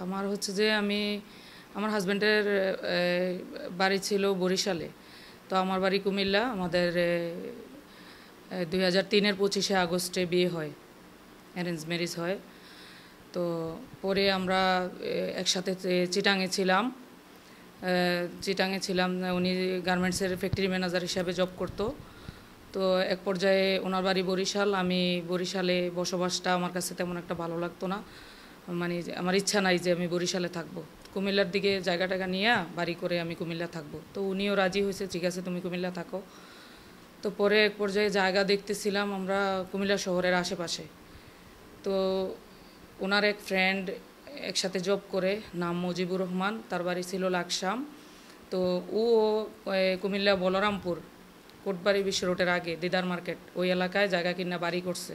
আমার হচ্ছে যে আমার হাজব্যান্ডের বাড়ি ছিল বরিশালে। তো আমার বাড়ি কুমিল্লা। আমাদের 2003-এর 25শে আগস্টে বিয়ে হয়, অ্যারেঞ্জ ম্যারেজ হয়। তো পরে আমরা একসাথে চিটাঙে ছিলাম। উনি গার্মেন্টসের ফ্যাক্টরি ম্যানেজার হিসাবে জব করতো। তো এক পর্যায়ে ওনার বাড়ি বরিশাল। আমি বরিশালে বসবাসটা আমার কাছে তেমন একটা ভালো লাগতো না, মানে আমার ইচ্ছা নাই যে আমি বরিশালে থাকবো। কুমিল্লার দিকে জায়গা টাকা নিয়ে বাড়ি করে আমি কুমিল্লা থাকবো। তো উনিও রাজি হয়েছে, ঠিক আছে তুমি কুমিল্লা থাকো। তো পরে এক পর্যায়ে জায়গা দেখতেছিলাম আমরা কুমিল্লা শহরের আশেপাশে। তো ওনার এক ফ্রেন্ড একসাথে জব করে, নাম মুজিবুর রহমান, তার বাড়ি ছিল লাকসাম। তো ও কুমিল্লা বলরামপুর কোটবাড়ি বিশ্ব রোডের আগে দিদার মার্কেট ওই এলাকায় জায়গা কিনা বাড়ি করছে।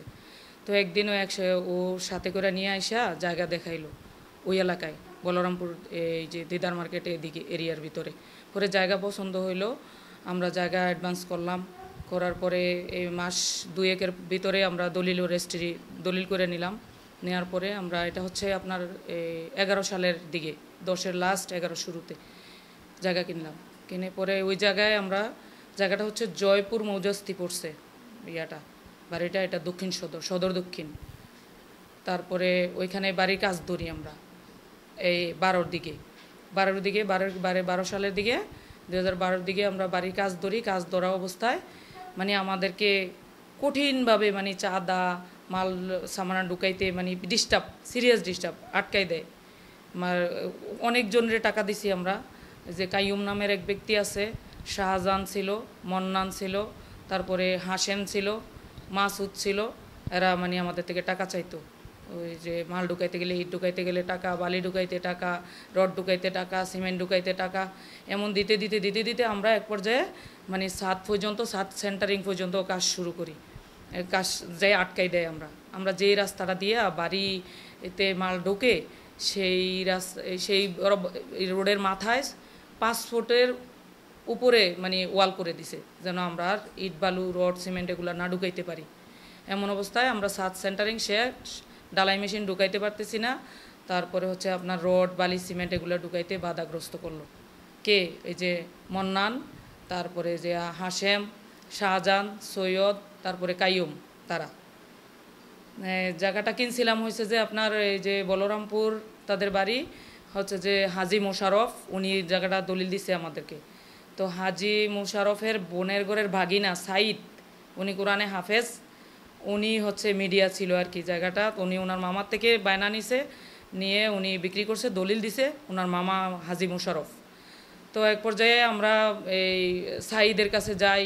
তো একদিন ও সাথে করে নিয়ে আসা জায়গা দেখাইলো ওই এলাকায়, বলরামপুর এই যে দিদার মার্কেট এদিকে এরিয়ার ভিতরে। পরে জায়গা পছন্দ হইলো, আমরা জায়গা অ্যাডভান্স করলাম। করার পরে এই মাস 2-1-এর ভিতরে আমরা দলিল করে নিলাম। নেওয়ার পরে আমরা এটা হচ্ছে আপনার 11 সালের দিকে, 10-এর লাস্ট 11 শুরুতে জায়গা কিনলাম। কিনে পরে ওই জায়গায় জায়গাটা হচ্ছে জয়পুর মৌজাস্তি পড়ছে বাড়িটা, এটা দক্ষিণ সদর দক্ষিণ। তারপরে ওইখানে বাড়ির কাজ ধরি আমরা এই 12 সালের দিকে, 2012-র দিকে আমরা বাড়ির কাজ ধরি। কাজ ধরা অবস্থায় মানে আমাদেরকে কঠিনভাবে মানে চাঁদা মাল সামানা ঢুকাইতে মানে সিরিয়াস ডিস্টার্ব আটকাই দেয়। অনেকজনের টাকা দিছি আমরা। যে কাইয়ুম নামের এক ব্যক্তি আছে, শাহজাহান ছিল, মন্নান ছিল, তারপরে হাশেম ছিল, মাসুদ ছিল। এরা মানে আমাদের থেকে টাকা চাইতো। ওই যে মাল ঢুকাইতে গেলে, ইট ঢুকাইতে গেলে টাকা, বালি ঢুকাইতে টাকা, রড ঢুকাইতে টাকা, সিমেন্ট ঢুকাইতে টাকা, এমন দিতে আমরা এক পর্যায়ে মানে ছাদ সেন্টারিং পর্যন্ত কাজ শুরু করি। কাজ যে আটকাই দেয় আমরা যেই রাস্তাটা দিয়ে বাড়িতে মাল ঢোকে সেই রোডের মাথায় 5 ফুটের উপরে মানে ওয়াল করে দিছে, যেন আমরা আর ইট বালু রড সিমেন্ট এগুলো না ঢুকাইতে পারি। এমন অবস্থায় আমরা ছাদ সেন্টারিং ডালাই মেশিন ঢুকাইতে পারতেছি না। তারপরে হচ্ছে আপনার রড বালি সিমেন্ট এগুলো ঢুকাইতে বাধাগ্রস্ত করলো কে? এই যে মন্নান, তারপরে যে হাশেম, শাহজাহান, সৈয়দ, তারপরে কাইয়ুম। তারা জায়গাটা কিনছিলাম হয়েছে যে আপনার এই যে বলরামপুর, তাদের বাড়ি হচ্ছে যে হাজি মোশারফ, উনি জায়গাটা দলিল দিছে আমাদেরকে। তো হাজি মোশারফের বোনের ঘরের ভাগিনা সাইদ, উনি কোরআনে হাফেজ, উনি হচ্ছে মিডিয়া ছিল আর কি জায়গাটা। উনি ওনার মামার থেকে বায়না নিয়ে উনি বিক্রি করছে, দলিল দিছে ওনার মামা হাজি মোশারফ। তো এক পর্যায়ে আমরা এই সাইদের কাছে যাই,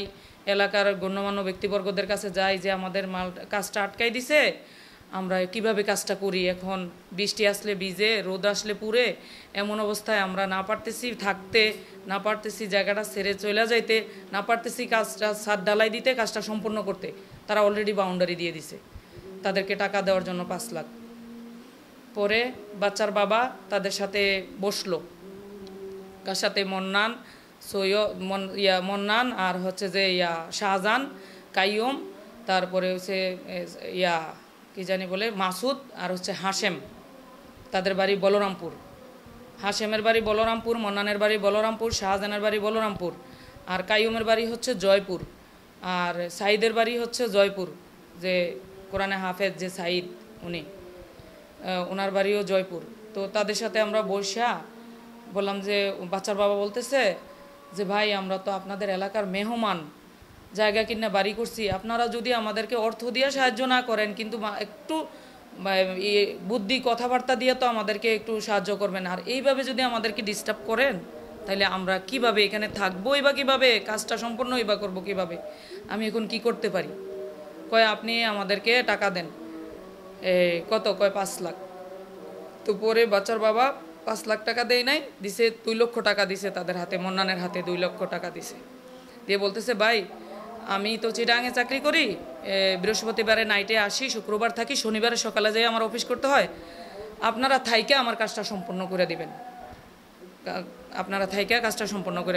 এলাকার গণ্যমান্য ব্যক্তিবর্গদের কাছে যাই যে আমাদের কাজটা আটকাই দিছে, আমরা কিভাবে কাজটা করি। এখন বৃষ্টি আসলে ভিজে, রোদ আসলে পুড়ে, এমন অবস্থায় আমরা না পারতেছি থাকতে, না পারতেছি জায়গাটা ছেড়ে চলে যাইতে, না পারতেছি কাজটা ছাদ ঢালাই দিতে, কাজটা সম্পূর্ণ করতে। তারা অলরেডি বাউন্ডারি দিয়ে দিছে, তাদেরকে টাকা দেওয়ার জন্য 5 লাখ। পরে বাচ্চার বাবা তাদের সাথে বসলো, কার সাথে? মন্নান আর হচ্ছে যে শাহজাহান, কাইয়ুম, তারপরে হচ্ছে কি জানি বলে মাসুদ, আর হচ্ছে হাশেম। তাদের বাড়ি বলরামপুর। হাশেমের বাড়ি বলরামপুর, মন্নানের বাড়ি বলরামপুর, শাহজাহানের বাড়ি বলরামপুর, আর কাইয়ুমের বাড়ি হচ্ছে জয়পুর, আর সাইদের বাড়ি হচ্ছে জয়পুর। যে কোরআনে হাফেজ যে সাইদ, ওনার বাড়িও জয়পুর। তো তাদের সাথে আমরা বললাম যে বাচ্চার বাবা বলতেছে যে ভাই আমরা তো আপনাদের এলাকার মেহমান, জায়গা কিনে বাড়ি করছি, আপনারা যদি আমাদেরকে অর্থ দিয়ে সাহায্য না করেন, কিন্তু একটু বুদ্ধি কথাবার্তা দিয়ে তো আমাদেরকে একটু সাহায্য করবেন। আর এইভাবে যদি আমাদেরকে ডিস্টার্ব করেন, তাহলে আমরা কিভাবে এখানে থাকবোই বা কিভাবে, কাজটা সম্পূর্ণই বা করবো কিভাবে? আমি এখন কি করতে পারি? কয় আপনি আমাদেরকে টাকা দেন। কত? কয় 5 লাখ। তো পরে বাচ্চার বাবা 5 লাখ টাকা দেয় নাই, দিছে 2 লক্ষ টাকা দিছে তাদের হাতে, মন্নানের হাতে 2 লক্ষ টাকা দিছে। দিয়ে বলতেছে ভাই আমি তো চিটাঙে চাকরি করি, বৃহস্পতিবারে নাইটে আসি, শুক্রবার থাকি, শনিবারে সকালে যাই আমার অফিস করতে হয়, আপনারা থাইকা আমার কাজটা সম্পূর্ণ করে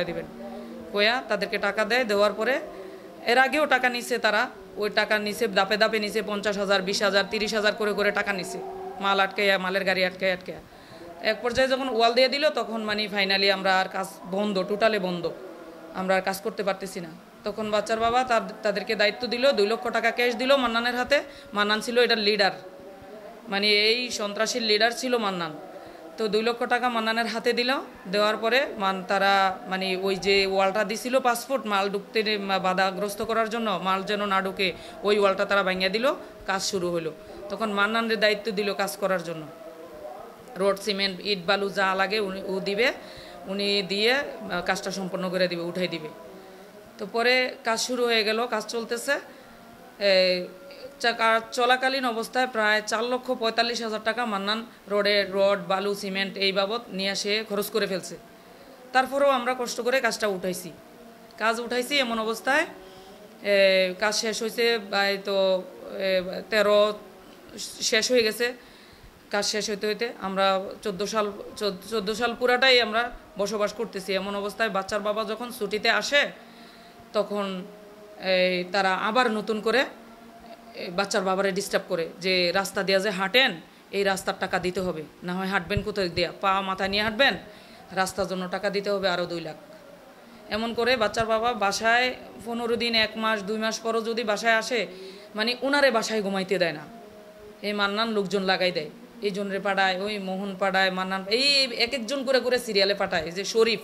দিবেন, কয়া তাদেরকে টাকা দেয়। দেওয়ার পরে এর আগেও টাকা নিছে তারা, ওই টাকা নিছে দাপে নিছে 50,000, 20,000, 30,000 করে টাকা নিছে, মাল আটকাইয়া, মালের গাড়ি আটকাইয়া। এক পর্যায়ে যখন ওয়াল দিয়ে দিল তখন মানে ফাইনালি আমরা আর কাজ বন্ধ, টোটালি বন্ধ, আমরা আর কাজ করতে পারতেছি না। তখন বাচ্চার বাবা তাদেরকে দায়িত্ব দিল, 2 লক্ষ টাকা ক্যাশ দিল মান্নানের হাতে। মান্নান ছিল এটার লিডার, মানে এই সন্ত্রাসীর লিডার ছিল মান্নান। তো 2 লক্ষ টাকা মান্নানের হাতে দিল। দেওয়ার পরে তারা মানে ওই যে ওয়ালটা দিছিল 5 ফুট, মাল ঢুকতে বাধাগ্রস্ত করার জন্য, মাল যেন না ঢুকে ওই ওয়ালটা তারা ভাঙিয়ে দিল। কাজ শুরু হলো। তখন মান্নানের দায়িত্ব দিল কাজ করার জন্য, রোড সিমেন্ট ইট বালু যা লাগে ও দিবে, উনি দিয়ে কাজটা সম্পন্ন করে দিবে, উঠাই দিবে। তো পরে কাজ শুরু হয়ে গেল, কাজ চলতেছে। চলাকালীন অবস্থায় প্রায় 4,45,000 টাকা মান্নান রড বালু সিমেন্ট এই বাবদ নিয়ে সে খরচ করে ফেলছে। তারপরেও আমরা কষ্ট করে কাজটা কাজ উঠাইছি। এমন অবস্থায় কাজ শেষ হয়েছে, তো 13 শেষ হয়ে গেছে। কাজ শেষ হইতে হইতে আমরা 14 সাল পুরাটাই আমরা বসবাস করতেছি। এমন অবস্থায় বাচ্চার বাবা যখন ছুটিতে আসে তখন তারা আবার নতুন করে বাচ্চার বাবারে ডিস্টার্ব করে যে রাস্তা দিয়ে যে হাঁটেন, এই রাস্তার টাকা দিতে হবে, না হয় হাঁটবেন কোথায় দিয়া, পা মাথা নিয়ে হাঁটবেন, রাস্তার জন্য টাকা দিতে হবে আরও 2 লাখ। এমন করে বাচ্চার বাবা বাসায় 15 দিন, 1 মাস 2 মাস পরও যদি বাসায় আসে, মানে ওনারে বাসায় ঘুমাইতে দেয় না। এই মান্নান লোকজন লাগাই দেয়, এই জনরে পাঠায়, ওই মোহন পাঠায়, মান্নান এই এক একজন করে সিরিয়ালে পাঠায়। যে শরীফ,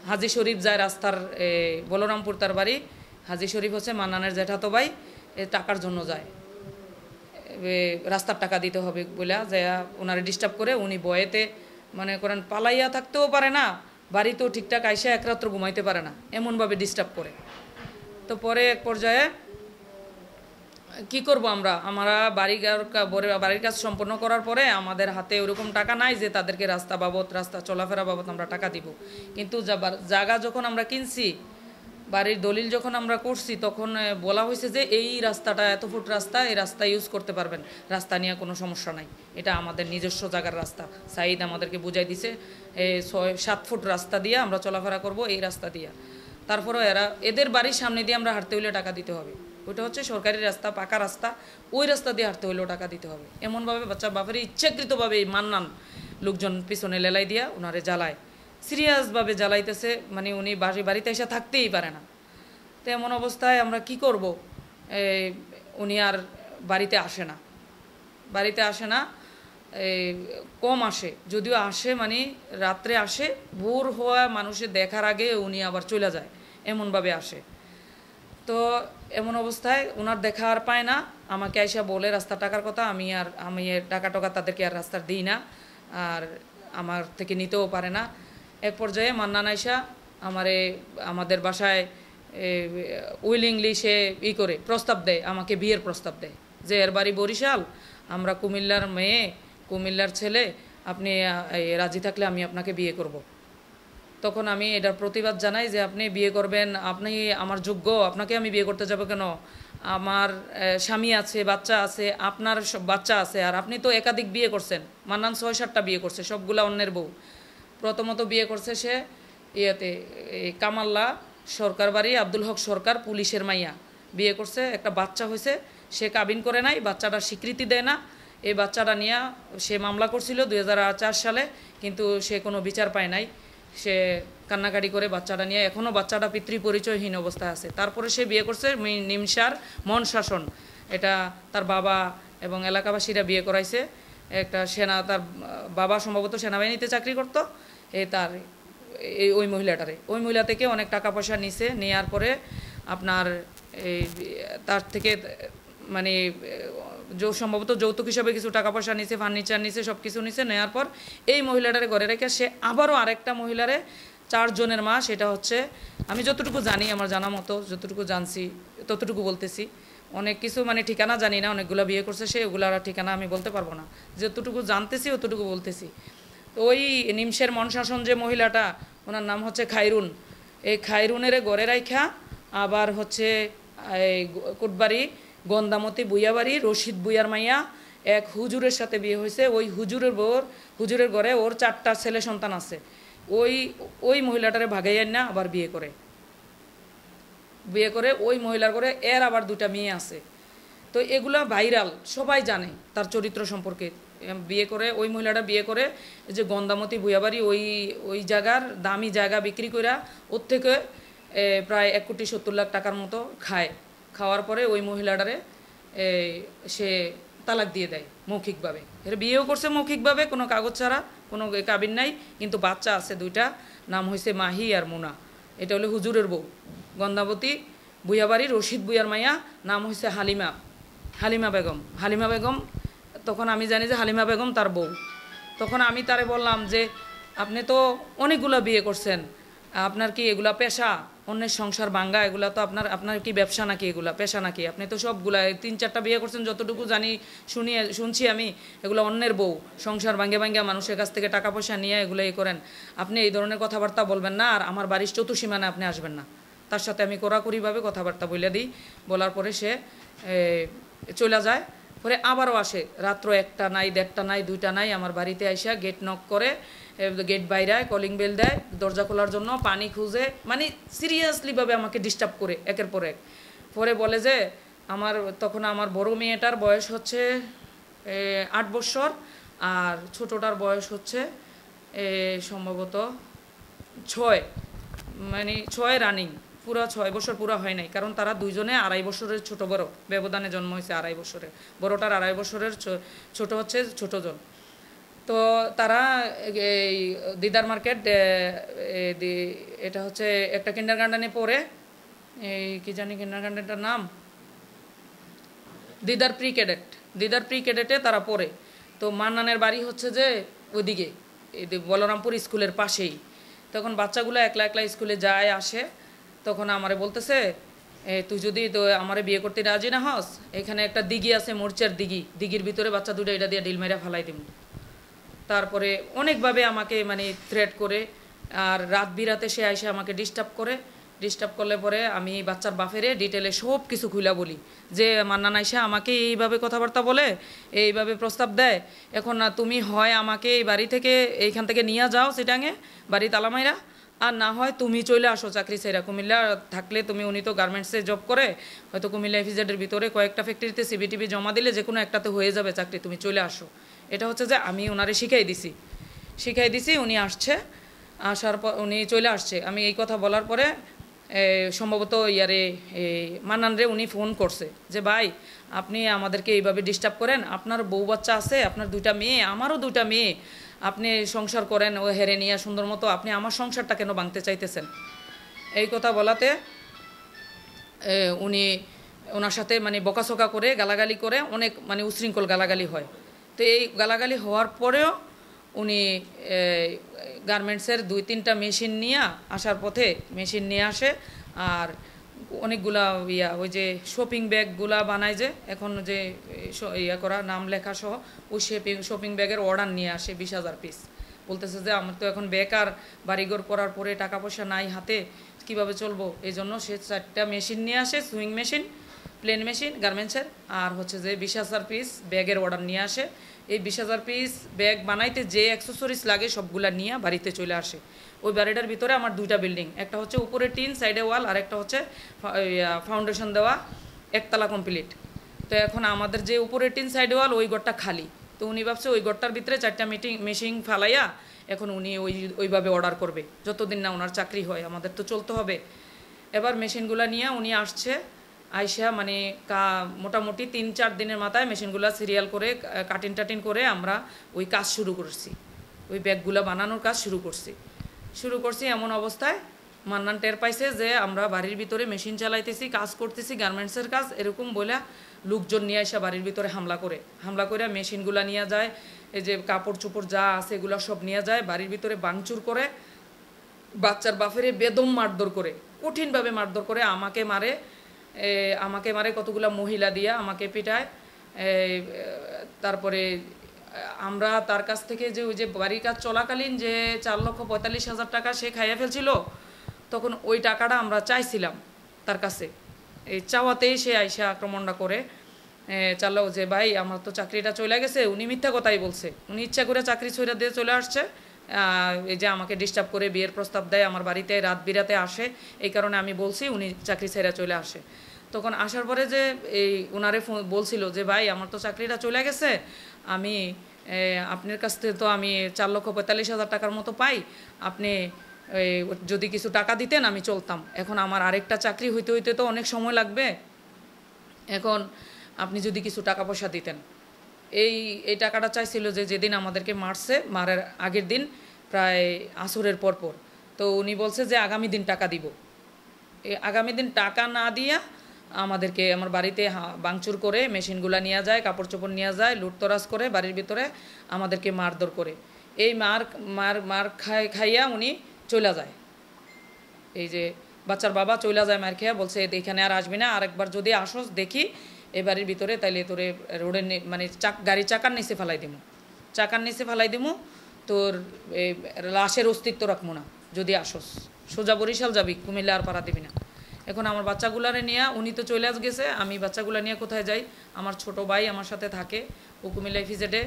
হাজি শরীফ যায় রাস্তার, বলরামপুর তার বাড়ি। হাজি শরীফ হচ্ছে মান্নানের জ্যাঠাতো ভাই, টাকার জন্য যায়, রাস্তার টাকা দিতে হবে বলে যায় ওনারে ডিস্টার্ব করে। উনি বয়েতে মনে করেন পালাইয়া থাকতেও পারে না, বাড়িতেও ঠিকঠাক আইসা এক রাত্র ঘুমাইতে পারে না, এমনভাবে ডিস্টার্ব করে। তো পরে এক পর্যায়ে কি করব আমরা বাড়ির কাজ সম্পন্ন করার পরে আমাদের হাতে ওরকম টাকা নাই যে তাদেরকে রাস্তা চলাফেরা বাবদ আমরা টাকা দিব। কিন্তু জায়গা যখন আমরা কিনছি, বাড়ির দলিল যখন আমরা করছি, তখন বলা হয়েছে যে এই রাস্তাটা এত ফুট রাস্তা, এই রাস্তা ইউজ করতে পারবেন, রাস্তা নিয়ে কোনো সমস্যা নাই, এটা আমাদের নিজস্ব জায়গার রাস্তা। সাইদ আমাদেরকে বুঝাই দিছে 6-7 ফুট রাস্তা দিয়ে আমরা চলাফেরা করব, এই রাস্তা দিয়ে। তারপরেও এদের বাড়ির সামনে দিয়ে আমরা হাঁটতে হইলে টাকা দিতে হবে, ওইটা হচ্ছে সরকারি রাস্তা, পাকা রাস্তা, ওই রাস্তা দিয়ে হাঁটতে হইলেও টাকা দিতে হবে। এমনভাবে বাচ্চা বাপের ইচ্ছাকৃতভাবে এই মান্নান লোকজন পিছনে লেলাই দিয়া ওনারে জ্বালায়, সিরিয়াসভাবে জ্বালাইতেছে, মানে উনি বাড়িতে এসে থাকতেই পারে না। তো এমন অবস্থায় আমরা কি করব, উনি আর বাড়িতে আসে না, কম আসে, যদিও আসে মানে রাত্রে আসে, ভোর হওয়া মানুষের দেখার আগে উনি আবার চলে যায়, এমনভাবে আসে। তো এমন অবস্থায় ওনার দেখা আর পায় না, আমাকে আইসা বলে রাস্তার টাকার কথা, আমি টাকা তাদেরকে আর রাস্তার দিই না, আর আমার থেকে নিতেও পারে না। এক পর্যায়ে মান্নান আইসা আমাদের বাসায় উইলিংলি সে করে প্রস্তাব দেয়, আমাকে বিয়ের প্রস্তাব দেয়, যে এর বাড়ি বরিশাল, আমরা কুমিল্লার মেয়ে, কুমিল্লার ছেলে, আপনি রাজি থাকলে আমি আপনাকে বিয়ে করব। তখন আমি এটার প্রতিবাদ জানাই যে আপনি বিয়ে করবেন, আপনি আমার যোগ্য, আপনাকে আমি বিয়ে করতে যাব কেন, আমার স্বামী আছে, বাচ্চা আছে, আপনার বাচ্চা আছে, আর আপনি তো একাধিক বিয়ে করছেন। মান্নান 6-7টা বিয়ে করছে, সবগুলা অন্যের বউ। প্রথমত বিয়ে করছে সে কামাল্লা সরকার বাড়ি, আব্দুল হক সরকার পুলিশের মাইয়া বিয়ে করছে, একটা বাচ্চা হয়েছে, সে কাবিন করে নাই, বাচ্চাটা স্বীকৃতি দেয় না। এই বাচ্চাটা নিয়ে সে মামলা করছিল 2004 সালে, কিন্তু সে কোনো বিচার পায় নাই। সে কান্নাকাটি করে বাচ্চাটা নিয়ে, এখনও বাচ্চাটা পিতৃ পরিচয়হীন অবস্থায় আছে। তারপরে সে বিয়ে করছে নিমসার মন শাসন, এটা তার বাবা এবং এলাকাবাসীরা বিয়ে করাইছে। একটা তার বাবা সম্ভবত সেনাবাহিনীতে চাকরি করতো, ওই মহিলা থেকে অনেক টাকা পয়সা নিছে, নেওয়ার পরে আপনার তার থেকে মানে সম্ভবত যৌতুক হিসাবে কিছু টাকা পয়সা নিছে, ফার্নিচার নিছে, সব কিছু নিছে। নেওয়ার পর এই মহিলাটারে ঘরে রেখে সে আবারও আরেকটা মহিলারে, 4 জনের মা, সেটা হচ্ছে আমি যতটুকু জানি, আমার জানা মতো যতটুকু জানছি ততটুকু বলতেছি। অনেক কিছু মানে ঠিকানা জানি না, অনেকগুলো বিয়ে করছে সে, ওগুলার ঠিকানা আমি বলতে পারবো না, যতটুকু জানতেছি অতটুকু বলতেছি। তো ওই নিমসের মনশাসন যে মহিলাটা, ওনার নাম হচ্ছে খায়রুন, এই খায়রুনের ঘরে রাইখা আবার হচ্ছে কোটবাড়ি গন্দামতি বুইয়াবাড়ি রশিদ বুইয়ার মাইয়া এক হুজুরের সাথে বিয়ে হয়েছে। ওই হুজুরের ঘরে ওর 4টা ছেলে সন্তান আছে। ওই মহিলাটারে ভাগাইয়া না আবার বিয়ে করে ওই মহিলার ঘরে এর আবার 2টা মেয়ে আছে। তো এগুলা ভাইরাল, সবাই জানে তার চরিত্র সম্পর্কে, বিয়ে করে ওই মহিলাটা বিয়ে করে যে গন্ধামতি ভুয়াবাড়ি ওই ওই জায়গার দামি জায়গা বিক্রি করে ওর থেকে প্রায় 1,70,00,000 টাকার মতো খায়। খাওয়ার পরে ওই মহিলাটারে সে তালাক দিয়ে দেয় মৌখিকভাবে। এর বিয়েও করছে মৌখিকভাবে, কোনো কাগজ ছাড়া, কোনো কাবিন নাই, কিন্তু বাচ্চা আছে দুইটা, নাম হয়েছে মাহি আর মুনা। এটা হলো হুজুরের বউ, গন্ধাবতী ভুয়াবাড়ির রশিদ ভুইয়ার মাইয়া, নাম হয়েছে হালিমা, হালিমা বেগম। হালিমা বেগম, তখন আমি জানি যে হালিমা বেগম তার বউ। তখন আমি তারে বললাম যে আপনি তো অনেকগুলো বিয়ে করছেন, আপনার কি এগুলা পেশা? অন্যের সংসার ভাঙ্গা এগুলা তো আপনার কি ব্যবসা নাকি, এগুলা পেশা নাকি? আপনি তো সবগুলা 3-4টা বিয়ে করছেন, যতটুকু জানি শুনছি আমি, এগুলো অন্যের বউ, সংসার ভাঙ্গে ভাঙ্গে মানুষের কাছ থেকে টাকা পয়সা নিয়ে এগুলো করেন। আপনি এই ধরনের কথাবার্তা বলবেন না, আর আমার বাড়ির চতুর্সীমানে আপনি আসবেন না। তার সাথে আমি কড়াকড়িভাবে কথাবার্তা বলে দিই। বলার পরে সে চলে যায়। পরে আবারও আসে, রাত্র 1টা নাই, 1:30টা নাই, 2টা নাই, আমার বাড়িতে আইসা গেট নক করে, গেট বাইরায়, কলিং বেল দেয় দরজা খোলার জন্য, পানি খুঁজে, মানে সিরিয়াসলিভাবে আমাকে ডিস্টার্ব করে একের পর এক। পরে বলে যে তখন আমার বড় মেয়েটার বয়স হচ্ছে 8 বছর, আর ছোটোটার বয়স হচ্ছে সম্ভবত 6, মানে 6 রানিং, পুরো 6 বছর পুরো হয় নাই, কারণ তারা দুইজনে 2.5 বছরের ছোট বড় ব্যবধানে জন্ম হয়েছে। 2.5 বছরের বড়টার 2.5 বছরের ছোট হচ্ছে ছোটজন। তো তারা এই দিদার মার্কেট, এটা হচ্ছে একটা কিন্ডারগার্ডেনে পড়ে, এই কি জানি কিন্ডারগার্ডেনটার নাম, দিদার প্রি ক্যাডেটে তারা পড়ে। তো মান্নানের বাড়ি হচ্ছে যে ওইদিকে, এই বলরামপুর স্কুলের পাশেই। তখন বাচ্চাগুলো একলা একলা স্কুলে যায় আসে। তখন আমারে বলতেছে, তুই যদি তো আমারে বিয়ে করতে রাজি না হস, এখানে একটা দিঘি আছে, মোর্চার দিঘির ভিতরে বাচ্চা দুটো এটা দিয়ে ডিল মেরা ফালাই দিব। তারপরে অনেকভাবে আমাকে মানে থ্রেট করে, আর রাত বিরাতে সে আইসে আমাকে ডিস্টার্ব করলে পরে আমি বাচ্চার বাপেরে ডিটেলে সব কিছু খুলা বলি যে মান্নান আইসা আমাকে এইভাবে কথাবার্তা বলে, এইভাবে প্রস্তাব দেয়। এখন না তুমি হয় আমাকে এই বাড়ি থেকে এইখান থেকে নিয়ে যাও চিটাঙে, বাড়ি তালামাইরা, আর না হয় তুমি চলে আসো চাকরি ছেড়া। কুমিল্লা থাকলে তুমি, উনি তো গার্মেন্টসে জব করে, হয়তো কুমিল্লা এফিজেডের ভিতরে কয়েকটা ফ্যাক্টরিতে সিবিটিভি জমা দিলে যে কোনো একটাতে হয়ে যাবে চাকরি, তুমি চলে আসো। এটা হচ্ছে যে আমি ওনারে শিখাই দিছি। উনি আসছে, আসার পর উনি চলে আসছে। আমি এই কথা বলার পরে সম্ভবত মান্নান রে উনি ফোন করছে যে ভাই আপনি আমাদেরকে এইভাবে ডিস্টার্ব করেন, আপনার বউ বাচ্চা আছে, আপনার 2টা মেয়ে, আমারও 2টা মেয়ে, আপনি সংসার করেন ও হেরে নিয়ে সুন্দর মতো, আপনি আমার সংসারটা কেন ভাঙতে চাইতেছেন? এই কথা বলাতে উনি ওনার সাথে মানে বকাছকা করে, গালাগালি করে, অনেক মানে উশৃঙ্খল গালাগালি হয়। তো এই গালাগালি হওয়ার পরেও উনি গার্মেন্টসের 2-3টা মেশিন নিয়ে আসার পথে মেশিন নিয়ে আসে, আর অনেকগুলা ওই যে শপিং ব্যাগগুলা বানায় যে এখন যে করা নাম লেখা সহ, ওই শপিং ব্যাগের অর্ডার নিয়ে আসে 20,000 পিস। বলতেছে যে আমার তো এখন বেকার, বাড়িঘর করার পরে টাকা পয়সা নাই হাতে, কিভাবে চলবো? এই জন্য সে 4টা মেশিন নিয়ে আসে, সুইং মেশিন, প্লেন মেশিন গার্মেন্টসের, আর হচ্ছে যে 20,000 পিস ব্যাগের অর্ডার নিয়ে আসে। এই 20,000 পিস ব্যাগ বানাইতে যে অ্যাক্সেসরিজ লাগে সবগুলা নিয়ে বাড়িতে চলে আসে। ওই বাড়িটার ভিতরে আমার 2টা বিল্ডিং, একটা হচ্ছে উপরে টিন, সাইডে ওয়াল, আর একটা হচ্ছে ফাউন্ডেশন দেওয়া, একতলা কমপ্লিট। তো এখন আমাদের যে উপরে টিন সাইডে ওয়াল ওই ঘরটা খালি। তো উনি ভাবছে ওই ঘরটার ভিতরে 4টা মেশিন ফালাইয়া এখন উনি ওইভাবে অর্ডার করবে, যতদিন না ওনার চাকরি হয়, আমাদের তো চলতে হবে। এবার মেশিনগুলো নিয়ে উনি আসছে, আইসা মানে মোটামুটি 3-4 দিনের মাথায় মেশিনগুলো সিরিয়াল করে কাটিং করে আমরা ওই কাজ শুরু করছি, ওই ব্যাগগুলো বানানোর কাজ শুরু করছি। এমন অবস্থায় মান্নান টের পাইছে যে আমরা বাড়ির ভিতরে মেশিন চালাইতেছি, কাজ করতেছি, গার্মেন্টসের কাজ, এরকম বলে লোকজন নিয়ে আসা বাড়ির ভিতরে হামলা করে মেশিনগুলো নিয়ে যায়, এই যে কাপড় চোপড় যা আছে এগুলো সব নিয়ে যায়, বাড়ির ভিতরে ভাঙচুর করে, বাচ্চার বাপেরে বেদম মারধর করে, কঠিনভাবে মারধর করে, আমাকে মারে কতগুলা মহিলা দিয়া আমাকে পিটায়। তারপরে আমরা তার কাছ থেকে যে ওই যে বাড়ির কাজ চলাকালীন যে 4,45,000 টাকা সে খাইয়া ফেলছিল, তখন ওই টাকাটা আমরা চাইছিলাম তার কাছে। এই চাওয়াতেই সে আইসা আক্রমণটা করে চালাও যে ভাই আমার তো চাকরিটা চলে গেছে। উনি মিথ্যা কথাই বলছে, উনি ইচ্ছা করে চাকরি ছইরা দিয়ে চলে আসছে, এই যে আমাকে ডিস্টার্ব করে বিয়ের প্রস্তাব দেয়, আমার বাড়িতে রাত বিরাতে আসে, এই কারণে আমি বলছি উনি চাকরি ছেড়ে চলে আসে। তখন আসার পরে যে এই ওনারে বলছিল যে ভাই আমার তো চাকরিটা চলে গেছে, আমি আপনার কাছ থেকে তো আমি 4,45,000 টাকার মতো পাই, আপনি যদি কিছু টাকা দিতেন আমি চলতাম, এখন আমার আরেকটা চাকরি হইতে হইতে তো অনেক সময় লাগবে, এখন আপনি যদি কিছু টাকা পয়সা দিতেন। এই টাকাটা চাইছিল যে যেদিন আমাদেরকে মারছে, মারার আগের দিন প্রায় আসরের পরপর। তো উনি বলছে যে আগামী দিন টাকা দিব। আগামী দিন টাকা না দিয়া আমাদেরকে আমার বাড়িতে ভাঙচুর করে মেশিনগুলা নিয়ে যায়, কাপড় চোপড় নিয়ে যায়, লুটতরাজ করে বাড়ির ভিতরে আমাদেরকে মারধর করে। এই মার খাইয়া উনি চলে যায়। এই যে বাচ্চার বাবা চলে যায় মার খেয়া, বলছে এখানে আর আসবি না, আরেকবার যদি আসস দেখি এই বাড়ির ভিতরে, তাইলে তোরে রোডের মানে গাড়ির চাকার নিচে ফেলাই দিমু, চাকার নিচে ফেলাই দিমু, তোর লাশের অস্তিত্ব রাখবো না যদি আসস, সোজা বরিশাল যাবি, কুমিল্লা আর পাড়া দিবি না। এখন আমার বাচ্চাগুলারে নিয়ে, উনি তো চলে গেছে, আমি বাচ্চাগুলা নিয়ে কোথায় যাই? আমার ছোট ভাই আমার সাথে থাকে, ও কুমিল্লা ইফিজেডে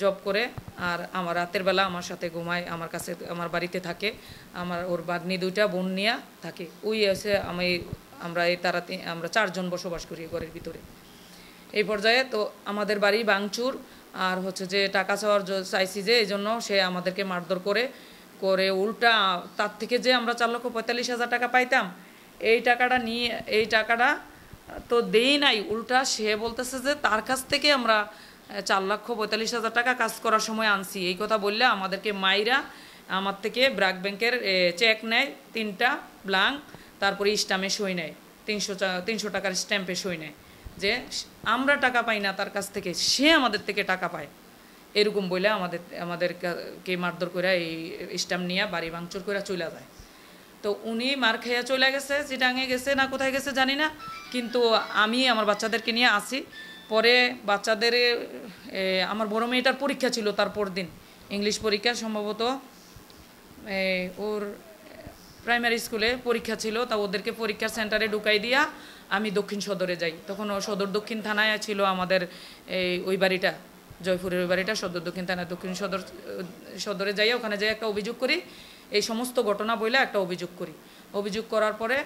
জব করে, আর আমার রাতের বেলা আমার সাথে ঘুমায়, আমার কাছে আমার বাড়িতে থাকে, আমার ওর বাগনি দুইটা বোন নিয়ে থাকে। ওই এসে আমরা এই তারাতে আমরা 4 জন বসবাস করি ঘরের ভিতরে। এই পর্যায়ে তো আমাদের বাড়ি ভাঙচুর, আর হচ্ছে যে টাকা চাওয়ার চাইছি যে, এই জন্য সে আমাদেরকে মারধর করে উল্টা তার থেকে যে আমরা 4,45,000 টাকা পাইতাম, এই টাকাটা তো দেই নাই, উল্টা সে বলতেছে যে তার কাছ থেকে আমরা 4,45,000 টাকা কাজ করার সময় আনছি। এই কথা বললে আমাদেরকে মাইরা আমার থেকে ব্র্যাক ব্যাংকের চেক নেয় 3টা ব্লাঙ্ক, তারপরে স্ট্যাম্পে সই নেয়, 300 টাকার স্ট্যাম্পে সই নেয়, যে আমরা টাকা পাই না তার কাছ থেকে, সে আমাদের থেকে টাকা পায়, এরকম বলে আমাদেরকে মারধর করে এই স্ট্যাম্প নিয়ে বাড়ি ভাঙচুর করে চলে যায়। তো উনি মার খাইয়া চলে গেছে, চিটাঙে গেছে না কোথায় গেছে জানি না, কিন্তু আমি আমার বাচ্চাদেরকে নিয়ে আসি। পরে বাচ্চাদের আমার বড় মেয়েটার পরীক্ষা ছিল তারপর দিন, ইংলিশ পরীক্ষা, সম্ভবত ওর প্রাইমারি স্কুলে পরীক্ষা ছিল, তা ওদেরকে পরীক্ষার সেন্টারে ঢুকাই দিয়া আমি দক্ষিণ সদরে যাই। তখন সদর দক্ষিণ থানায় ছিল আমাদের ওই বাড়িটা, জয়পুরের ওই বাড়িটা সদর দক্ষিণ থানায়। দক্ষিণ সদরে যাই, ওখানে যাই একটা অভিযোগ করি, এই সমস্ত ঘটনা বইলে একটা অভিযোগ করি। অভিযোগ করার পরে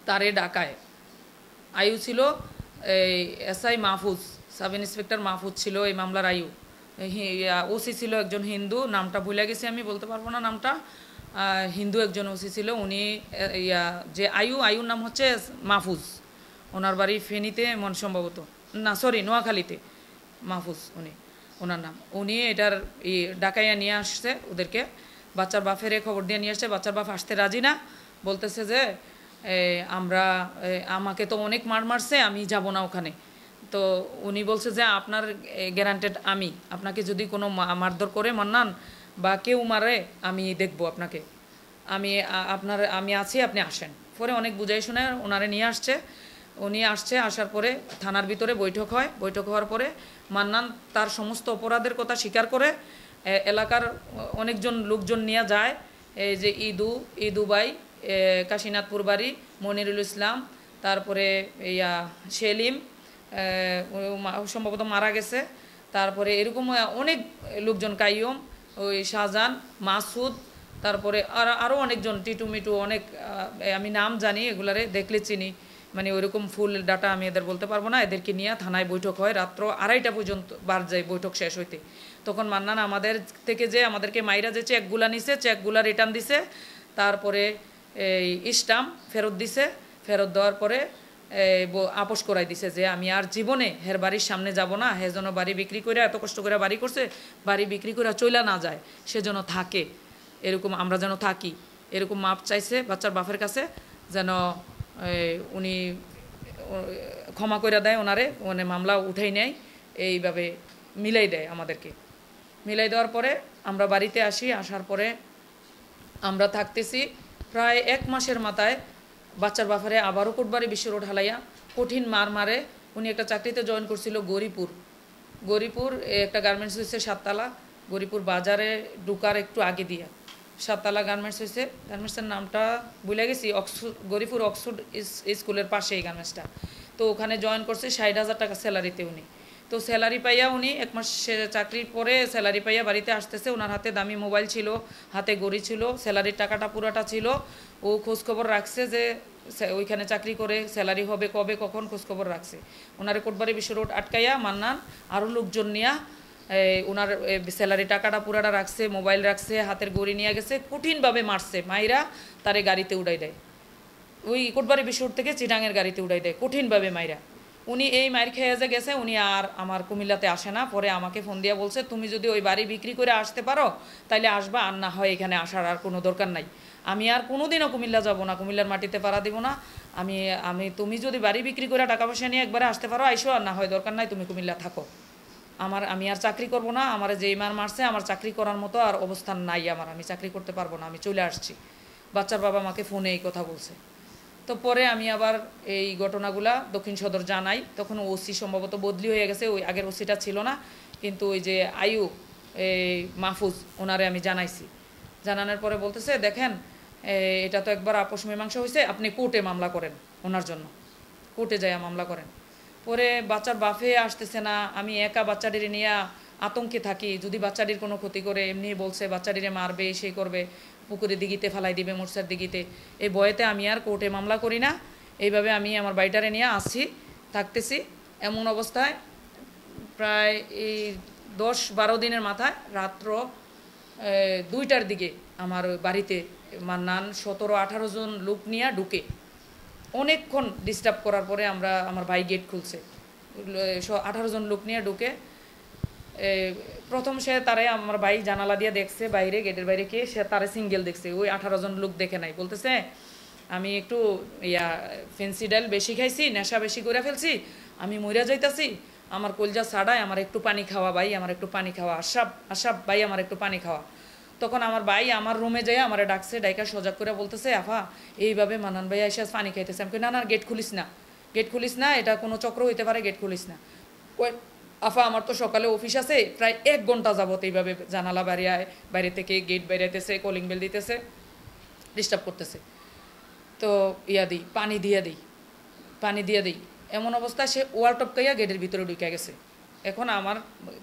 তারে ডাকায় আয়ু ছিল এই SI Mahfuz, sub inspector Mahfuz ছিল এই মামলার আয়ু। ওসি ছিল একজন হিন্দু, নামটা ভুলে গেছি আমি, বলতে পারবো না নামটা, হিন্দু একজন ওসি ছিল। উনি যে আয়ুর নাম হচ্ছে মাহফুজ, ওনার বাড়ি ফেনীতে মন সম্ভবত, না সরি নোয়াখালীতে, মাহফুজ ওনার নাম। উনি এটার ডাকাইয়া নিয়ে আসছে ওদেরকে, বাচ্চার বাপের খবর দিয়ে নিয়ে আসছে। বাচ্চার বাপ আসতে রাজি না, বলতেছে যে আমাকে তো অনেক মারছে, আমি যাব না ওখানে। তো উনি বলছে যে আপনার গ্যারান্টেড আমি, আপনাকে যদি কোনো মারধর করে মান্নান বা কেউ মারে আমি দেখব আপনাকে, আমি আছি, আপনি আসেন। পরে অনেক বুঝাই শুনে ওনারে নিয়ে আসছে। উনি আসার পরে থানার ভিতরে বৈঠক হয়। বৈঠক হওয়ার পরে মান্নান তার সমস্ত অপরাধের কথা স্বীকার করে, এলাকার অনেকজন লোকজন নিয়ে যায়, এই যে ইদু ভাই, কাশীনাথপুর বাড়ি, মনিরুল ইসলাম, তারপরে সেলিম সম্ভবত মারা গেছে, তারপরে এরকম অনেক লোকজন, কাইয়ুম, ওই শাহজাহান, মাসুদ, তারপরে আরও অনেকজন, টিটু মিটু, অনেক আমি নাম জানি, এগুলারে দেখলে চিনি, মানে ওইরকম ফুল ডাটা আমি এদের বলতে পারবো না। এদেরকে নিয়ে থানায় বৈঠক হয়, রাত্র 2:30 পর্যন্ত বার যায় বৈঠক শেষ হইতে। তখন মান্নান আমাদের থেকে যে আমাদেরকে মাইরা যে চেকগুলা নিছে, চেকগুলা রিটার্ন দিছে, তারপরে এই স্টাম্প ফেরত দিছে। ফেরত দেওয়ার পরে আপোষ করাই দিছে যে আমি আর জীবনে হের বাড়ির সামনে যাব না, হে যেন বাড়ি বিক্রি করে, এত কষ্ট করে বাড়ি করছে, বাড়ি বিক্রি করে চইলা না যায়, সে যেন থাকে, এরকম আমরা যেন থাকি, এরকম মাপ চাইছে বাচ্চার বাপের কাছে, যেন উনি ক্ষমা করে দেয় ওনারে, মানে মামলা উঠাই নেয়, এইভাবে মিলাই দেয় আমাদেরকে। মিলাই দেওয়ার পরে আমরা বাড়িতে আসি। আসার পরে আমরা থাকতেছি প্রায় 1 মাসের মাথায় বাচ্চার বাপারে আবারও কোটবাড়ি বিশ্ব রোড হালাইয়া কঠিন মারে। উনি একটা চাকরিতে জয়েন করছিল গরিপুর একটা গার্মেন্টস হয়েছে 7 তলা, গরিপুর বাজারে ঢুকার একটু আগে দিয়া 7 তলা গার্মেন্টস হয়েছে। গার্মেন্টসের নামটা ভুলে গেছি, গরিপুর অক্সফোর্ড স্কুলের পাশে এই গার্মেন্টসটা। তো ওখানে জয়েন করছে 60,000 টাকা স্যালারিতে উনি। তো স্যালারি পাইয়া উনি 1 মাস চাকরির পরে স্যালারি পাইয়া বাড়িতে আসতেছে। ওনার হাতে দামি মোবাইল ছিল, হাতে ঘড়ি ছিল, স্যালারির টাকাটা পুরাটা ছিল। ও খোঁজখবর রাখছে যে ওইখানে চাকরি করে স্যালারি হবে কবে কখন, খোঁজখবর রাখছে। ওনারে কোটবাড়ি বিশ্ব রোড আটকাইয়া মান্নান আরও লোকজন নিয়া ওনার স্যালারি টাকাটা পুরাটা রাখছে, মোবাইল রাখছে, হাতের ঘড়ি নিয়ে গেছে, কঠিনভাবে মারছে। মাইরা তারে গাড়িতে উড়াই দেয়, ওই কোটবাড়ি বিশুর থেকে চিটাঙের গাড়িতে উড়াই দেয় কঠিনভাবে মাইরা। উনি এই মায়ের খেয়ে যে গেছে, উনি আর আমার কুমিল্লাতে আসে না। পরে আমাকে ফোন দিয়ে বলছে, তুমি যদি ওই বাড়ি বিক্রি করে আসতে পারো তাইলে আসবা, আর না হয় এখানে আসার আর কোনো দরকার নাই। আমি আর কোনোদিনও কুমিল্লা যাব না, কুমিল্লার মাটিতে পাড়া দিব না। আমি আমি তুমি যদি বাড়ি বিক্রি করে টাকা পয়সা নিয়ে একবারে আসতে পারো আইসো, আর না হয় দরকার নাই, তুমি কুমিল্লা থাকো। আমি আর চাকরি করব না, আমার যেই মার মারছে আমার চাকরি করার মতো আর অবস্থান নাই আমার, আমি চাকরি করতে পারবো না, আমি চলে আসছি। বাচ্চার বাবা আমাকে ফোনে এই কথা বলছে। তো পরে আমি আবার এই ঘটনাগুলা দক্ষিণ সদর জানাই, তখন ওসি সম্ভবত বদলি হয়ে গেছে, ওই আগের ওসিটা ছিল না, কিন্তু ওই যে আয়ু এই মাহফুজ ওনারে আমি জানাইছি। জানানোর পরে বলতেছে, দেখেন এটা তো একবার আপোষ মীমাংসা হয়েছে, আপনি কোর্টে মামলা করেন, ওনার জন্য কোর্টে যাইয়া মামলা করেন। পরে বাচ্চার বাফে আসতেছে না, আমি একা বাচ্চাটিরে নিয়ে আতঙ্কে থাকি, যদি বাচ্চাটির কোনো ক্ষতি করে, এমনি বলছে বাচ্চাটিরে মারবে, সে করবে, পুকুরে দিঘিতে ফেলাই দিবে, মোটরসার দিঘিতে। এই ভয়েতে আমি আর কোর্টে মামলা করি না, এইভাবে আমি আমার বাইটারে নিয়ে আসছি, থাকতেছি। এমন অবস্থায় প্রায় এই 10-12 দিনের মাথায় রাত্র 2টার দিকে আমার বাড়িতে মান্নান 17-18 জন লোক নিয়ে ঢুকে, অনেকক্ষণ ডিস্টার্ব করার পরে আমার ভাই গেট খুলছে। 18 জন লোক নিয়ে ঢুকে, প্রথম সে তারে আমার ভাই জানালা দিয়ে দেখছে বাইরে, গেটের বাইরে কে, সে তারে সিঙ্গেল দেখছে, ওই 18 জন লোক দেখে নাই। বলতেছে, আমি একটু ফেন্সি ডাল বেশি খাইছি, নেশা বেশি করে ফেলছি, আমি মইরা যাইতাছি, আমার কলজা ছাড়ায়, আমার একটু পানি খাওয়া ভাই, আমার একটু পানি খাওয়া, আশাব ভাই আমার একটু পানি খাওয়া। তখন আমার ভাই আমার রুমে যাই আমারে ডাকছে, ডাইকা সজাগ করে বলতেছে, আফা এইভাবে মান্নান ভাই এসে পানি খাইতেছে। আমি কই, না না, গেট খুলিস না, গেট খুলিস না, এটা কোনো চক্র হইতে পারে, গেট খুলিস না। ওই আফা, আমার তো সকালে অফিস আছে, প্রায় 1 ঘন্টা যাবত এইভাবে জানালা বাইরে থেকে গেট বাইরেতেছে, কলিং বেল দিতেছে, ডিস্টার্ব করতেছে। তো দিই, পানি দিয়ে দিই, এমন অবস্থায় সে ওয়াল টপকাইয়া গেটের ভিতরে ঢুকে গেছে। এখন আমার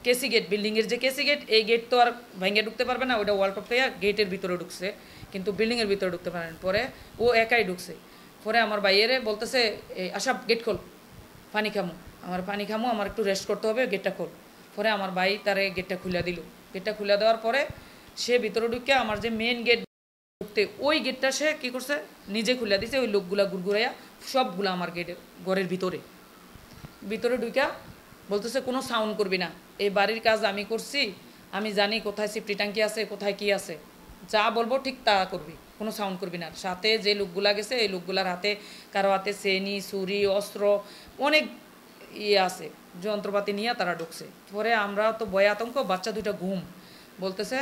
কেসি গেট, বিল্ডিংয়ের যে কেসি গেট, এই গেট তো আর ভেঙে ঢুকতে পারবে না, ওইটা ওয়াল টপকাইয়া গেটের ভিতরে ঢুকছে, কিন্তু বিল্ডিংয়ের ভিতরে ঢুকতে পারেন। পরে ও একাই ঢুকছে। পরে আমার ভাইয়েরে বলতেছে, আশাব গেট খোল, পানি খামু, আমার একটু রেস্ট করতে হবে, গেটটা খোল। পরে আমার ভাই তারে গেটটা খুলে দিল। গেটটা খুলে দেওয়ার পরে সে ভিতরে ঢুকে আমার যে মেন গেট ঢুকতে, ওই গেটটা সে কী করছে, নিজে খুলে দিছে। ওই লোকগুলা গুড়গুড়াইয়া সবগুলো আমার ঘরের ভিতরে ঢুকা বলতেছে, কোনো সাউন্ড করবি না, এই বাড়ির কাজ আমি করছি, আমি জানি কোথায় সেফটি ট্যাঙ্কি আছে, কোথায় কি আছে, যা বলবো ঠিক তা করবি, কোনো সাউন্ড করবি না। সাথে যে লোকগুলা গেছে, এই লোকগুলার হাতে, কারো হাতে সেনি, ছুরি, অস্ত্র, অনেক আছে, যন্ত্রপাতি নিয়ে তারা ঢুকছে। পরে আমরা তো ভয় আতঙ্ক, বাচ্চা দুইটা ঘুম, বলতেছে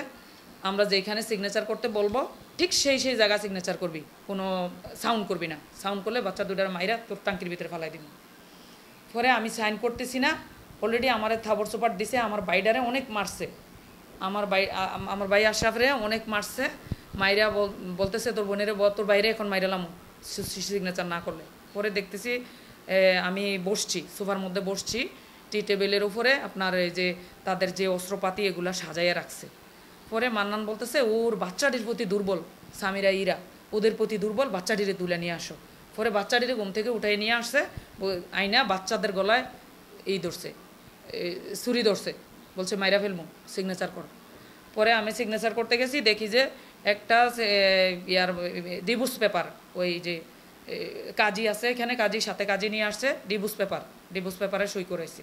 আমরা যেখানে সিগনেচার করতে বলবো ঠিক সেই জায়গা সিগনেচার করবি, কোনো সাউন্ড করবি না, সাউন্ড করলে বাচ্চা দুটার মাইরা তোর টাঙ্কির ভিতরে ফালাই দিব। পরে আমি সাইন করতেছি না, অলরেডি আমার থাবর চোপাট দিছে, আমার বাইডারে অনেক মারছে, আমার ভাই আশরাফরে অনেক মারছে, মাইরা বলতেছে তোর বোনেরে, তোর বাইরে এখন মাইরালাম সিগনেচার না করলে। পরে দেখতেছি আমি বসছি, সোফার মধ্যে বসছি, টি টেবিলের উপরে আপনার এই যে তাদের যে অস্ত্রপাতি এগুলা সাজাইয়া রাখছে। পরে মান্নান বলতেছে, ওর বাচ্চাটির প্রতি দুর্বল, সামিরা ইরা ওদের প্রতি দুর্বল, বাচ্চাটিরে তুলে নিয়ে আসো। পরে বাচ্চাটিরে ঘুম থেকে উঠাই নিয়ে আসছে, আইনা বাচ্চাদের গলায় ধরছে, ছুরি ধরছে, বলছে মাইরা ফেলমু, সিগনেচার কর। পরে আমি সিগনেচার করতে গেছি, দেখি যে একটা ডিভোর্স পেপার, ওই যে কাজী আছে এখানে, কাজীর সাথে কাজী নিয়ে আসছে, ডিভোর্স পেপারে সই করেছি,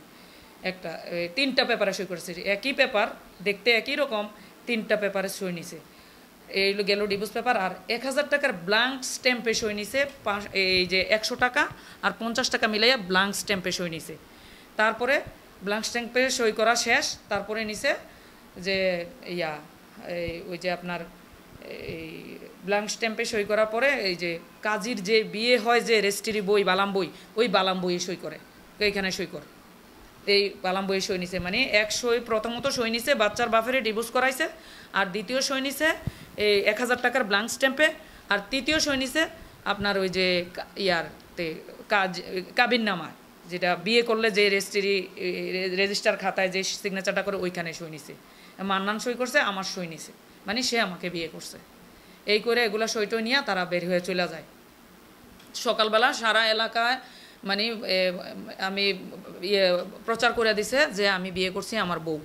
3টা পেপারে সই করেছে, একই পেপার দেখতে একই রকম, 3টা পেপারে সই নিছে। এই গেল ডিভোর্স পেপার। আর 1000 টাকার ব্লাঙ্ক স্ট্যাম্পে সই নিছে, এই যে 100 টাকা আর 50 টাকা মিলাইয়া ব্লাঙ্ক স্ট্যাম্পে সই নিছে। তারপরে ব্লাঙ্ক স্ট্যাম্পে সই করা শেষ, তারপরে নিছে যে ওই যে আপনার এই ব্লাঙ্ক স্ট্যাম্পে সই করার পরে এই যে কাজীর যে বিয়ে হয় যে রেজিস্ট্রি বই, বালাম বই, ওই বালাম বইয়ে সই করে, এইখানে সই কর, এই বালাম বইয়ে সই নিছে। মানে এক সই, প্রথমত সই নিছে বাচ্চার বাপেরে ডিভোর্স করাইছে, আর দ্বিতীয় সই নিছে এই 1000 টাকার ব্লাঙ্ক স্ট্যাম্পে, আর তৃতীয় সই নিছে আপনার ওই যে কাবিননামা, যেটা বিয়ে করলে যে রেজিস্টার খাতায় যে সিগনেচারটা করে, ওইখানে সই নিছে। মান্নান সই করছে, আমার সই নিছে, মানে সে আমাকে বিয়ে করছে। এই করে এগুলা সইটই নিয়ে তারা বের হয়ে চলে যায়। সকালবেলা সারা এলাকায় মানে আমি প্রচার করে দিছে যে আমি বিয়ে করছি আমার বউ।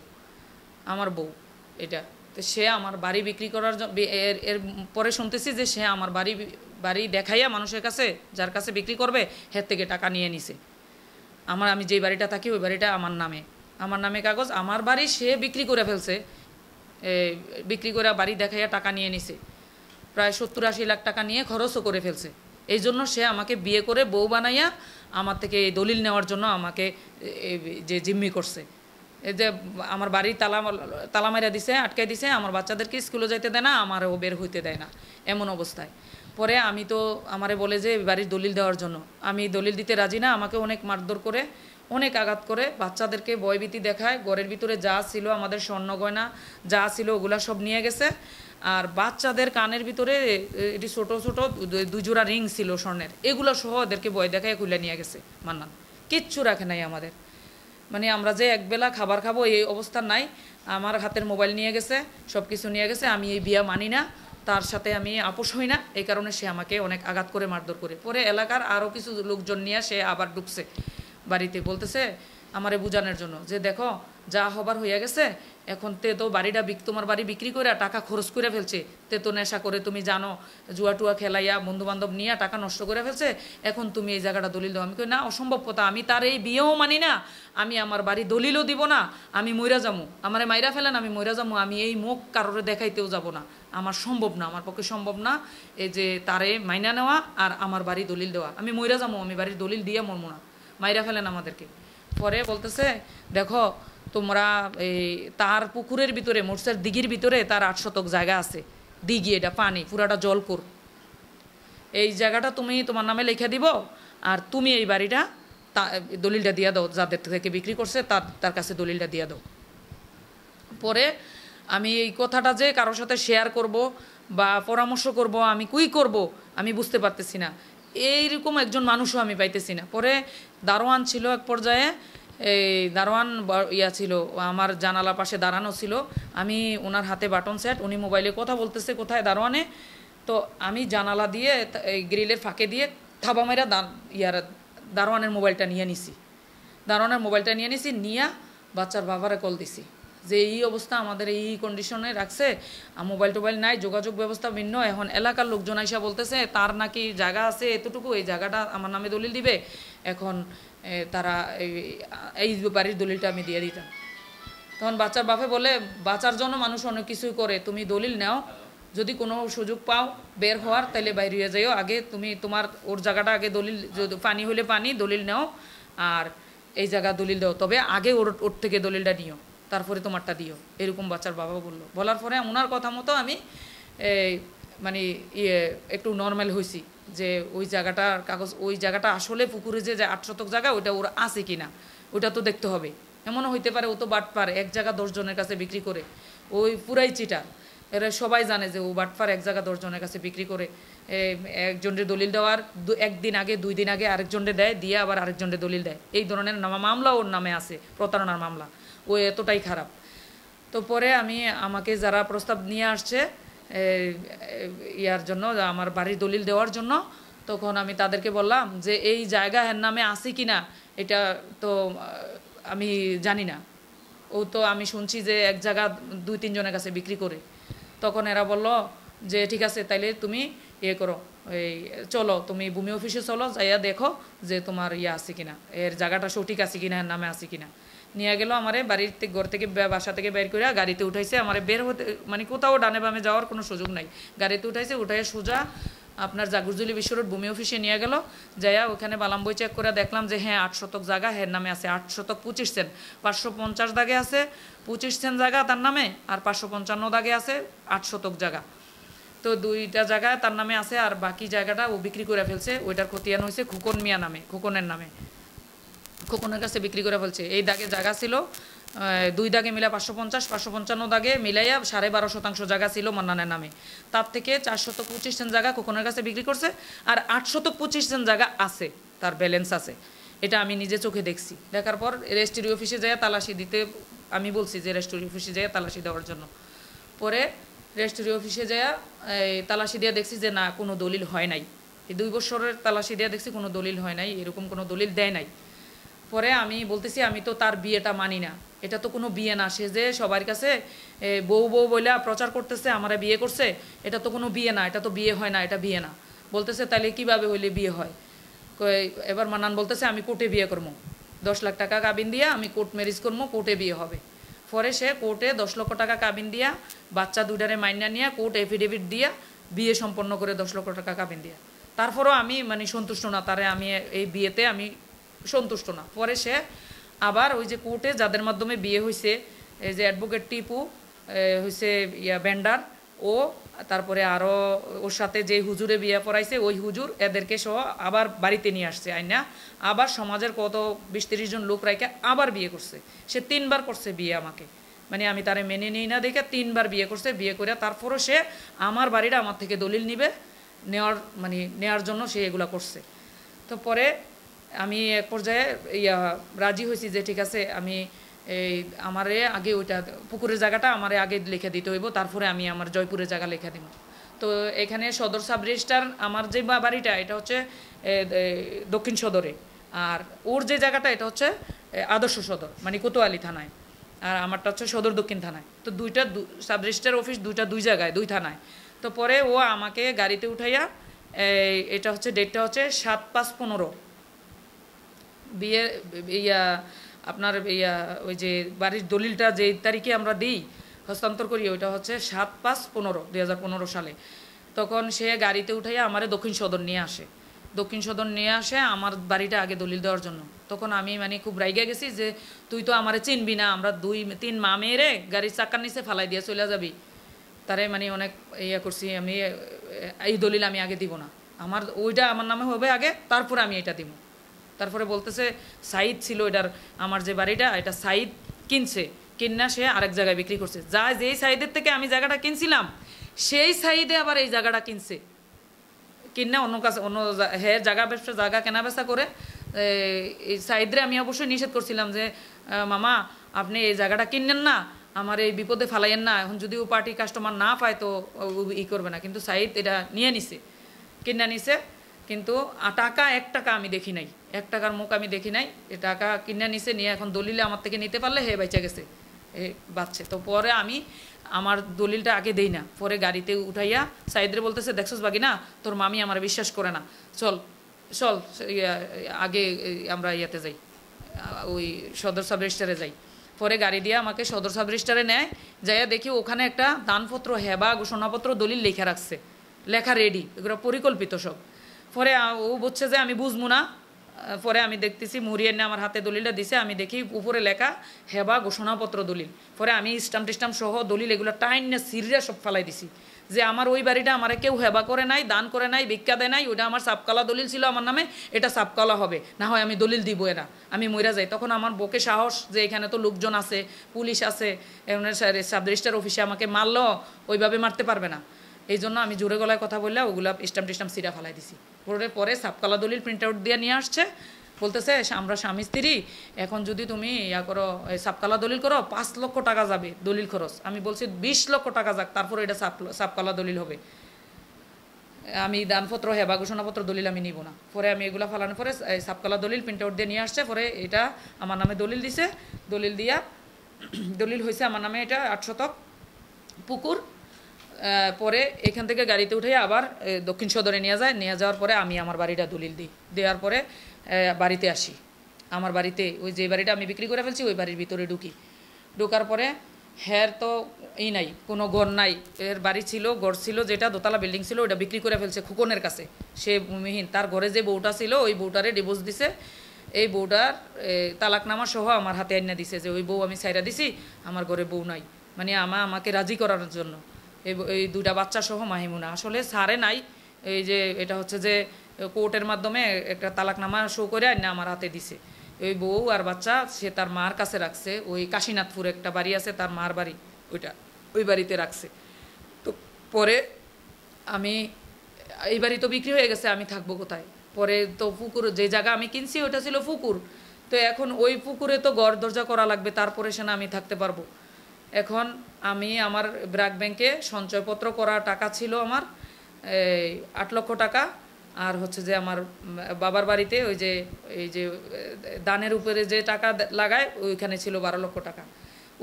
আমার বউ এটা। তো সে আমার বাড়ি বিক্রি করার এর পরে শুনতেছি যে সে আমার বাড়ি দেখাইয়া মানুষের কাছে, যার কাছে বিক্রি করবে হের থেকে টাকা নিয়ে নিছে। আমি যেই বাড়িটা থাকি ওই বাড়িটা আমার নামে কাগজ, আমার বাড়ি সে বিক্রি করে ফেলছে, বিক্রি করে বাড়ি দেখাইয়া টাকা নিয়ে নিছে, প্রায় 70-80 লাখ টাকা নিয়ে খরচও করে ফেলছে। এই জন্য সে আমাকে বিয়ে করে বউ বানাইয়া আমার থেকে এই দলিল নেওয়ার জন্য আমাকে যে জিম্মি করছে। এই যে আমার বাড়ি তালা মাইরা দিছে, আটকাই দিছে, আমার বাচ্চাদেরকে স্কুলে যাইতে দেয় না, আমারও বের হইতে দেয় না, এমন অবস্থায়। পরে আমি তো আমারে বলে যে বাড়ির দলিল দেওয়ার জন্য, আমি দলিল দিতে রাজি না, আমাকে অনেক মারধর করে, অনেক আঘাত করে, বাচ্চাদেরকে ভয়ভীতি দেখায়, ঘরের ভিতরে যা ছিল আমাদের স্বর্ণ গয়না যা ছিল ওগুলা সব নিয়ে গেছে। আর বাচ্চাদের কানের ভিতরে এটি ছোট ছোট 2 জোড়া রিং ছিল স্বর্ণের, এগুলো সহ ওদেরকে ভয় দেখায় খুলে নিয়ে গেছে মান্নান। কিচ্ছু রাখে নাই আমাদের, মানে আমরা যে একবেলা খাবার খাবো এই অবস্থা নাই। আমার হাতের মোবাইল নিয়ে গেছে, সব কিছু নিয়ে গেছে। আমি এই বিয়া মানি না, তার সাথে আমি আপোষ হই না, এই কারণে সে আমাকে অনেক আঘাত করে মারধর করে। পরে এলাকার আরও কিছু লোকজন নিয়ে সে আবার ঢুকছে বাড়িতে, বলতেছে আমারে বুঝানোর জন্য যে দেখো যা হবার হইয়া গেছে, এখন তে তো তোমার বাড়ি বিক্রি করে টাকা খরচ করে ফেলছে, তে তো নেশা করে তুমি জানো, জুয়া টুয়া খেলাইয়া বন্ধু বান্ধব নিয়ে টাকা নষ্ট করে ফেলছে, এখন তুমি এই জায়গাটা দলিল দাও। আমি কই না, অসম্ভব কথা, আমি তার এই বিয়েও মানি না, আমি আমার বাড়ি দলিলও দিব না, আমি মইরা যামু, আমারে মাইরা ফেলেন, আমি মইরা যামু, আমি এই মুখ কারোরে দেখাইতেও যাব না, আমার সম্ভব না, আমার পক্ষে সম্ভব না এই যে তারে মাইনা নেওয়া আর আমার বাড়ি দলিল দেওয়া, আমি মইরা যামু, আমি বাড়ির দলিল দিয়ে মরমু না, মাইরা ফেলেন আমাদেরকে। পরে বলতেছে দেখো তোমরা এই তার পুকুরের ভিতরে, মোটসের দিঘির ভিতরে তার 8 শতক জায়গা আছে, দিঘি, এটা পানি পুরাটা জলকুর, এই জায়গাটা তুমি তোমার নামে লিখে দিব, আর তুমি এই বাড়িটা দলিলটা দিয়ে দাও, যাদের থেকে বিক্রি করছে তার কাছে দলিলটা দিয়ে দাও। পরে আমি এই কথাটা যে কারোর সাথে শেয়ার করব বা পরামর্শ করব, আমি কুই করব আমি বুঝতে পারতেছি না, এইরকম একজন মানুষও আমি পাইতেছি না। পরে দারোয়ান ছিল এক পর্যায়ে, এই দারোয়ান ছিল আমার জানালা পাশে দাঁড়ানো ছিল, আমি ওনার হাতে বাটন সেট, উনি মোবাইলে কথা বলতেছে কোথায় দারোয়ানে, তো আমি জানালা দিয়ে এই গ্রিলের ফাঁকে দিয়ে থাবা মেরা দারোয়ানের মোবাইলটা নিয়ে নিছি, নিয়ে বাচ্চার বাবারে কল দিছি যে এই অবস্থা, আমাদের এই কন্ডিশনে রাখছে, মোবাইল টোবাইল নাই, যোগাযোগ ব্যবস্থা ভিন্ন। এখন এলাকার লোকজন আইসা বলতেছে তার নাকি জায়গা আছে এতটুকু, এই জায়গাটা আমার নামে দলিল দিবে, এখন তারা এই বাড়ির দলিলটা আমি দিয়ে দিতাম। তখন বাচ্চার বাপে বলে বাঁচার জন্য মানুষ অনেক কিছুই করে, তুমি দলিল নাও, যদি কোনো সুযোগ পাও বের হওয়ার তাহলে বাইরে হয়ে যাইও, আগে তুমি তোমার ওর জায়গাটা আগে দলিল, যদি পানি হলে পানি দলিল নাও, আর এই জায়গা দলিল দাও, তবে আগে ওর থেকে দলিলটা নিও, তারপরে তোমারটা দিও, এরকম বাচ্চার বাবা বললো। বলার পরে ওনার কথা মতো আমি মানে একটু নর্মাল হয়েছি যে ওই জায়গাটার কাগজ, ওই জায়গাটা আসলে পুকুরে যে 8 শতক জায়গা ওটা ওর আছে কিনা ওটা তো দেখতে হবে। এমনও হইতে পারে ও তো বাটপার, এক জায়গা 10 জনের কাছে বিক্রি করে, ওই পুরাই চিটার, এরা সবাই জানে যে ও বাটপার, এক জায়গা 10 জনের কাছে বিক্রি করে, একজনের দলিল দেওয়ার 1 দিন আগে 2 দিন আগে আরেকজনের দেয়, দিয়ে আবার আরেকজনের দলিল দেয়, এই ধরনের মামলা ওর নামে আছে, প্রতারণার মামলা, ও এতটাই খারাপ। তো পরে আমাকে যারা প্রস্তাব নিয়ে আসছে ইয়ার জন্য, আমার বাড়ির দলিল দেওয়ার জন্য, তখন আমি তাদেরকে বললাম যে এই জায়গা এর নামে আছে কিনা এটা তো আমি জানি না, ও তো আমি শুনছি যে এক জায়গা 2-3 জনের কাছে বিক্রি করে। তখন এরা বলল যে ঠিক আছে তাইলে তুমি করো, এই চলো তুমি ভূমি অফিসে চলো, যাইয়া দেখো যে তোমার আছে কিনা, এর জায়গাটা সঠিক আছে কিনা, এর নামে আছে কিনা। নিয়ে গেল আমারে বাড়িতে, ঘর থেকে বাসা থেকে বের করে গাড়িতে উঠাইছে, আমারে বের হতে মানে কোথাও ডানে বামে যাওয়ার কোনো সুযোগ নাই, গাড়িতে উঠাইছে, উঠাই সোজা আপনার জাগরজুলি বিশ্ব রোড ভূমি অফিসে নিয়ে গেল। যাইয়া ওখানে বালাম বই চেক করে দেখলাম যে হ্যাঁ 8 শতক জায়গা হের নামে আছে, 8 শতক 25 সেন্ট, 550 দাগে আছে 25 সেন্ট জায়গা তার নামে, আর 555 দাগে আছে 8 শতক জায়গা। তো 2টা জায়গা তার নামে আছে, আর বাকি জায়গাটা ও বিক্রি করে ফেলছে, ওইটার খতিয়ান হয়েছে খোকন মিয়া নামে, খোকনের নামে, খোকনের কাছে বিক্রি করে ফেলছে। এই দাগে জায়গা ছিল 2 দাগে মিলা 550, 555 দাগে মিলাইয়া 12.5% জায়গা ছিল মান্নানের নামে, তার থেকে 425 সেন্ট জায়গা খোকনের কাছে বিক্রি করছে, আর 825 সেন্ট জায়গা আছে তার ব্যালেন্স আছে, এটা আমি নিজে চোখে দেখছি। দেখার পর রেজিস্ট্রি অফিসে যায় তালাশি দিতে আমি বলছি যে রেজিস্ট্রি অফিসে যায় তালাশি দেওয়ার জন্য। পরে রেজিস্ট্রি অফিসে যায় তালাশি দিয়ে দেখছি যে না কোনো দলিল হয় নাই, এই 2 বছরের তালাশি দিয়ে দেখছি কোনো দলিল হয় নাই, এরকম কোনো দলিল দেয় নাই। পরে আমি বলতেছি আমি তো তার বিয়েটা মানি না, এটা তো কোনো বিয়ে না। সে যে সবার কাছে বউ বউ বলে প্রচার করতেছে আমারে বিয়ে করছে, এটা তো কোনো বিয়ে না, এটা তো বিয়ে হয় না, এটা বিয়ে না। বলতেছে তাহলে কিভাবে হইলে বিয়ে হয়? এবার মান্নান বলতেছে আমি কোর্টে বিয়ে করবো, 10 লাখ টাকা কাবিন দিয়া আমি কোর্ট ম্যারেজ করবো, কোর্টে বিয়ে হবে। পরে সে কোর্টে 10 লক্ষ টাকা কাবিন দিয়া বাচ্চা দুইটারে মাইনা নিয়ে কোর্ট এফিডেভিট দিয়া বিয়ে সম্পন্ন করে 10 লক্ষ টাকা কাবিন দিয়া। তারপরেও আমি মানে সন্তুষ্ট না, তারে আমি এই বিয়েতে আমি সন্তুষ্ট না। পরে সে আবার ওই যে কোর্টে যাদের মাধ্যমে বিয়ে হয়েছে, এই যে অ্যাডভোকেট টিপু হয়েছে ভেন্ডার, ও তারপরে আরও ওর সাথে যে হুজুরে বিয়ে পড়াইছে ওই হুজুর, এদেরকে সহ আবার বাড়িতে নিয়ে আসছে আইনা। আবার সমাজের কত 20-30 জন লোক রাইকে আবার বিয়ে করছে। সে 3বার করছে বিয়ে আমাকে, মানে আমি তারে মেনে নিই না দেখে 3বার বিয়ে করছে। বিয়ে করে তারপরও সে আমার বাড়িটা আমার থেকে দলিল নিবে নেওয়ার জন্য সে এগুলা করছে। তো পরে আমি এক পর্যায়ে রাজি হয়েছি যে ঠিক আছে, আমি এই আমারে আগে ওইটা পুকুরের জায়গাটা আমারে আগে লিখে দিতে হইব, তারপরে আমি আমার জয়পুরের জায়গা লিখে দিব। তো এখানে সদর সাব রেজিস্ট্রার আমার যে বাড়িটা এটা হচ্ছে দক্ষিণ সদরে, আর ওর যে জায়গাটা এটা হচ্ছে আদর্শ সদর মানে কোতোয়ালি থানায়, আর আমারটা হচ্ছে সদর দক্ষিণ থানায়। তো দুইটা সাব রেজিস্ট্রার অফিস দুই জায়গায়, 2 থানায়। তো পরে ও আমাকে গাড়িতে উঠাইয়া এটা হচ্ছে ডেটটা হচ্ছে 7/5/15 বিয়ে আপনার ওই যে বাড়ির দলিলটা যে তারিখে আমরা দিই হস্তান্তর করি ওইটা হচ্ছে 7/5/15 2015 সালে। তখন সে গাড়িতে উঠাইয়া আমারে দক্ষিণ সদর নিয়ে আসে আমার বাড়িটা আগে দলিল দেওয়ার জন্য। তখন আমি মানে খুব রাইগা গেছি যে তুই তো আমারে চিনবি না, আমরা 2-3 মা মেয়েরে গাড়ির চাকার নিচে ফালাই দিয়ে চলে যাবি। তারে মানে অনেক করছি আমি, এই দলিল আমি আগে দিব না, ওইটা আমার নামে হবে আগে, তারপরে আমি এটা দিব। তারপরে বলতেছে সাইদ ছিল এটার, আমার যে বাড়িটা এটা সাইদ কিনা সে আরেক জায়গায় বিক্রি করছে, যেই সাইদের থেকে আমি জায়গাটা কিনছিলাম সেই সাইদে আবার এই জায়গাটা কিনা অন্য জায়গা কেনা বেচা করে। এই সাইদরে আমি অবশ্যই নিষেধ করছিলাম যে মামা আপনি এই জায়গাটা কিনেন না, আমার এই বিপদে ফালাইয়েন না, এখন যদি ও পার্টি কাস্টমার না পায় তো করবে না। কিন্তু সাইদ এটা কিনা নিছে, কিন্তু টাকা 1 টাকা আমি দেখি নাই, 1 টাকার মুখ আমি দেখি নাই। এ টাকা কিনে নিছে, নিয়ে এখন দলিলে আমার থেকে নিতে পারলে হে বেঁচে গেছে, বাঁচছে। তো পরে আমি আমার দলিলটা আগে দেই না, পরে গাড়িতে উঠাইয়া সাইদরে বলতেছে দেখছস বাকি না তোর মামি আমার বিশ্বাস করে না, চল আগে আমরা যাই ওই সদর সাব রেজিস্ট্রারে যাই। পরে গাড়ি দিয়ে আমাকে সদর সাব রেজিস্ট্রারে নেয়, যাইয়া দেখি ওখানে একটা দানপত্র হেবা ঘোষণাপত্র দলিল লেখা রেডি, এগুলো পরিকল্পিত সব। পরে ও বুঝছে যে আমি বুঝবো না। পরে আমি দেখতেছি মুড়িয়ে এনে আমার হাতে দলিলটা দিছে, আমি দেখি উপরে লেখা হেবা ঘোষণাপত্র দলিল। পরে আমি স্টাম্প সহ দলিল এগুলো টাইন না সিরিয়া সব ফালাই দিছি যে আমার ওই বাড়িটা আমারে কেউ হেবা করে নাই, দান করে নাই, ভিক্ষা দেয় নাই, ওটা আমার সাবকালা দলিল ছিল আমার নামে, এটা সাবকালা হবে, না হয় আমি দলিল দিব না, আমি মইরা যাই। তখন আমার বুকে সাহস যে এখানে তো লোকজন আছে, পুলিশ আছে, সাব রেজিস্ট্রার অফিসে আমাকে মারলো ওইভাবে মারতে পারবে না। এই জন্য আমি জোরে গলায় কথা বললে ওগুলো স্টাম্প সিরা ফালাই দিছি। পরে সাবকালা দলিল প্রিন্ট আউট দিয়ে নিয়ে আসছে, বলতেছে আমরা স্বামী স্ত্রী, এখন যদি তুমি করো সাবকালা দলিল করো 5 লক্ষ টাকা যাবে দলিল খরচ। আমি বলছি 20 লক্ষ টাকা যাক, তারপরে এটা সাবকালা দলিল হবে, আমি দানপত্র হেবা ঘোষণাপত্র দলিল আমি নিব না। পরে আমি এগুলা ফালানোর পরে সাবকালা দলিল প্রিন্ট আউট দিয়ে নিয়ে আসছে, পরে এটা আমার নামে দলিল দিছে। দলিল হয়েছে আমার নামে এটা 8 শতক পুকুর। পরে এখান থেকে গাড়িতে উঠে আবার দক্ষিণ সদরে নিয়ে যাওয়ার পরে আমি আমার বাড়িটা দলিল দেওয়ার পরে বাড়িতে আসি। আমার বাড়িতে ওই যে বাড়িটা আমি বিক্রি করে ফেলছি ওই বাড়ির ভিতরে ঢুকার পরে তো নাই, কোনো ঘর নাই। এর বাড়ি ছিল, ঘর ছিল, যেটা দোতলা বিল্ডিং ছিল ওটা বিক্রি করে ফেলছে খোকনের কাছে, সে ভূমিহীন। তার ঘরে যে বউটা ছিল ওই বউটারে ডিভোর্স দিছে, এই বউটার তালাকনামা সহ আমার হাতে আইনা দিছে যে ওই বউ আমি ছাইরা দিছি, আমার ঘরে বউ নাই, মানে আমাকে রাজি করার জন্য। এই 2টা বাচ্চা সহ মাহিমুনা আসলে সারে নাই, এই যে এটা হচ্ছে যে কোর্টের মাধ্যমে একটা তালাকনামা শো করে আইনা আমার হাতে দিছে। ওই বউ আর বাচ্চা সে তার মার কাছে রাখছে, ওই কাশীনাথপুর একটা বাড়ি আছে তার মার বাড়ি, ওই বাড়িতে রাখছে। তো পরে আমি এই বাড়ি তো বিক্রি হয়ে গেছে, আমি থাকবো কোথায়? পরে তো পুকুর যে জায়গা আমি কিনছি ওটা ছিল পুকুর, তো এখন ওই পুকুরে তো ঘর দরজা করা লাগবে, তারপরে সে না আমি থাকতে পারবো। এখন আমি আমার ব্র্যাক ব্যাংকে সঞ্চয়পত্র করা টাকা ছিল আমার 8 লক্ষ টাকা, আর হচ্ছে যে আমার বাবার বাড়িতে ওই যে এই যে দানের উপরে যে টাকা লাগায় ওইখানে ছিল 12 লক্ষ টাকা।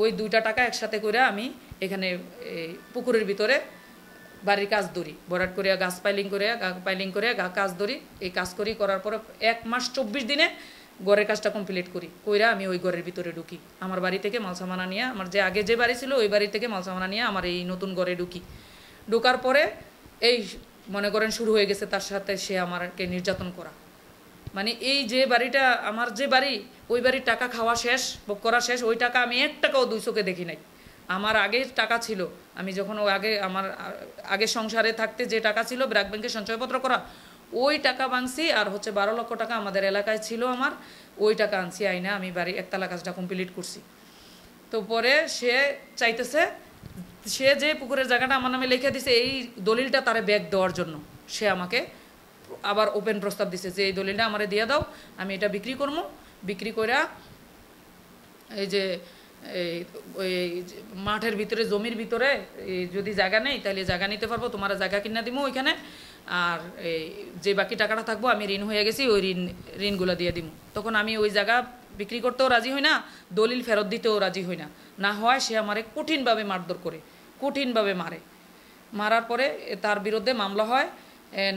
ওই 2টা টাকা একসাথে করে আমি এখানে পুকুরের ভিতরে বাড়ির কাজ ধরি, ভরাট করিয়া গাছ পাইলিং করে কাজ ধরি। এই কাজ করার পরে 1 মাস 24 দিনে ঘরের কাজটা কমপ্লিট কইরা আমি ওই ঘরের ভিতরে ঢুকি। আমার বাড়ি থেকে মালসামানা নিয়ে, আমার যে আগে যে বাড়ি ছিল ওই বাড়ি থেকে মালসামানা নিয়ে আমার এই নতুন ঘরে ঢোকার পরে এই মনে করেন শুরু হয়ে গেছে তার সাথে সে আমাকে নির্যাতন করা। মানে এই যে বাড়িটা আমার যে বাড়ি, ওই বাড়ির টাকা খাওয়া শেষ, ভোগ করা শেষ, ওই টাকা আমি 1 টাকাও 2 চোখে দেখি নাই। আমার আগে টাকা ছিল, আমি যখন আমার আগে সংসারে থাকতে যে টাকা ছিল ব্র্যাক ব্যাংকে সঞ্চয়পত্র করা, ওই টাকা ভাঙছি। আর হচ্ছে 12 লক্ষ টাকা আমাদের এলাকায় ছিল আমার, ওই টাকা আনছি আইনা আমি বাড়ি একতলা কাজটা কমপ্লিট করছি। তো পরে সে চাইতেছে, সে যে পুকুরের জায়গাটা আমার নামে লিখে দিছে এই দলিলটা তারে ব্যাক দেওয়ার জন্য সে আমাকে আবার ওপেন প্রস্তাব দিছে যে এই দলিলটা আমারে দিয়ে দাও, আমি এটা বিক্রি করবো, বিক্রি করে এই যে ওই মাঠের ভিতরে জমির ভিতরে যদি জায়গা নেই তাহলে জায়গা নিতে পারবো, তোমার জায়গা কিনা দিব ওইখানে, আর যে বাকি টাকাটা থাকবো আমি ঋণ হয়ে গেছি ওই ঋণগুলো দিয়ে দিব। তখন আমি ওই জায়গা বিক্রি করতেও রাজি হই না, দলিল ফেরত দিতেও রাজি হই না। না হয় সে আমারে কঠিনভাবে মারধর করে, কঠিনভাবে মারার পরে তার বিরুদ্ধে মামলা হয়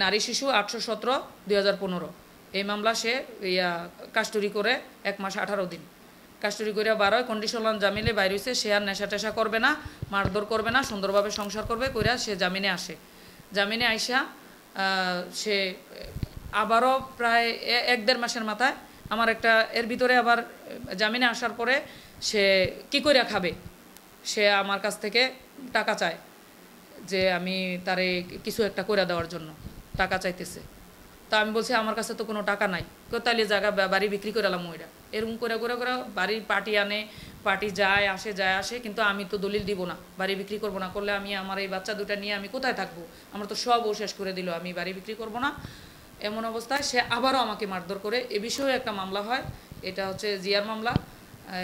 নারী শিশু 817/2015। এই মামলা সে কাস্টডি করে 1 মাস 18 দিন কাস্টডি করে 12 কন্ডিশনাল জামিনে বাইর হয়েছে। সে আর নেশা টেশা করবে না, মারধর করবে না, সুন্দরভাবে সংসার করবে কইরা সে জামিনে আসে। জামিনে আইসা সে আবারও প্রায় 1-1.5 মাসের মাথায় আমার একটা এর ভিতরে আবার জামিনে আসার পরে সে কি কইরা খাবে, সে আমার কাছ থেকে টাকা চায় যে আমি তারে কিছু একটা করে দেওয়ার জন্য টাকা চাইতেছে। তা আমি বলছি আমার কাছে তো কোনো টাকা নাই। তাইলে জায়গা বাড়ি বিক্রি করে এলাম ওইটা, এরকম করে বাড়ির পার্টি আনে, পার্টি যায় আসে, কিন্তু আমি তো দলিল দিব না, বাড়ি বিক্রি করব না, করলে আমি আমার এই বাচ্চা দুটা নিয়ে আমি কোথায় থাকবো, আমার তো সব ও শেষ করে দিল, আমি বাড়ি বিক্রি করব না। এমন অবস্থায় সে আবারও আমাকে মারধর করে। এ বিষয়ে একটা মামলা হয়, এটা হচ্ছে জিয়ার মামলা,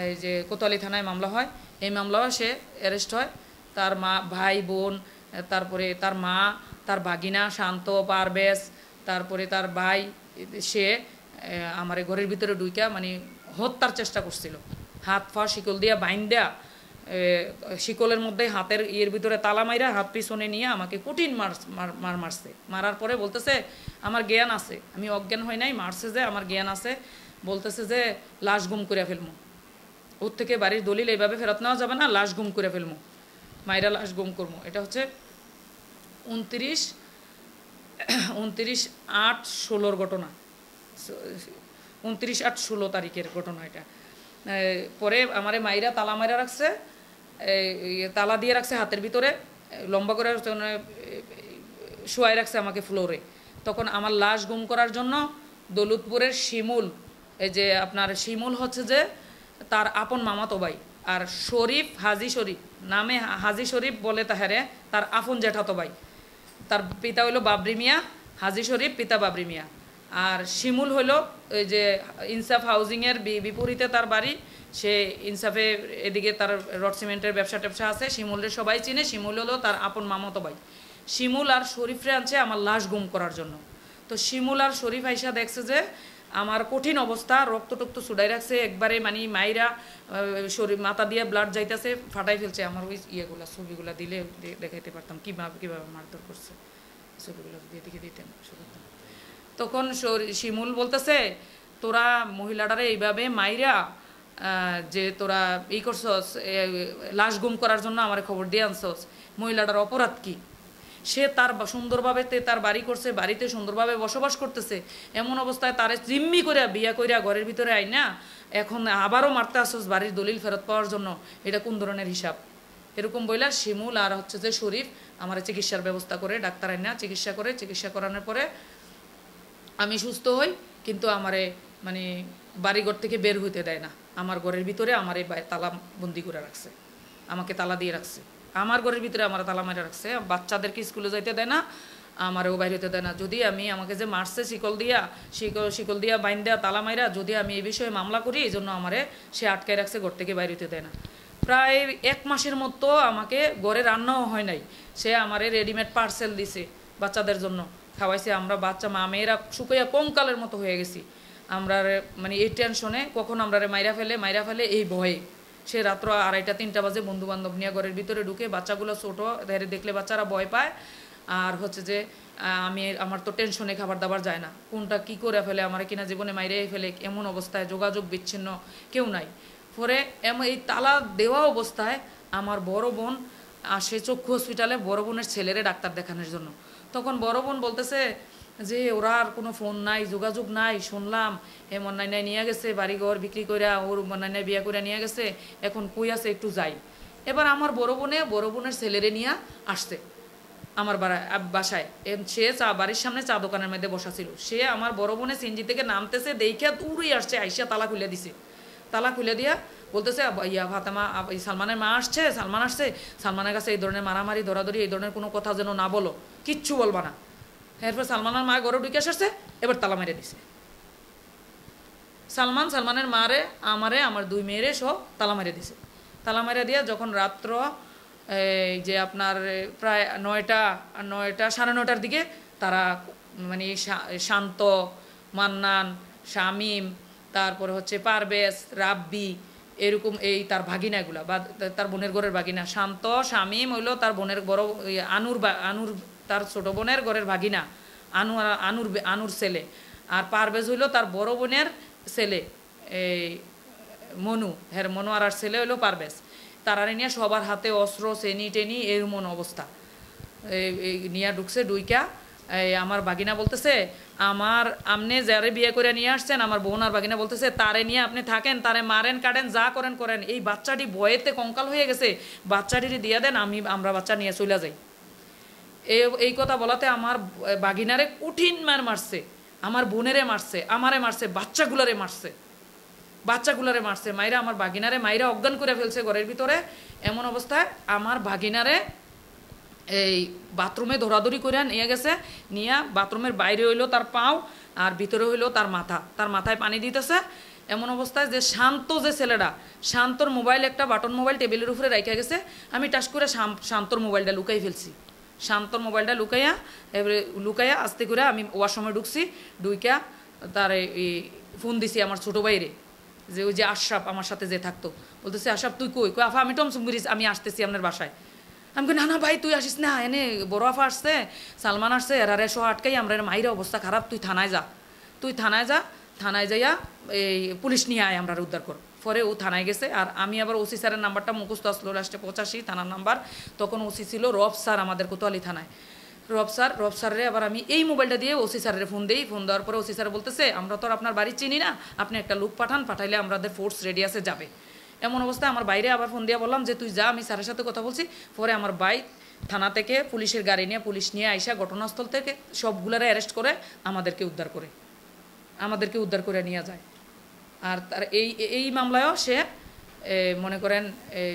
এই যে কোতোয়ালি থানায় মামলা হয়। এই মামলাও সে অ্যারেস্ট হয়, তার মা, ভাই, বোন, তারপরে তার মা, তার ভাগিনা শান্ত, পারবেশ, তারপরে তার ভাই, সে আমার ঘরের ভিতরে ঢুইকা মানে হত্যার চেষ্টা করছিল। হাত পা শিকল দিয়া বাইন দেয়া, শিকলের মধ্যে হাতের ভিতরে তালা মাইরা হাত পিছনে নিয়ে আমাকে কঠিন মারছে। মারার পরে বলতেছে আমার জ্ঞান আছে, আমি অজ্ঞান হই নাই, মারছে যে আমার জ্ঞান আছে, বলতেছে যে লাশ গুম করে ফেলবো, ওর থেকে বাড়ির দলিল এইভাবে ফেরত নেওয়া যাবে না, লাশ গুম করে ফেলবো, মাইরা লাশ গুম করবো। এটা হচ্ছে 29/8/16 ঘটনা, 29/8/16 তারিখের ঘটনা এটা। পরে আমারে মাইরা তালা মাইরা রাখছে, তালা দিয়ে রাখছে হাতের ভিতরে, লম্বা করে শোয়াই রাখছে আমাকে ফ্লোরে। তখন আমার লাশ গুম করার জন্য দৌলতপুরের শিমুল, এই যে আপনার শিমুল হচ্ছে যে তার আপন মামাতো ভাই, আর শরীফ, হাজি শরীফ নামে, হাজি শরীফ বলে তাহারে, তার আপন জ্যাঠাতো ভাই। তার পিতা হইল বাবরি মিয়া, হাজি শরীফ পিতা বাবরি মিয়া। আর শিমুল হইল ওই যে ইনসাফ হাউজিংয়ের বিপরীতে তার বাড়ি, সে ইনসাফে এদিকে তার রড সিমেন্টের ব্যবসা ট্যাবসা আছে। শিমুলের সবাই চিনে, শিমুল হলো তার আপন মামাতো ভাই। শিমুল আর শরীফরে আনছে আমার লাশ গুম করার জন্য। তো শিমুল আর শরীফ আইসা দেখছে যে আমার কঠিন অবস্থা, রক্ত টক্ত ছুড়াই রাখছে একবারে, মানে মাইরা শরীর মাথা দিয়ে ব্লাড যাইতেছে, ফাটাই ফেলছে। আমার ওই ইয়েগুলা ছবিগুলা দিলে দেখাইতে পারতাম কীভাবে মারধর করছে, ছবিগুলো দিয়ে দিকে দিতেন। তখন শিমুল বলতেছে তোরা মহিলাটারে এইভাবে মাইরা যে তোরা করছস, লাশ গুম করার জন্য আমার খবর দিয়ে আনছস, মহিলাটার অপরাধ কি? সে তার সুন্দরভাবে তার বাড়ি করছে, বাড়িতে সুন্দরভাবে বসবাস করতেছে, এমন অবস্থায় তারে জিম্মি করে বিয়া কইরা ঘরের ভিতরে আই না, এখন আবারও মারতে আসছস বাড়ির দলিল ফেরত পাওয়ার জন্য, এটা কোন ধরনের হিসাব? এরকম বইলা শিমুল আর হচ্ছে যে শরীফ আমার চিকিৎসার ব্যবস্থা করে, ডাক্তার আইনা চিকিৎসা করে, চিকিৎসা করানোর পরে আমি সুস্থ হই। কিন্তু আমারে মানে বাড়িঘর থেকে বের হইতে দেয় না, আমার ঘরের ভিতরে আমার এই তালা বন্দি করে রাখছে, আমাকে তালা দিয়ে রাখছে, আমার ঘরের ভিতরে আমার তালা মেরে রাখছে। বাচ্চাদেরকে স্কুলে যাইতে দেয় না, আমারও বাইরে হইতে দেয় না। যদি আমি আমাকে যে মারছে শিকল দিয়া বাইন দেয়া তালা মাইরা, যদি আমি এই বিষয়ে মামলা করি, এই জন্য আমারে সে আটকায় রাখছে, ঘর থেকে বাইরে হইতে দেয় না। প্রায় 1 মাসের মতো আমাকে ঘরে রান্নাও হয় নাই, সে আমারে রেডিমেড পার্সেল দিছে বাচ্চাদের জন্য, খাওয়াইছে, আমরা বাচ্চা মা মেয়েরা শুকাইয়া কঙ্কালের মতো হয়ে গেছি। আমরা মানে এই টেনশনে কখন আমরা মাইরা ফেলে এই ভয়ে। সে রাত্র 2:30-3টা বাজে বন্ধু বান্ধব নিয়ে ঘরের ভিতরে ঢুকে, বাচ্চাগুলো ছোটো দেখলে বাচ্চারা ভয় পায়। আর হচ্ছে যে আমার তো টেনশনে খাবার দাবার যায় না, কোনটা কি করে ফেলে আমার কিনা জীবনে মাইরে ফেলে, এমন অবস্থায় যোগাযোগ বিচ্ছিন্ন, কেউ নাই। পরে এই তালা দেওয়া অবস্থায় আমার বড় বোন আসে চক্ষু হসপিটালে বড় বোনের ছেলেরে ডাক্তার দেখানোর জন্য। তখন বড় বোন বলতেছে যে ওরা আর কোনো ফোন নাই, যোগাযোগ নাই, শুনলাম মন্নাইনাই নিয়ে গেছে বাড়িঘর বিক্রি করে, ওর মন্নাইনাই বিয়া করে নিয়ে গেছে, এখন কই আছে একটু যাই। এবার আমার বড় বোনের ছেলেরে নিয়ে আসছে আমার বাসায়। সে বাড়ির সামনে চা দোকানের মধ্যে বসা ছিল। সে আমার বড় বোনের সিনজি থেকে নামতেছে দেখে দূরেই আসছে, আইসা তালা খুলে দিছে। তালা খুলে দিয়া বলতেছে ফাতেমা সালমানের মা আসছে, সালমান আসছে, সালমানের কাছে এই ধরনের মারামারি ধরাধরি এই ধরনের কোনো কথা যেন না বলো, কিচ্ছু বলবা না। এরপর সালমানের মা ঘরে ঢুকে আসছে, এবার তালা মেরে দিছে। সালমানের মারে আমার 2 মেয়েরে সব তালা মেরে দিছে। তালা মেরে দিয়া যখন রাত্র যে আপনার প্রায় 9টা 9:30 দিকে তারা মানে শান্ত, মান্নান, শামীম, তারপরে হচ্ছে পারভেজ, রাব্বি, এরকম তার ভাগিনাগুলা বা তার বোনের ঘরের ভাগিনা। শান্ত, শামীম হইলো তার বোনের বড় আনুর তার ছোট বোনের ঘরের ভাগিনা, আনুর ছেলে। আর পারভেজ হইলো তার বড় বোনের ছেলে, মনু আর ছেলে হইলো পারভেজ। তারারে নিয়ে সবার হাতে অস্ত্র, চেনি টেনি এরমন অবস্থা নিয়ে ঢুকছে। ডুইকা আমার বাগিনা বলতেছে আমনে যারে বিয়ে করে নিয়ে আসছেন, আমার বোন আর বাগিনা বলতেছে তারে নিয়ে আপনি থাকেন, তারে মারেন কাটেন যা করেন, এই বাচ্চাটি বয়েতে কঙ্কাল হয়ে গেছে, বাচ্চাটির দিয়ে দেন, আমরা বাচ্চা নিয়ে চলে যাই। এই কথা বলাতে আমার বাগিনারে কঠিন মারছে, আমার বোনেরে মারছে, আমারে মারছে, বাচ্চাগুলারে মারছে, মাইরা আমার বাগিনারে মাইরা অজ্ঞান করে ফেলছে ঘরের ভিতরে। এমন অবস্থায় আমার বাগিনারে বাথরুমে ধরাধরি করে নিয়ে গেছে। নিয়ে বাথরুমের বাইরে হইলো তার পাও আর ভিতরে হইলো তার মাথায় পানি দিতেছে। এমন অবস্থায় যে যে ছেলেটা, শান্তর মোবাইল, একটা বাটন মোবাইল টেবিলের উপরে রাখা গেছে, আমি টাচ করে শান্তর মোবাইলটা লুকাই ফেলছি। শান্তর মোবাইলটা লুকাইয়া আস্তে করে আমি ওয়াশরুমে ঢুকছি। ঢুইকা তার ফোন দিছি আমার ছোটো ভাইরে, যে ওই যে আশরাফ আমার সাথে যে থাকতো, বলতেছে আশরাফ তুই কই? আফা আমি টমসুমগিরিস, আমি আসতেছি আপনার বাসায়। আমি কই না ভাই তুই আসিস না, এনে বড় আফা আসছে, সালমান আসছে, এরারে সহ আটকাই আমরা মাইরা অবস্থা খারাপ, তুই থানায় যা, থানায় যাইয়া পুলিশ নিয়ে আয়, আমরা উদ্ধার কর। পরে ও থানায় গেছে। আর আমি আবার ওসি স্যারের নাম্বারটা মুখস্থ আসলো, লাস্টে 85 থানার নাম্বার। তখন ওসি ছিল রব স্যার আমাদের কোতোয়ালি থানায়। রব স্যারের আবার আমি এই মোবাইলটা দিয়ে ওসি স্যারের ফোন দিই। ফোন দেওয়ার পরে ওসি স্যার বলতেছে আমরা তো আপনার বাড়ি চিনি না, আপনি একটা লোক পাঠাইলে আমাদের ফোর্স রেডিয়াসে যাবে। এমন অবস্থায় আমার বাইরে আবার ফোন দিয়ে বললাম যে তুই যা, আমি স্যারের সাথে কথা বলছি। পরে আমার থানা থেকে পুলিশের গাড়ি নিয়ে পুলিশ নিয়ে আইসা ঘটনাস্থল থেকে সবগুলারে অ্যারেস্ট করে আমাদেরকে উদ্ধার করে নিয়ে যায়। আর তার এই মামলায়ও সে মনে করেন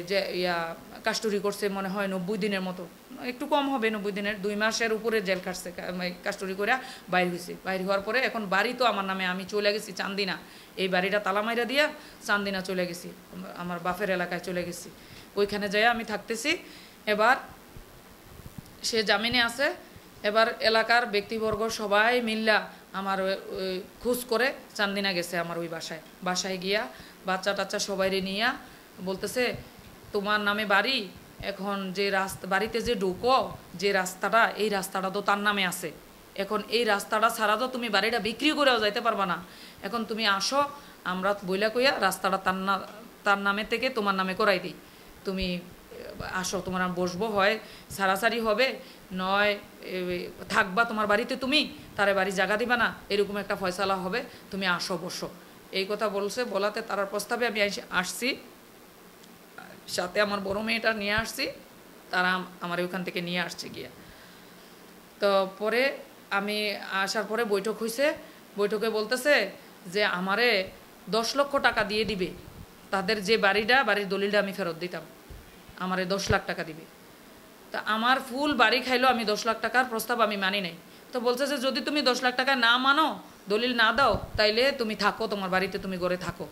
যে কাস্টডি করছে মনে হয় 90 দিনের মতো, একটু কম হবে 90 দিনের, 2 মাসের উপরে জেল কাটছে, কাস্টডি করে বাইর হওয়ার পরে এখন বাড়ি তো আমার নামে, আমি চলে গেছি চান্দিনা। এই বাড়িটা তালা মাইরা দিয়া চান্দিনা চলে গেছি, আমার বাপের এলাকায় চলে গেছি, ওইখানে যাই আমি থাকতেছি। এবার সে জামিনে আছে। এবার এলাকার ব্যক্তিবর্গ সবাই মিল্লা আমার খোঁজ করে চান্দিনা গেছে আমার ওই বাসায় গিয়া বাচ্চা টাচ্চা সবাইরে নিয়ে বলতেছে তোমার নামে বাড়ি, এখন যে বাড়িতে যে ঢুকো যে রাস্তাটা, এই রাস্তাটা তো তার নামে আছে, এখন এই রাস্তাটা ছাড়া তো তুমি বাড়িটা বিক্রি করেও যাইতে পারবা না, এখন তুমি আসো, আমরা বইলা কইয়া রাস্তাটা তার নামে থেকে তোমার নামে করাই দিই, তুমি আসো, তোমার বসবো, হয় সারাসারি হবে, নয় থাকবা তোমার বাড়িতে, তুমি তারে বাড়ি জায়গা দিবা না, এরকম একটা ফয়সালা হবে, তুমি আসো বসো। এই কথা বলাতে তার প্রস্তাবে আমি আসছি, সাথে আমার বড় মেয়েটা নিয়ে আসছি, তারা আমার ওইখান থেকে নিয়ে আসছে গিয়া। তো পরে আমি আসার পরে বৈঠক হয়েছে, বৈঠকে বলতেছে যে আমারে 10 লক্ষ টাকা দিয়ে দিবে, তাদের যে বাড়ির দলিলটা আমি ফেরত দিতাম, আমারে 10 লাখ টাকা দিবে। তা আমার ফুল বাড়ি খাইলো, আমি 10 লাখ টাকার প্রস্তাব আমি মানি নাই। তো বলছে যে যদি তুমি 10 লাখ টাকা না মানো, দলিল না দাও, তাইলে তুমি থাকো, তোমার বাড়িতে তুমি ঘরে থাকো।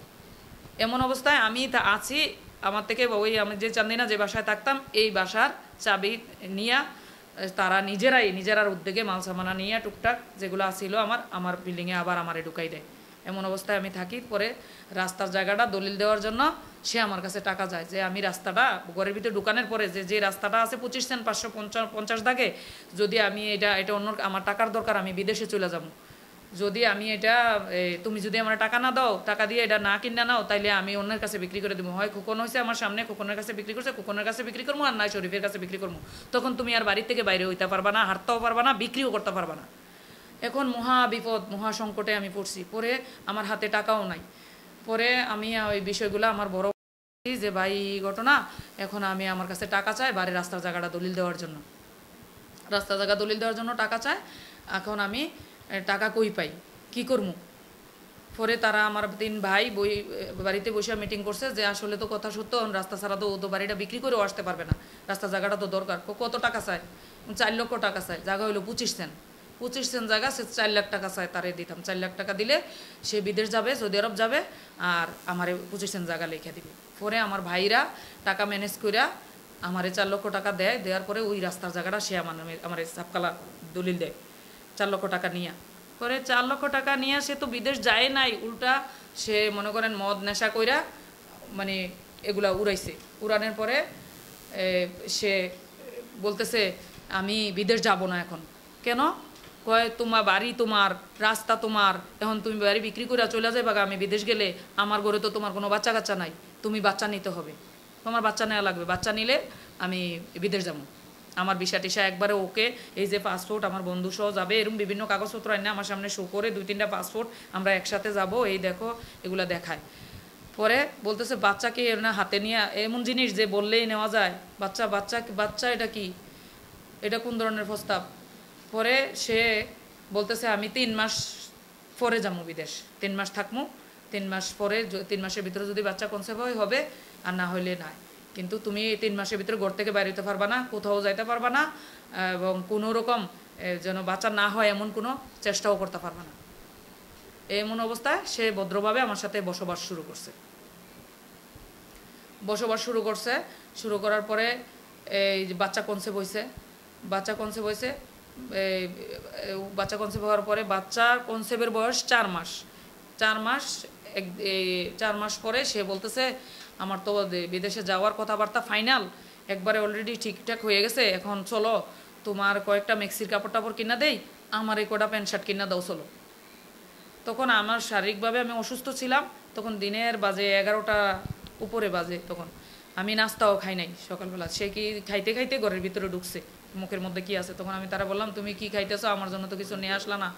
এমন অবস্থায় আমি আছি, আমার থেকে আমি যে চান্দিনা যে বাসায় থাকতাম এই বাসার চাবি নিয়ে তারা নিজেরার উদ্যোগে মাল সামানা নিয়ে টুকটাক যেগুলো আসিল আমার বিল্ডিংয়ে আবার আমারে ঢুকাই দেয়। এমন অবস্থায় আমি থাকি। পরে রাস্তার জায়গাটা দলিল দেওয়ার জন্য সে আমার কাছে টাকা যায় যে আমি রাস্তাটা ঘরের ভিতরে ঢুকানোর পরে যে রাস্তাটা আছে 25 সেন্ট 550 দাগে, যদি আমি এটা অন্য আমার টাকার দরকার, আমি বিদেশে চলে যাবো, যদি আমি এটা তুমি যদি আমার টাকা না দাও, টাকা দিয়ে এটা না কিনা নাও, তাইলে আমি অন্যের কাছে বিক্রি করে দেবো। হয় খোকন হয়েছে আমার সামনে, খোকনের কাছে বিক্রি করছে, খোকনের কাছে বিক্রি করবো, আর নয় শরীফের কাছে বিক্রি করবো। তখন তুমি আর বাড়ির থেকে বাইরে হইতে পারবা না, হাঁটতেও পারবা না, বিক্রিও করতে পারবা না। এখন মহা বিপদ, মহা সংকটে আমি পড়ছি। পরে আমার হাতে টাকাও নাই। পরে আমি ওই বিষয়গুলো আমার বড় যে ভাই ঘটনা, এখন আমি আমার কাছে টাকা চাই বাড়ির রাস্তার জায়গাটা দলিল দেওয়ার জন্য, রাস্তা জায়গা দলিল দেওয়ার জন্য টাকা চায়। এখন আমি টাকা কই পাই, কি করবো? পরে তারা আমার 3 ভাই বাড়িতে বসে মিটিং করছে যে আসলে তো কথা সত্য, রাস্তা ছাড়া তো ও তো বাড়িটা বিক্রি করেও আসতে পারবে না, রাস্তা জায়গাটা তো দরকার। কত টাকা চায়? 4 লক্ষ টাকা চায়। জায়গা হইলো 25 সেন্ট, 25 সেন্ট জায়গা, সে 4 লাখ টাকা চায়। তারে দিতাম 4 লাখ টাকা দিলে সে বিদেশ যাবে, সৌদি আরব যাবে, আর আমারে 25 সেন্ট জায়গা লিখে দিবে। পরে আমার ভাইরা টাকা ম্যানেজ কইরা আমারে 4 লক্ষ টাকা দেয়। দেওয়ার পরে ওই রাস্তার জায়গাটা সে আমার সাবকালা দলিল দেয় 4 লক্ষ টাকা নিয়ে। পরে 4 লক্ষ টাকা নিয়ে সে তো বিদেশ যায় নাই, উল্টা সে মনে করেন মদ নেশা কইরা মানে এগুলা উড়াইছে। উড়ানোর পরে সে বলতেছে আমি বিদেশ যাব না এখন। কেন? কয় তোমার বাড়ি তোমার, রাস্তা তোমার, এখন তুমি বাড়ি বিক্রি করে চলে যাবে, আমি বিদেশ গেলে আমার ঘরে তো তোমার কোনো বাচ্চা কাচ্চা নাই, তুমি বাচ্চা নিতে হবে, তোমার বাচ্চা নেওয়া লাগবে, বাচ্চা নিলে আমি বিদেশ যাবো। আমার ভিসা টিসা একবারে ওকে, এই যে পাসপোর্ট আমার বন্ধু সহ যাবে, এরকম বিভিন্ন কাগজপত্র আনে আমার সামনে শো করে, 2-3টা পাসপোর্ট, আমরা একসাথে যাব, এই দেখো এগুলা দেখায়। পরে বলতেছে বাচ্চাকে না হাতে নিয়ে, এমন জিনিস যে বললেই নেওয়া যায়, বাচ্চা বাচ্চা বাচ্চা এটা কি, এটা কোন ধরনের প্রস্তাব? পরে সে বলতেছে আমি 3 মাস পরে যাবো বিদেশ, 3 মাস থাকবো, 3 মাস পরে 3 মাসের ভিতরে যদি বাচ্চা কনসেপ্ট হবে, আর না হইলে নাই, কিন্তু তুমি 3 মাসের ভিতরে ঘর থেকে বাইরে হতে পারবা না, কোথাও যাইতে পারবা না, এবং কোনো রকম যেন বাচ্চা না হয় এমন কোনো চেষ্টাও করতে পারবা না। এমন অবস্থায় সে ভদ্রভাবে আমার সাথে বসবাস শুরু করছে। শুরু করার পরে এই বাচ্চা কনসেপ্ট হয়েছে, বাচ্চা কনসেপ্ট হওয়ার পরে বাচ্চার কনসেপ্টের বয়স 4 মাস। 4 মাস পরে সে বলতেছে আমার তো বিদেশে যাওয়ার কথাবার্তা ফাইনাল, একবারে অলরেডি ঠিকঠাক হয়ে গেছে, এখন চলো তোমার কয়েকটা মেক্সির কাপড় টাপড় কিনা দেই, আমার এই কটা প্যান্ট শার্ট কিনা দাও, চলো। তখন আমার শারীরিকভাবে আমি অসুস্থ ছিলাম, তখন দিনের বাজে 11টা উপরে বাজে, তখন আমি নাস্তাও খাই নাই সকালবেলা। সে কি খাইতে খাইতে ঘরের ভিতরে ঢুকছে, মুখের মধ্যে কি আছে। তখন আমি তারা বললাম তুমি কি খাইতেছো, আমার জন্য তো কিছু নিয়ে আসলা না,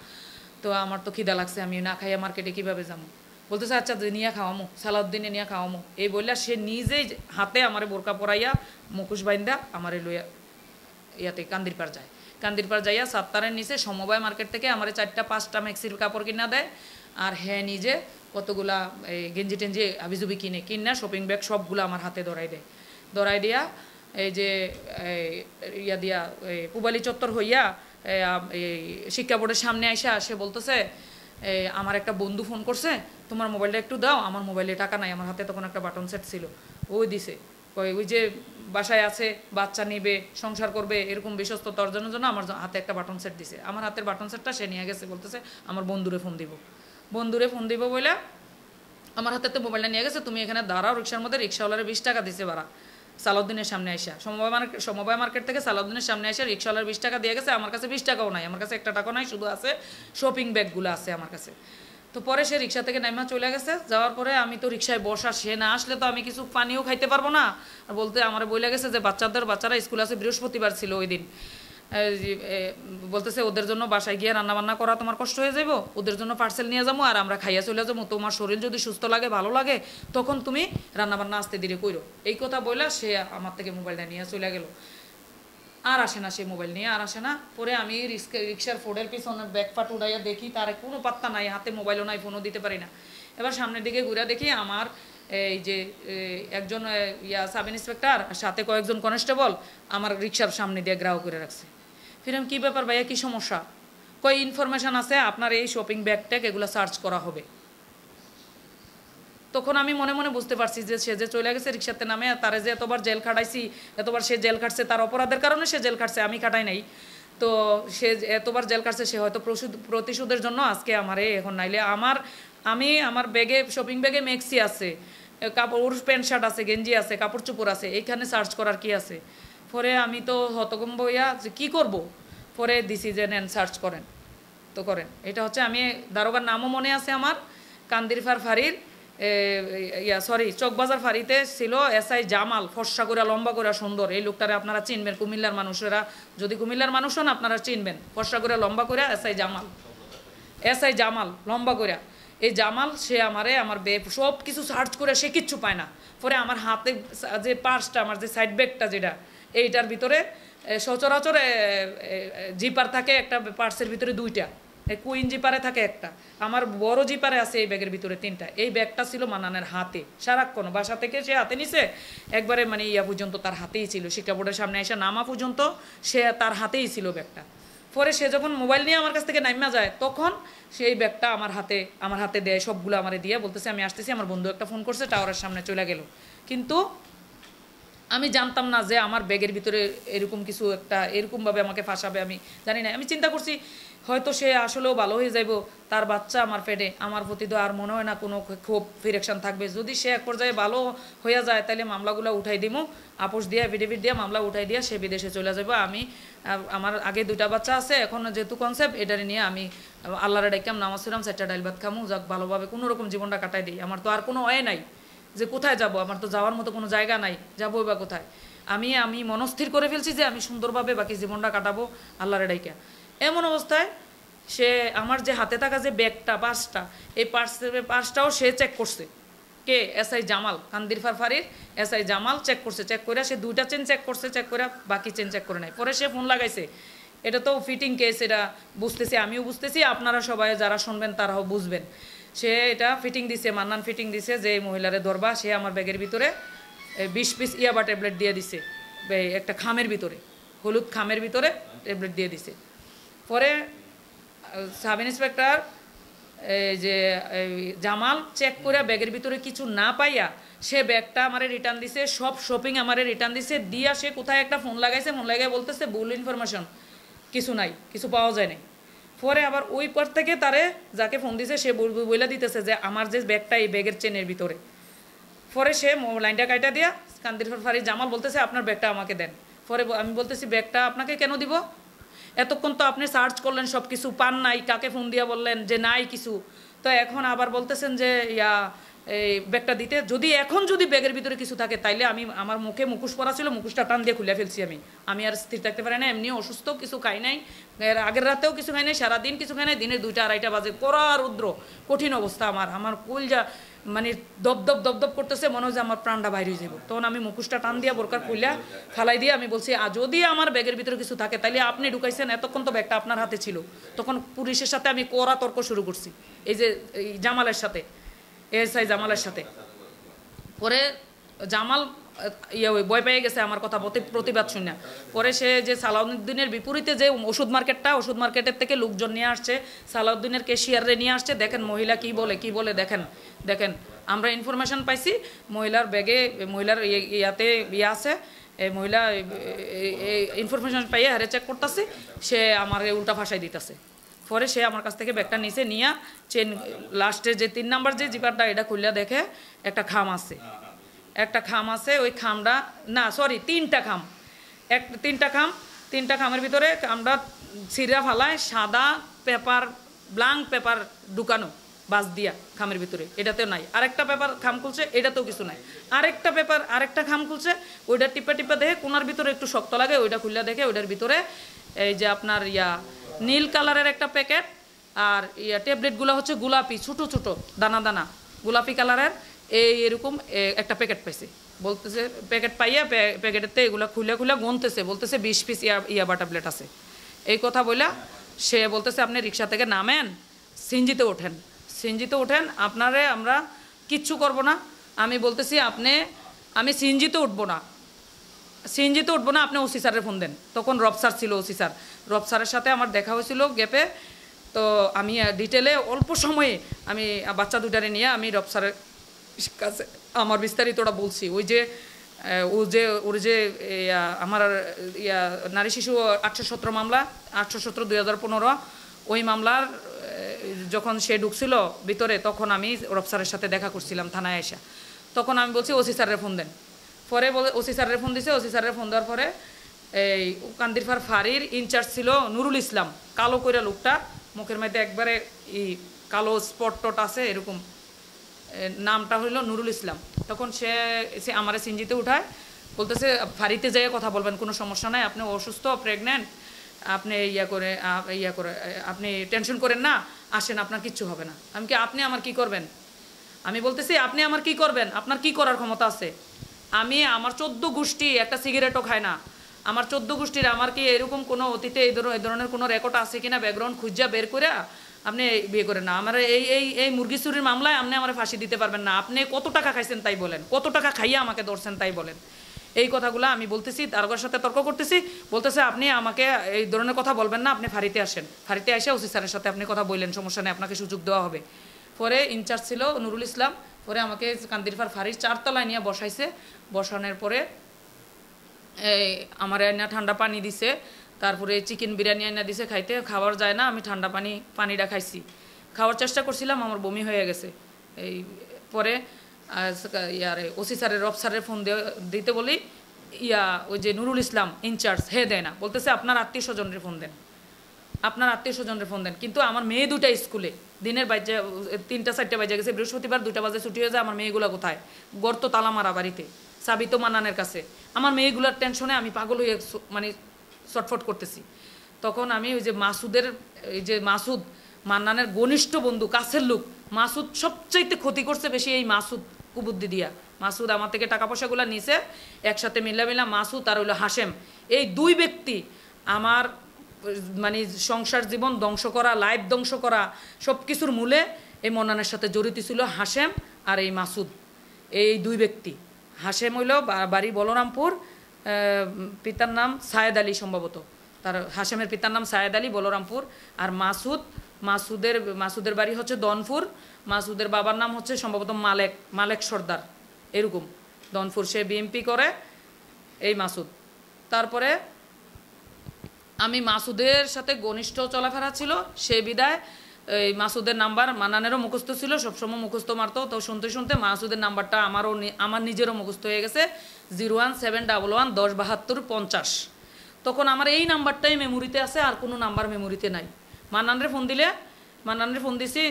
তো আমার তো খিদা লাগছে, আমি না খাইয়া মার্কেটে কীভাবে যাবো। বলতেছে আচ্ছা নিয়ে খাওয়ামো, সালাউদ্দিনে নিয়ে খাওয়ামো। এই বললা সে নিজেই হাতে আমারে বোরকা পরাইয়া মুখোশ বাইন্দা আমারে লইয়া ইয়াতে কান্দিরপাড় যায়। কান্দিরপাড় যাইয়া সাত্তারের নিচে সমবায় মার্কেট থেকে আমার 4-5টা মেক্সির কাপড় কিনা দেয়, আর হ্যাঁ নিজে কতগুলা গেঞ্জি টেঞ্জি আবিজুবি কিনা শপিং ব্যাগ সবগুলো আমার হাতে ধরাই দিয়া এই যে ইয়া দিয়া পুবালি চত্বর হইয়া এই শিক্ষা বোর্ডের সামনে আইসা সে বলতেছে আমার একটা বন্ধু ফোন করছে, তোমার মোবাইলটা একটু দাও, আমার মোবাইলে টাকা নাই। আমার হাতে তখন একটা বাটন সেট ছিল, ওই দিছে, ওই যে বাসায় আছে বাচ্চা নিবে সংসার করবে এরকম বিশ্বস্ত অর্জনের জন্য আমার হাতে একটা বাটন সেট দিছে। আমার হাতের বাটন সেটটা সে নিয়ে গেছে, বলতেছে আমার বন্ধুরে ফোন দিব বলে আমার হাতে তো মোবাইলটা নিয়ে গেছে, তুমি এখানে দাঁড়াও রিক্সার মধ্যে। রিক্সাওয়ালারে 20 টাকা দিছে ভাড়া, সালাউদ্দিনের সামনে আইসা সমবায় মার্কেট থেকে সালাউদ্দিনের সামনে আইসা রিক্সাওয়ালার 20 টাকা দিয়ে গেছে। আমার কাছে 20 টাকাও নাই, আমার কাছে একটা টাকাও নাই, শুধু আছে শপিং ব্যাগগুলো আছে আমার কাছে। তো পরে সে রিক্সা থেকে নাইমা চলে গেছে। যাওয়ার পরে আমি তো রিক্সায় বসা, সে না আসলে তো আমি কিছু পানিও খাইতে পারবো না। আর বলতে আমার বলে গেছে যে বাচ্চারা স্কুল আছে, বৃহস্পতিবার ছিল ওই দিন, বলতেছে ওদের জন্য বাসায় গিয়ে রান্নাবান্না করা তোমার কষ্ট হয়ে যাবো, ওদের জন্য পার্সেল নিয়ে যাবো আর আমরা খাইয়া চলে যাবো, তোমার শরীর যদি সুস্থ লাগে ভালো লাগে তখন তুমি রান্নাবান্না আস্তে ধীরে কইরো। এই কথা বলে সে আমার থেকে মোবাইলটা নিয়ে চলে গেল, আর আসে না, সে মোবাইল নিয়ে আর আসে না। পরে আমি রিক্সার ফোর্ডের পিছনে ব্যাকপাট উড়াইয়া দেখি তার কোনো পাত্তা নাই, হাতে মোবাইলও নাই, ফোনও দিতে পারি না। এবার সামনের দিকে ঘুরে দেখি আমার এই যে একজন সাব ইন্সপেক্টর সাথে কয়েকজন কনস্টেবল আমার রিক্সার সামনে দিয়ে গ্রাহ করে রাখছে। ফিরম কি ব্যাপার ভাইয়া, কি সমস্যা? কই ইনফরমেশন আছে আপনার এই শপিং ব্যাগ ট্যাগ এগুলো সার্চ করা হবে। তখন আমি মনে মনে বুঝতে পারছি যে সে যে চলে গেছে রিক্সাতে নামে, তারে যে এতবার জেল খাটাইছি, এতবার সে জেল খাটছে, তার অপরাধের কারণে সে জেল খাটছে, আমি খাটাই নাই। তো সে এতবার জেল কাটছে, সে হয়তো প্রতিশোধের জন্য আজকে আমারে এখন, নাইলে আমার ব্যাগে, শপিং ব্যাগে মেক্সি আছে, কাপড়, প্যান্ট শার্ট আছে, গেঞ্জি আছে, কাপড় চোপড় আছে, এইখানে সার্চ করার কি আছে? পরে আমি তো হতকম্ব হইয়া যে কী করবো, পরে দিছি যে নেন সার্চ করেন, তো করেন। এটা হচ্ছে, আমি দারোগার নামও মনে আছে আমার, কান্দিরফার ফাঁড়ির চকবাজার ফাঁড়িতে ছিল এসআই জামাল, ফর্সা করে লম্বা করে সুন্দর। এই লোকটারে আপনারা চিনবেন, কুমিল্লার মানুষেরা, যদি কুমিল্লার মানুষ হন আপনারা চিনবেন, ফর্সা করে লম্বা করে এসআই জামাল লম্বা করে। এই জামাল সে আমার সব কিছু সার্চ করে সে কিচ্ছু পায় না। পরে আমার হাতে যে পার্সটা, আমার যে সাইড ব্যাগটা যেটা, এইটার ভিতরে সচরাচর জিপার থাকে একটা, পার্সের ভিতরে দুইটা, কুইন জিপারে থাকে একটা, আমার বড় জিপারে আছে এই ব্যাগের ভিতরে তিনটা। এই ব্যাগটা ছিল মান্নানের হাতে সারাক্ষণ, বাসা থেকে সে হাতে নিছে একবারে, মানে ইয়া পর্যন্ত তার হাতেই ছিল, শিক্ষা বোর্ডের সামনে এসে নামা পর্যন্ত সে তার হাতেই ছিল ব্যাগটা। পরে সে যখন মোবাইল নিয়ে আমার কাছ থেকে নাইমা যায়, তখন সেই ব্যাগটা আমার হাতে দেয়, সবগুলো আমারে দিয়ে বলতেছে আমি আসতেছি, আমার বন্ধু একটা ফোন করছে, টাওয়ারের সামনে চলে গেল। কিন্তু আমি জানতাম না যে আমার ব্যাগের ভিতরে এরকম কিছু একটা, এরকমভাবে আমাকে ফাঁসাবে, আমি জানি না। আমি চিন্তা করছি হয়তো সে আসলেও ভালো হয়ে যাইব, তার বাচ্চা আমার পেটে, আমার প্রতি তো আর মনে হয় না কোনো ক্ষোভ ফিরেকশন থাকবে। যদি সে এক পর্যায়ে ভালো হয়ে যায়, তাহলে মামলাগুলো উঠাই দিমু, আপোষ দিয়ে এফিডেভিট দিয়ে মামলা উঠাই দিয়ে সে বিদেশে চলে যাব। আমার আগে 2টা বাচ্চা আছে, এখন যেহেতু কনসেপ্ট এটারে নিয়ে আমি আল্লাহরে ডাইকাম, নামাজ পড়াম, 4টা ডাইল ভাত খামু, যাক ভালোভাবে কোনো রকম জীবনটা কাটাই দিই। আমার তো আর কোনো ওয়ে নাই যে কোথায় যাব, আমার তো যাওয়ার মতো কোনো জায়গা নাই, যাবোই বা কোথায়। আমি মনস্থির করে ফেলছি যে আমি সুন্দরভাবে বাকি জীবনটা কাটাবো আল্লাহরে ডাইকা। এমন অবস্থায় সে আমার যে হাতে থাকা যে ব্যাগটা, পার্সটা, এই পার্সটাও সে চেক করছে। কে? এসআই জামাল, কান্দিরফার ফাঁড়ির এসআই জামাল চেক করছে। চেক করে সে 2টা চেন চেক করছে, চেক করে বাকি চেন চেক করে নাই। পরে সে ফোন লাগাইছে। এটা তো ফিটিং কেস, এটা বুঝতেছি, আমিও বুঝতেছি, আপনারা সবাই যারা শুনবেন তারাও বুঝবেন। সে এটা ফিটিং দিছে, মান্নান ফিটিং দিছে যে মহিলারে ধরবা, সে আমার ব্যাগের ভিতরে 20 পিস ইয়াবা ট্যাবলেট দিয়ে দিছে, একটা খামের ভিতরে, হলুদ খামের ভিতরে ট্যাবলেট দিয়ে দিছে। পরে সাব ইন্সপেক্টর যে জামাল চেক করে ব্যাগের ভিতরে কিছু না পাইয়া সে ব্যাগটা আমারে রিটার্ন দিছে, সব শপিং আমারে রিটার্ন দিছে। দিয়া সে কোথায় একটা ফোন লাগাইছে, ফোন লাগাই বলতেছে ভুল ইনফরমেশন, কিছু নাই, কিছু পাওয়া যায় নাই। পরে আবার ওই পর থেকে তারে যাকে ফোন দিছে সে বইলা দিতেছে যে আমার যে ব্যাগটা, এই ব্যাগের চেনের ভিতরে। পরে সে লাইনটা কাইটা দিয়া কান্দিরফার ফাঁড়ির জামাল বলতেছে আপনার ব্যাগটা আমাকে দেন। পরে আমি বলতেছি ব্যাগটা আপনাকে কেন দিব, এতক্ষণ তো আপনি সার্চ করলেন, সব কিছু পান নাই, কাকে ফোন দিয়া বললেন যে নাই কিছু, তো এখন আবার বলতেছেন যে এই ব্যাগটা দিতে। যদি ব্যাগের ভিতরে কিছু থাকে, তাইলে আমার মুখে মুখোশ পরা ছিল, মুখোশটা টান দিয়ে খুলে ফেলছি। আমি আর স্থির থাকতে পারি না, এমনি অসুস্থ, কিছু খাই নাই, আগের রাতেও কিছু খাই নাই, সারাদিন কিছু খাই নাই, দিনের 2টা 2:30 বাজে, কড়া রুদ্র, কঠিন অবস্থা। আমার কলজা মানে দপদপ দপদপ করতেছে, মনে হয় যে আমার প্রাণটা বাইরে হয়ে যাবো। তখন আমি মুখোশটা টান দিয়া বোরকার খুললা ফালাই দিয়ে আমি বলছি যদি আমার ব্যাগের ভিতরে কিছু থাকে তাইলে আপনি ঢুকাইছেন, এতক্ষণ তো ব্যাগটা আপনার হাতে ছিল। তখন পুলিশের সাথে আমি কড়া তর্ক শুরু করছি, এই যে জামালের সাথে, এসআই জামালের সাথে। পরে জামাল ভয় পেয়ে গেছে আমার কথা প্রতিবাদ শুনে। পরে সে যে সালাউদ্দিনের বিপরীতে যে ওষুধ মার্কেটের থেকে লোকজন নিয়ে আসছে, সালাউদ্দিনের ক্যাশিয়ারে নিয়ে আসছে। দেখেন মহিলা কি বলে দেখেন আমরা ইনফরমেশন পাইছি, মহিলার ব্যাগে, মহিলার ইয়াতে আছে, মহিলা ইনফরমেশন পাইয়ে হারে চেক করতেছে, সে আমার উল্টা ভাষায় দিতেছে। পরে সে আমার কাছ থেকে ব্যাগটা নিচে নিয়ে চেন, লাস্টে যে 3 নাম্বার যে জিপারটা, এটা খুললে দেখে একটা খাম আছে, ওই খামটা না, সরি 3টা খাম, 3টা খামের ভিতরে আমরা ছিঁড়া ফালায় সাদা পেপার, ব্ল্যাঙ্ক পেপার ঢুকানো বাস দিয়া খামের ভিতরে, এটাতেও নাই। আরেকটা পেপার খাম খুলছে, এটাতেও কিছু নাই। আরেকটা খাম খুলছে, ওইটা টিপা দেখে কোনার ভিতরে একটু শক্ত লাগে, ওইটা খুললে দেখে ওইটার ভিতরে এই যে আপনার নীল কালারের একটা প্যাকেট, আর ট্যাবলেটগুলো হচ্ছে গোলাপি, ছোট ছোট দানা গোলাপি কালারের, এরকম একটা প্যাকেট পাইছে। বলতেছে প্যাকেট পাইয়া প্যাকেটেতে এগুলো খুলে গুনতেছে, বলতেছে 20 পিস ইয়াবা ট্যাবলেট আছে। এই কথা বইলা সে বলতেছে আপনি রিক্সা থেকে নামেন, সিনজিতে ওঠেন, আপনারে আমরা কিচ্ছু করব না। আমি বলতেছি আমি সিনজিতে উঠবো না, আপনি ওসি স্যারের ফোন দেন। তখন রব স্যার ছিল, ওসি স্যার, রব স্যারের সাথে আমার দেখা হয়েছিল গ্যাপে। তো আমি ডিটেলে অল্প সময়ে আমি বাচ্চা 2টারে নিয়ে আমি রব স্যারের কাছে আমার বিস্তারিতটা বলছি। ওই যে ওর যে আমার নারী শিশু 817 মামলা, 817/2015, ওই মামলার যখন সে ঢুকছিল ভিতরে, তখন আমি রব স্যারের সাথে দেখা করছিলাম থানায় এসে। তখন আমি বলছি ওসি স্যারের ফোন দেন। পরে ওসি স্যারের ফোন দিছে। ওসি স্যারের ফোন দেওয়ার পরে এই কান্দিরপাড় ফাঁড়ির ইনচার্জ ছিল নুরুল ইসলাম, কালো কইরা লোকটা, মুখের মধ্যে একবারে কালো স্পট টট আছে এরকম, নামটা হইল নুরুল ইসলাম। তখন সে আমারে সিনজিতে উঠায়, বলতেছে ফাঁড়িতে যেয়ে কথা বলবেন, কোনো সমস্যা নাই, আপনি অসুস্থ, প্রেগনেন্ট, আপনি আপনি টেনশন করেন না, আসেন, আপনার কিচ্ছু হবে না। আমি কি আপনি আমার কি করবেন? আমি বলতেছি আপনি আমার কি করবেন? আপনার কি করার ক্ষমতা আছে? আমার 14 গোষ্ঠী একটা সিগারেটও খায় না। আমার 14 গোষ্ঠীর আমার কি এরকম কোনো অতীতে এই ধরনের কোনো রেকর্ড আছে কিনা ব্যাকগ্রাউন্ড খুঁজা বের করে আপনি বিয়ে করেন না। আমার এই মুরগি চুরির মামলায় আপনি আমার ফাঁসি দিতে পারবেন না। আপনি কত টাকা খাইছেন তাই বলেন, কত টাকা খাইয়া আমাকে ধরছেন তাই বলেন। এই কথাগুলো আমি বলতেছি, তার সাথে তর্ক করতেছি। বলতেছে আপনি আমাকে এই ধরনের কথা বলবেন না, আপনি ফাঁড়িতে আসেন, ফাঁড়িতে এসে ওসি স্যারের সাথে আপনি কথা বললেন, সমস্যা নেই, আপনাকে সুযোগ দেওয়া হবে। পরে ইনচার্জ ছিল নুরুল ইসলাম, পরে আমাকে কান্দিরপাড় ফাঁড়ির 4 তলায় নিয়ে বসাইছে। বসানোর পরে আমার আইনা ঠান্ডা পানি দিছে, তারপরে চিকেন বিরিয়ানি আইনা দিছে খাইতে। খাওয়ার যায় না, আমি ঠান্ডা পানিটা খাইছি। খাওয়ার চেষ্টা করছিলাম, আমার বমি হয়ে গেছে। এই পরে ওসি স্যারের রব স্যারের ফোন দিতে বলি, ওই যে নুরুল ইসলাম ইনচার্জ, হে দেয় না, বলতেছে আপনার আত্মীয় স্বজনের ফোন দেন, আপনার আত্মীয় স্বজনের ফোন দেন। কিন্তু আমার মেয়ে দুটা স্কুলে, দিনের বাজে 3টা-4টে বাজে গেছে, বৃহস্পতিবার 2টা বাজে ছুটি হয়ে যায়। আমার মেয়েগুলা কোথায়? গর্ত তালা মারা বাড়িতে, সাবিত মান্নানের কাছে। আমার মেয়েগুলার টেনশনে আমি পাগল হয়ে মানে ছটফট করতেছি। তখন আমি ওই যে মাসুদ মান্নানের ঘনিষ্ঠ বন্ধু, কাছের লোক, মাসুদ সবচাইতে ক্ষতি করছে বেশি এই মাসুদ কুবুদ্ধি দিয়া। মাসুদ আমার থেকে টাকা পয়সাগুলো নিছে, একসাথে মিলা মাসুদ আর হইলো হাশেম, এই 2 ব্যক্তি আমার মানে সংসার জীবন ধ্বংস করা, লাইফ ধ্বংস করা, সব কিছুর মূলে এই মন্নানের সাথে জড়িত ছিল হাশেম আর এই মাসুদ। এই 2 ব্যক্তি, হাশেম হইল বাড়ি বলরামপুর, পিতার নাম সায়েদ আলী সম্ভবত, তার হাশেমের পিতার নাম সায়েদ আলী, বলরামপুর। আর মাসুদের বাড়ি হচ্ছে দনপুর। মাসুদের বাবার নাম হচ্ছে সম্ভবত মালেক সর্দার, এরকম দনপুর। সে বিএমপি করে এই মাসুদ। তারপরে আমি মাসুদের সাথে ঘনিষ্ঠ চলাফেরা ছিল, সে বিদায় এই মাসুদের নাম্বার মান্নানেরও মুখস্থ ছিল, সবসময় মুখস্থ মারতো। তো শুনতে শুনতে মাসুদের নাম্বারটা আমার নিজেরও মুখস্থ হয়ে গেছে, 01711107250। তখন আমার এই নাম্বারটাই মেমোরিতে আছে, আর কোনো নাম্বার মেমোরিতে নাই। মান্নানের ফোন দিছি,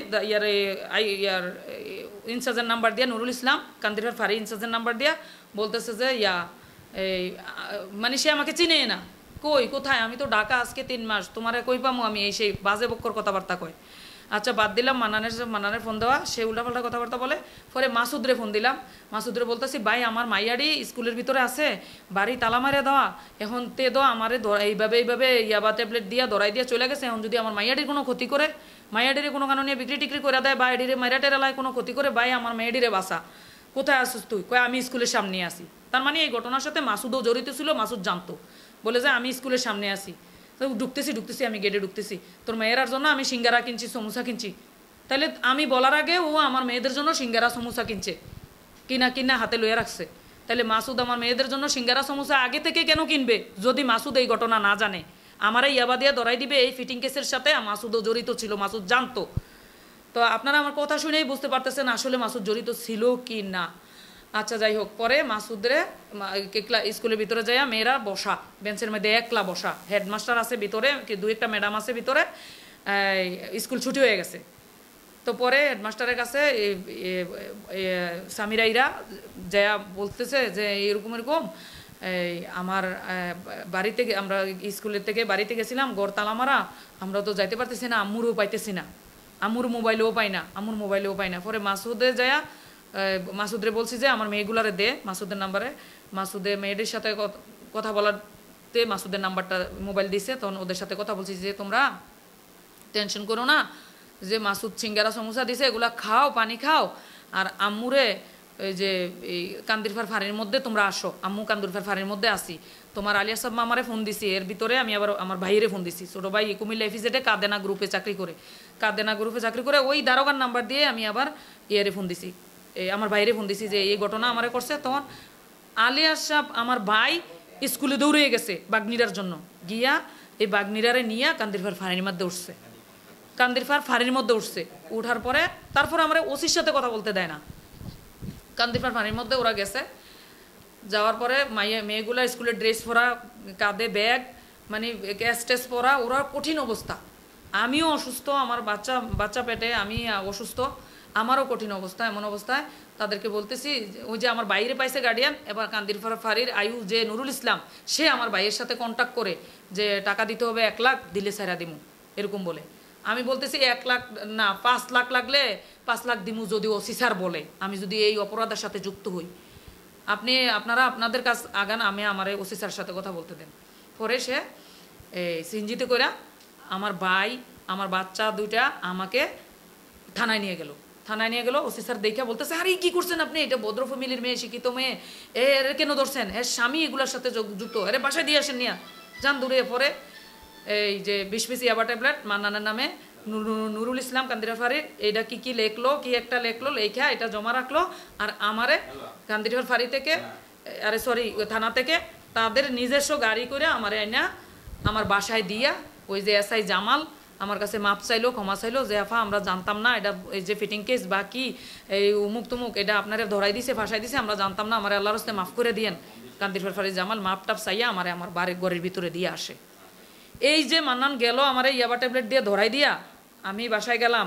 ইনচার্জের নাম্বার দিয়া, নুরুল ইসলাম কান্দিরপাড় ফাঁড়ি ইনচার্জের নাম্বার দিয়া, বলতেছে যে মানে সে আমাকে চিনেই না। কোথায়? আমি তো ঢাকা, আজকে 3 মাস, তোমারে কই পামু আমি? এই সেই বাজে বক্কর কথাবার্তা কয়। আচ্ছা বাদ দিলাম, মান্নানের ফোন দেওয়া, সে উল্টাপাল্টা কথাবার্তা বলে। পরে মাসুদরে ফোন দিলাম, মাসুদরে বলতেছি ভাই আমার মাইয়াডি স্কুলের ভিতরে আছে, বাড়ি তালা মারে দেওয়া, এখন তে দো আমারে এইভাবে ইয়াবা ট্যাবলেট দিয়া ধরাই দিয়া চলে গেছে। এখন যদি আমার মাইয়াডির কোনো ক্ষতি করে, মাইয়াডিরে কোনো কারণে বিক্রি টিক্রি করে দেয়, বা এডিরে মাইরা টেরালায় কোনো ক্ষতি করে, ভাই আমার মেয়েডিরে বাসা, কোথায় আসিস তুই? কয় আমি স্কুলের সামনে আসি। তার মানে এই ঘটনার সাথে মাসুদও জড়িত ছিল, মাসুদ জানতো। বলে যে আমি স্কুলের সামনে আসি, তো ঢুকতেছি, আমি গেটে ঢুকতেছি, তোর মেয়েরার জন্য আমি সিঙ্গারা কিনছি, সমোসা কিনছি। তাহলে আমি বলার আগে ও আমার মেয়েদের জন্য সিঙ্গারা সমোসা কিনছে, কিনা হাতে লইয়া রাখছে। তাহলে মাসুদ আমার মেয়েদের জন্য সিঙ্গারা সমোসা আগে থেকে কেন কিনবে? যদি মাসুদ এই ঘটনা না জানে, আমারে ইয়াবা দিয়া ধরাই দিবে এই ফিটিং কেসের সাথে মাসুদও জড়িত ছিল, মাসুদ জানতো। তো আপনারা আমার কথা শুনেই বুঝতে পারতেছেন আসলে মাসুদ জড়িত ছিল কি না। আচ্ছা যাই হোক, পরে মাসুদরে স্কুলের ভিতরে যাইয়া মেয়েরা বসা, বেঞ্চের মধ্যে একলা বসা, হেডমাস্টার আছে ভিতরে, 2-1টা ম্যাডাম আছে ভিতরে, স্কুল ছুটি হয়ে গেছে। তো পরে হেডমাস্টারের কাছে সামিরাইরা যাইয়া বলতেছে যে এরকম আমার বাড়িতে, আমরা স্কুলের থেকে বাড়িতে গেছিলাম, গড় তালা মারা, আমরা তো যাইতে পারতেছি না, আম্মুরও পাইতেছি না, আম্মুর মোবাইলেও পাই না। পরে মাসুদে যাইয়া মাসুদরে বলছি যে আমার মেয়েগুলারে দে, মাসুদের নাম্বারে। মাসুদে মেয়েদের সাথে কথা বলাতে মাসুদের নাম্বারটা মোবাইল দিছে, তখন ওদের সাথে কথা বলছি যে তোমরা টেনশন করো না, যে মাসুদ সিঙ্গারা সমোসা দিছে, এগুলা খাও, পানি খাও, আর আম্মুরে এই যে এই কান্দিরপাড় ফাঁড়ির মধ্যে তোমরা আসো, আম্মু কান্দিরপাড় ফাঁড়ির মধ্যে আসি। তোমার আলিয়া সাহেব মামারে ফোন দিছি, এর ভিতরে আমি আবার আমার ভাইয়েরে ফোন দিছি, ছোটো ভাই কুমিল্লা এফিজেডে কাদেনা গ্রুপে চাকরি করে, ওই দারোগার নাম্বার দিয়ে আমি আবার ইয়ারে ফোন দিছি, আমার বাইরে ফোন দিছি যে এই ঘটনা আমারে করছে, তখন আলী আশরাফ আমার ভাই স্কুলে দৌড়ে গেছে বাগনিরার জন্য, গিয়া এই বাগনিরারে নিয়ে কান্দিরফার ফাঁড়ির মধ্যে উঠছে, কান্দিরফার ফাঁড়ির মধ্যে উঠছে। উঠার পরে তারপরে আমরা ওসির সাথে কথা বলতে দেয় না, কান্দিরফার ফাঁড়ির মধ্যে ওরা গেছে। যাওয়ার পরে মেয়েগুলা স্কুলের ড্রেস পরা, কাঁধে ব্যাগ, মানে গ্যাস টেস পরা, ওরা কঠিন অবস্থা। আমিও অসুস্থ, আমার বাচ্চা পেটে, আমি অসুস্থ, আমারও কঠিন অবস্থা। এমন অবস্থায় তাদেরকে বলতেছি, ওই যে আমার বাইরে পাইছে গার্ডিয়ান, এবার কান্দিরফার ফাঁড়ির আয়ু যে নুরুল ইসলাম, সে আমার ভাইয়ের সাথে কন্ট্যাক্ট করে যে টাকা দিতে হবে 1 লাখ, দিলে সারা দিমু, এরকম বলে। আমি বলতেছি 1 লাখ না, 5 লাখ লাগলে 5 লাখ দিমু, যদি ওসি স্যার বলে, আমি যদি এই অপরাধের সাথে যুক্ত হই। আপনারা আপনাদের কাজ আগান, আমি আমার ওসি স্যার সাথে কথা বলতে দেন। পরে সে সিনজিতে কইরা আমার ভাই, আমার বাচ্চা 2টা আমাকে থানায় নিয়ে গেল। ওসি স্যার দেখে বলতেছে, আরে কি করছেন আপনি, এটা ভদ্র ফ্যামিলির মেয়ে, শিক্ষিত মেয়ে, এর কেন ধরছেন, এর স্বামী এগুলোর সাথে যুক্ত, আরে বাসায় দিয়ে আসেন নিয়া যান দূরে। পরে এই যে 20 পিস ইয়াবা ট্যাবলেট মান্নানের নামে নুরুল ইসলাম কান্দিরফার ফাঁড়ির, এইটা কি লেখলো, কি একটা লেখলো, লেখা এটা জমা রাখলো, আর আমারে কান্দিরফার ফাঁড়ি থেকে, আরে সরি থানা থেকে তাদের নিজস্ব গাড়ি করে আমারে আইনা আমার বাসায় দিয়া, ওই যে এসআই জামাল আমার কাছে মাপ চাইলো, ক্ষমা চাইলো, যে আফা আমরা জানতাম না এটা, এই যে ফিটিং কেস বা কি এই উমুক তুমুক, এটা আপনারা ধরাই দিছে, ফাঁসাই দিছে, আমরা জানতাম না, আমার আল্লাহর রাস্তায় মাফ করে দিয়েন। কান্দিরফার ফাঁড়ির জামাল মাপ টাপ চাইয়া আমার বাড়ির ঘরের ভিতরে দিয়ে আসে। এই যে মান্নান গেল আমার ইয়াবা ট্যাবলেট দিয়ে ধরাই দিয়া, আমি বাসায় গেলাম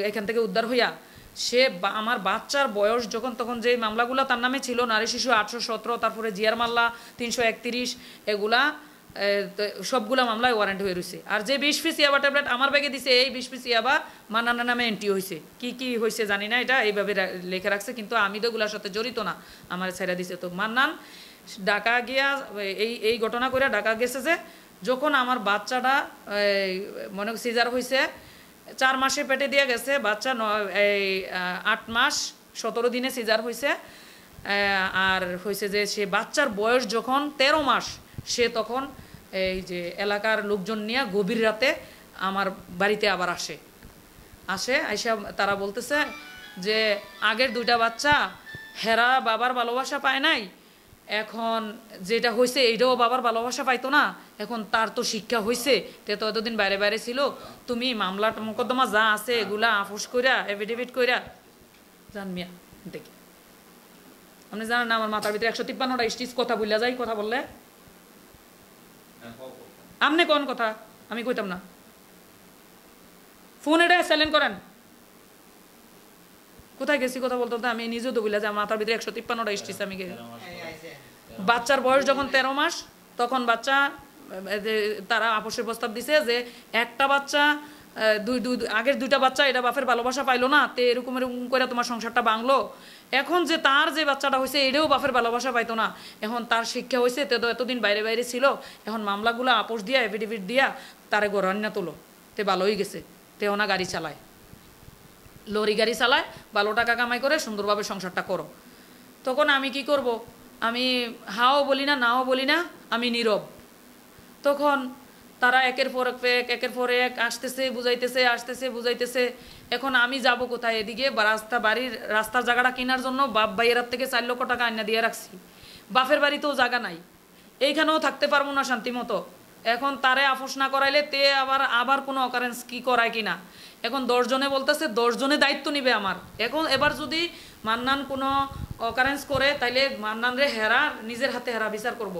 এখান থেকে উদ্ধার হইয়া, সে আমার বাচ্চার বয়স যখন, তখন যে মামলাগুলো তার নামে ছিল, নারী শিশু 817, তারপরে জিয়ার মাল্লা 331, এগুলা সবগুলা মামলায় ওয়ারেন্ট হয়ে রয়েছে। আর যে 20 পিস ইয়াবা ট্যাবলেট আমার ব্যাগে দিছে, এই 20 পিস ইয়াবা মান্নানের নামে এন্ট্রি হয়েছে। কি হয়েছে জানি না, এটা এইভাবে লেখা রাখছে, কিন্তু আমি তো এগুলোর সাথে জড়িত না, আমার ছেড়ে দিছে। তো মান্নান ঢাকা গিয়া এই ঘটনা করে ঢাকা গেছে, যে যখন আমার বাচ্চাটা মনে সিজার হয়েছে, 4 মাসে পেটে দিয়ে গেছে বাচ্চা, 8 মাস 17 দিনে সিজার হয়েছে। আর হয়েছে যে সে বাচ্চার বয়স যখন 13 মাস, সে তখন এই যে এলাকার লোকজন নিয়ে গভীর রাতে আমার বাড়িতে আবার আইসা তারা বলতেছে যে আগের 2টা বাচ্চা হেরা বাবার ভালোবাসা পায় নাই, এখন যেটা হয়েছে এইটাও বাবার ভালোবাসা পাইতো না, এখন তার তো শিক্ষা হয়েছে, তে তো এতদিন বাইরে ছিল, তুমি মামলা মোকদ্দমা যা আছে এগুলা আফুস কইরা, এফিডেভিট কইরা জান মিয়া দেখি। আপনি জানেন না আমার মাথার ভিতরে 153টা স্টিচ কথা বললা যায়, কথা বললে আপনি কোন কথা আমি কইতাম না, ফোন এটা সাইলেন্ট করেন। কোথায় গেছি কথা বলতে বলতে আমি নিজেও তো বললাম যে আমার মাথার ভিতরে 153টা স্টিচ। আমি বাচ্চার বয়স যখন 13 মাস, তখন বাচ্চা তারা আপোষের প্রস্তাব দিছে যে একটা বাচ্চা, আগের 2টা বাচ্চা এটা বাপের ভালোবাসা পাইলো না, তে এরকম করে তোমার সংসারটা ভাঙলো। এখন যে তার যে বাচ্চাটা হয়েছে এটাও বাপের ভালোবাসা পাইতো না, এখন তার শিক্ষা হয়েছে, তে তো এতদিন বাইরে ছিল, এখন মামলাগুলো আপোষ দিয়া, এফিডেভিট দিয়া তারে গড়ান্না তোলো, তে ভালোই গেছে, তে ওনা গাড়ি চালায়, লরি গাড়ি চালায়, ভালো টাকা কামাই করে সুন্দরভাবে সংসারটা করো। তখন আমি কি করব, আমি হাও বলি না, নাও বলি না, আমি নীরব। তখন তারা একের পর এক আসতেছে বুঝাইতেছে। এখন আমি যাব কোথায়, এদিকে বাড়ির রাস্তার জায়গাটা কেনার জন্য বাপ ভাইয়ের থেকে 4 লক্ষ টাকা আইনা দিয়ে রাখছি, বাপের বাড়িতেও জায়গা নাই, এইখানেও থাকতে পারবো না শান্তি মতো। এখন তারে আপোষ না করাইলে তে আবার কোনো অকারেন্স কি করায় কিনা, এখন 10 জনে বলতেছে 10 জনে দায়িত্ব নিবে আমার। এবার যদি মান্নান কোনো অকারেন্স করে, তাইলে মান্নান রে নিজের হাতে বিচার করব।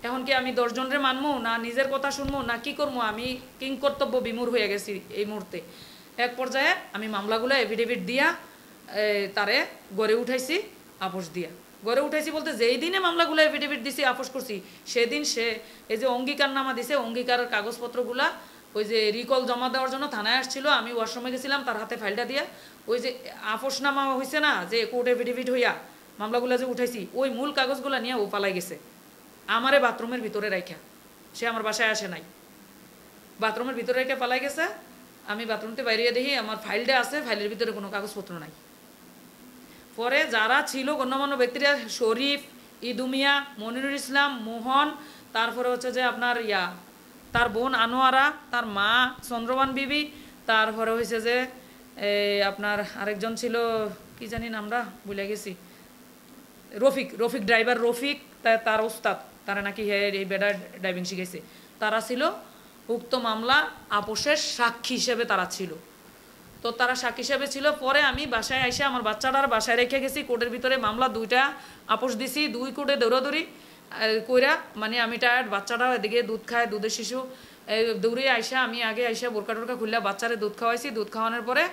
এখন কি আমি 10 জনরে মানবো না, নিজের কথা শুনবো না, কি করবো? আমি কিং কর্তব্য বিমূঢ় হয়ে গেছি এই মুহূর্তে। এক পর্যায়ে আমি মামলাগুলো এফিডেভিট দিয়া তারে গড়ে উঠাইছি, আপোষ দিয়া গড়ে উঠাইছি বলতে যেই দিনে মামলাগুলো এফিডেভিট দিছি, আপোষ করছি, সেদিন সে এই যে অঙ্গীকারনামা দিছে, অঙ্গীকারের কাগজপত্রগুলা ওই যে রিকল জমা দেওয়ার জন্য থানায় আসছিল, আমি ওয়াশরুমে গেছিলাম, তার হাতে ফাইলটা দিয়া ওই যে আপোষনামা হয়েছে না, যে কোর্ট এফিডেভিট হইয়া মামলাগুলো যে উঠাইছি, ওই মূল কাগজগুলো নিয়ে ও পালাই গেছে আমারে বাথরুমের ভিতরে রাখা। সে আমার বাসায় আসে নাই, বাথরুমের ভিতরে রেখে পালাই গেছে। আমি বাথরুমতে বাইরে দেখি আমার ফাইলটা আছে, ফাইলের ভিতরে কোনো কাগজপত্র নাই। পরে যারা ছিল গণ্যমান্য ব্যক্তিরা, শরীফ, ইদুমিয়া, মনিরুল ইসলাম, মোহন, তারপরে হচ্ছে যে আপনার তার বোন আনোয়ারা, তার মা চন্দ্রবান বিবি, তারপরে হয়েছে যে আপনার আরেকজন ছিল কি জানি নামটা ভুলে গেছি, রফিক, রফিক ড্রাইভার, রফিক তার ওস্তাদ, তারা নাকি এই বেডা ড্রাইভিং শিখেছে, তারা ছিল উক্ত মামলা আপোষের সাক্ষী হিসেবে তারা ছিল। তো তারা সাক্ষী হিসেবে ছিল। পরে আমি বাসায় এসে আমার বাচ্চাটার বাসায় রেখে গেছি, কোর্টের ভিতরে মামলা 2টা আপোষ দিছি, 2 কোর্টে দৌড়াদৌড়ি কইরা, মানে আমি টায়ার্ড, বাচ্চাটাও এদিকে দুধ খায়, দুধের শিশু, দৌড়ে আইসা আমি আগে আইসা বোরকা টোরকা খুললা বাচ্চারে দুধ খাওয়াইছি। দুধ খাওয়ানোর পরে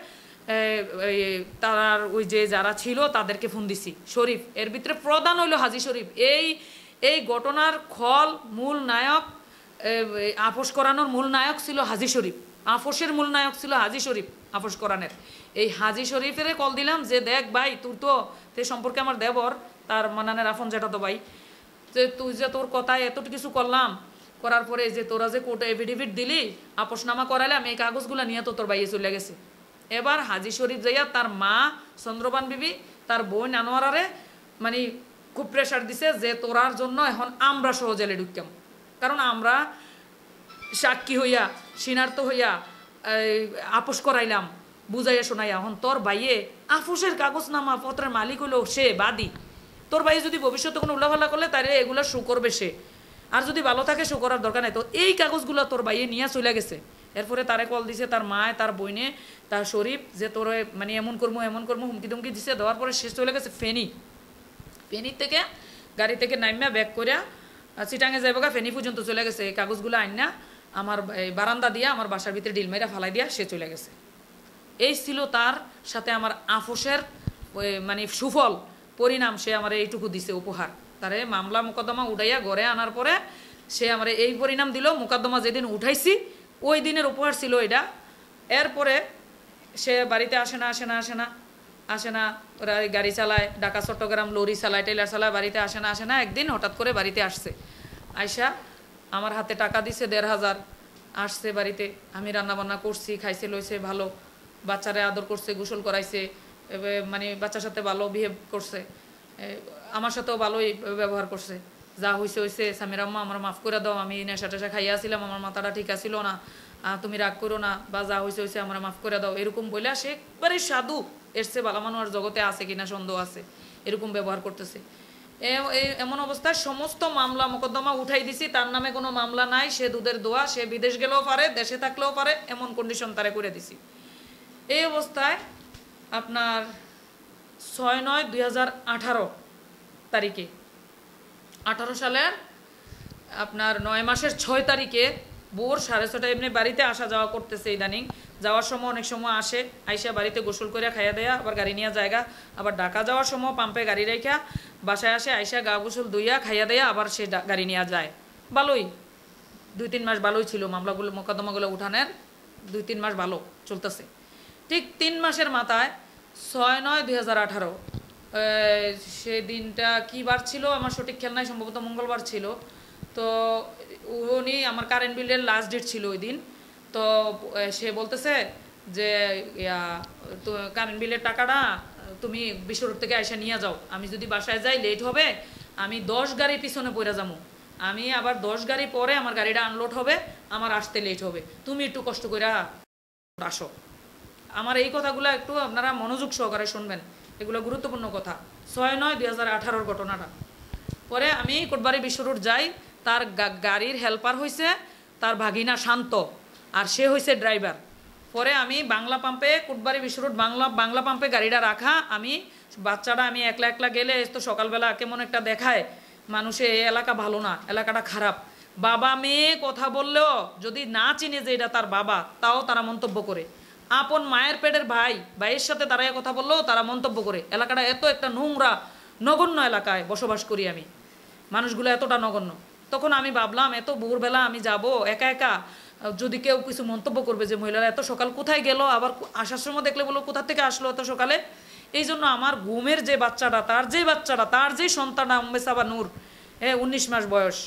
তার ওই যে যারা ছিল তাদেরকে ফোন দিছি, শরীফ এর ভিতরে প্রধান হইল হাজি শরীফ। এই ঘটনার খল মূল নায়ক, আপোষ করানোর মূল নায়ক ছিল হাজি শরীফ, আপোষের মূল নায়ক ছিল হাজি শরীফ, আপোষ করানের। এই হাজি শরীফের কল দিলাম যে দেখ ভাই, তোর তো তে সম্পর্কে আমার দেবর, তার মানানের আফন যেটা তো ভাই, যে তুই যে তোর কথায় এত কিছু করলাম, করার পরে যে তোরা যে কোর্টে এফিডেভিট দিলি, আপোষনামা করাইলাম, এই কাগজগুলো নিয়ে তো তোর ভাইয়ে চলে গেছে। এবার হাজি শরীফ যাইয়া তার মা চন্দ্রবান বিবি, তার বোন আনোয়ারারে মানে খুব প্রেশার দিছে যে তোরার জন্য এখন আমরা সহ জেলে ঢুকতাম, কারণ আমরা সাক্ষী হইয়া সিনার্থ হইয়া আপোষ করাইলাম, বুঝাইয়া শোনাইয়া, এখন তোর ভাইয়ে আপোষের কাগজনামা পত্রের মালিক হইলো সে বাদী, তোর ভাই যদি ভবিষ্যতে কোনো উল্লাফাল্লা করলে তাহলে এগুলো শো করবে সে, আর যদি ভালো থাকে শো করার দরকার নাই। তো এই কাগজগুলো তোর ভাইয়ে নিয়ে চলে গেছে। এরপরে তারে কল দিছে তার মায়, তার বইনে, তার শরীফ, যে তোর মানে এমন করবো হুমকি টুমকি দিছে। দেওয়ার পরে সে চলে গেছে ফেনী থেকে গাড়ি থেকে নাইমা ব্যাক করিয়া চিটাঙে যাইব গা, ফেনী পর্যন্ত চলে গেছে। এই কাগজগুলো আইনা আমার বারান্দা দিয়া আমার বাসার ভিতরে ডিল মেরা ফালাই দিয়া সে চলে গেছে। এই ছিল তার সাথে আমার আপোষের মানে সুফল পরিণাম, সে আমার এইটুকু দিছে উপহার। তারে মামলা মোকদ্দমা উঠাইয়া ঘরে আনার পরে সে আমার এই পরিণাম দিল। মোকদ্দমা যেদিন উঠাইছি ওই দিনের উপহার ছিল এটা। এরপরে সে বাড়িতে আসে না, ওরা গাড়ি চালায়, ঢাকা চট্টগ্রাম লরি চালায়, টেলার চালায়, বাড়িতে আসে না। একদিন হঠাৎ করে বাড়িতে আসছে, আয়সা আমার হাতে টাকা দিছে 1500, আসছে বাড়িতে। আমি রান্নাবান্না করছি, খাইছে লইছে ভালো, বাচ্চারে আদর করছে, গোসল করাইছে, মানে বাচ্চার সাথে ভালো বিহেভ করছে, আমার সাথেও ভালোই ব্যবহার করছে। যা হয়েছে সামির আম্মা আমার মাফ করে দাও, আমি নেশা টেশা খাইয়া আসছিলাম, আমার মাথাটা ঠিক আছিল না, তুমি রাগ করো না, বা যা হয়েছে আমার মাফ করে দাও, এরকম বলে সে একবারে সাধু, এসছে বালা মানুষ জগতে আছে কিনা সন্দেহ আছে, এরকম ব্যবহার করতেছে। এমন অবস্থায় সমস্ত মামলা মোকদ্দমা উঠাই দিছি, তার নামে কোনো মামলা নাই, সে দুধের দোয়া, সে বিদেশ গেলেও পারে, দেশে থাকলেও পারে, এমন কন্ডিশন তারে করে দিছি। এই অবস্থায় আপনার 6/9/2018 তারিখে, 18 সালের আপনার 9 মাসের 6 তারিখে ভোর 6:30টায় এমনি বাড়িতে আসা যাওয়া করতেছে। ইদানিং যাওয়ার সময় অনেক সময় আসে, আইসা বাড়িতে গোসল করে খাইয়া দেয়া, আবার গাড়ি নিয়ে জায়গা, আবার ঢাকা যাওয়ার সময় পাম্পে গাড়ি রেখা বাসায় আসে, আইসা গা গোসল ধুইয়া খাইয়া দেয়া, আবার সে গাড়ি নিয়ে যায়। ভালোই 2-3 মাস ভালোই ছিল, মামলাগুলো মোকদ্দমাগুলো উঠানের 2-3 মাস ভালো চলতেছে। ঠিক 3 মাসের মাথায় 6/9/2018 সে দিনটা কি বার ছিল আমার সঠিক খেয়াল নাই, সম্ভবত মঙ্গলবার ছিল। তো উনি আমার কারেন্ট বিলের লাস্ট ডেট ছিল ওই দিন। তো সে বলতেছে যে তো কারেন্ট বিলের টাকাটা তুমি বিশ্ব রোড থেকে এসে নিয়ে যাও, আমি যদি বাসায় যাই লেট হবে, আমি 10 গাড়ি পিছনে পড়ে যাবো, আমি আবার 10 গাড়ি পরে আমার গাড়িটা আনলোড হবে, আমার আসতে লেট হবে, তুমি একটু কষ্ট করে আসো। আমার এই কথাগুলো একটু আপনারা মনোযোগ সহকারে শুনবেন, এগুলো গুরুত্বপূর্ণ কথা। 6/9/2018 ঘটনাটা। পরে আমি কোটবাড়ি বিশ্ব রোড যাই, তার গাড়ির হেল্পার হয়েছে তার ভাগিনা শান্ত, আর সে হয়েছে ড্রাইভার। পরে আমি বাংলা পাম্পে, কোটবাড়ি বিশ্ব রোড বাংলা পাম্পে গাড়িটা রাখা, আমি বাচ্চাটা আমি একলা গেলে তো সকালবেলা কেমন একটা দেখায় মানুষে, এই এলাকা ভালো না, এলাকাটা খারাপ, বাবা মেয়ে কথা বললেও যদি না চিনে যে এটা তার বাবা, তাও তারা মন্তব্য করে। আপন মায়ের পেটের ভাইয়ের সাথে তারা কথা বললেও তারা মন্তব্য করে। এলাকাটা এত একটা নোংরা নগণ্য এলাকায় বসবাস করি আমি, মানুষগুলো এতটা নগণ্য। তখন আমি ভাবলাম এত ভোরবেলা আমি যাব একা, যদি কেউ কিছু মন্তব্য করবে যে মহিলারা এত সকাল কোথায় গেল, আবার আসার সময় দেখলে বলো কোথা থেকে আসলো এত সকালে। এই জন্য আমার ঘুমের যে বাচ্চাটা, তার যে সন্তান উম্মেসাবা নূর, 19 মাস বয়স,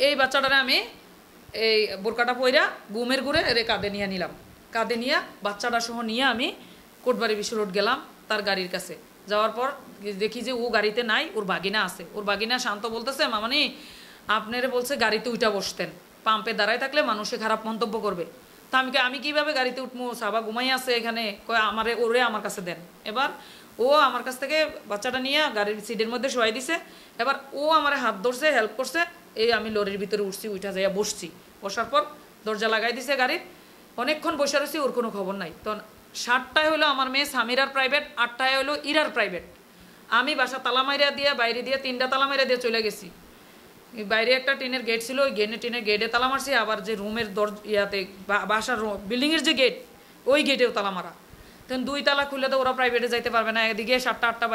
এই বাচ্চাটারে আমি এই বোরকাটা পইরা ঘুমের ঘুরে কাঁধে নিয়ে নিলাম, কাঁধে নিয়ে বাচ্চাটা সহ নিয়ে আমি কোটবাড়ি বিশ্ব রোড গেলাম তার গাড়ির কাছে। যাওয়ার পর দেখি যে ও গাড়িতে নাই, ওর বাগিনা আছে। ওর বাগিনা শান্ত বলতেছে, মামানি আপনারে বলছে গাড়িতে উইটা বসতেন, পাম্পে দাঁড়ায় থাকলে মানুষে খারাপ মন্তব্য করবে। তা আমি কীভাবে গাড়িতে উঠবো, সাবা ঘুমাই আছে এখানে, কয় আমারে ওরে আমার কাছে দেন। এবার ও আমার কাছ থেকে বাচ্চাটা নিয়ে গাড়ির সিটের মধ্যে শোয়াই দিছে। এবার ও আমার হাত ধরছে, হেল্প করছে, এই আমি লরির ভিতরে উঠছি, উঠা যাইয়া বসছি। বসার পর দরজা লাগাই দিছে গাড়ির, অনেকক্ষণ বসে রয়েছি, ওর কোনো খবর নাই। তো 7টায় হলো আমার মেয়ে সামিরার প্রাইভেট, 8টায় হলো ইরার প্রাইভেট। আমি বাসা তালা মাইরা দিয়ে বাইরে দিয়ে 3টা তালা মাইরা দিয়ে চলে গেছি। বাইরে একটা টিনের গেট ছিল, ওই টিনের গেটে তালা মারছি, আবার যে রুমের ইয়াতে বাসার বিল্ডিংয়ের যে গেট, ওই গেটেও তালা মারা। তখন 2 তালা খুললে তো ওরা প্রাইভেটে যাইতে পারবে না। এদিকে 7টা 8টা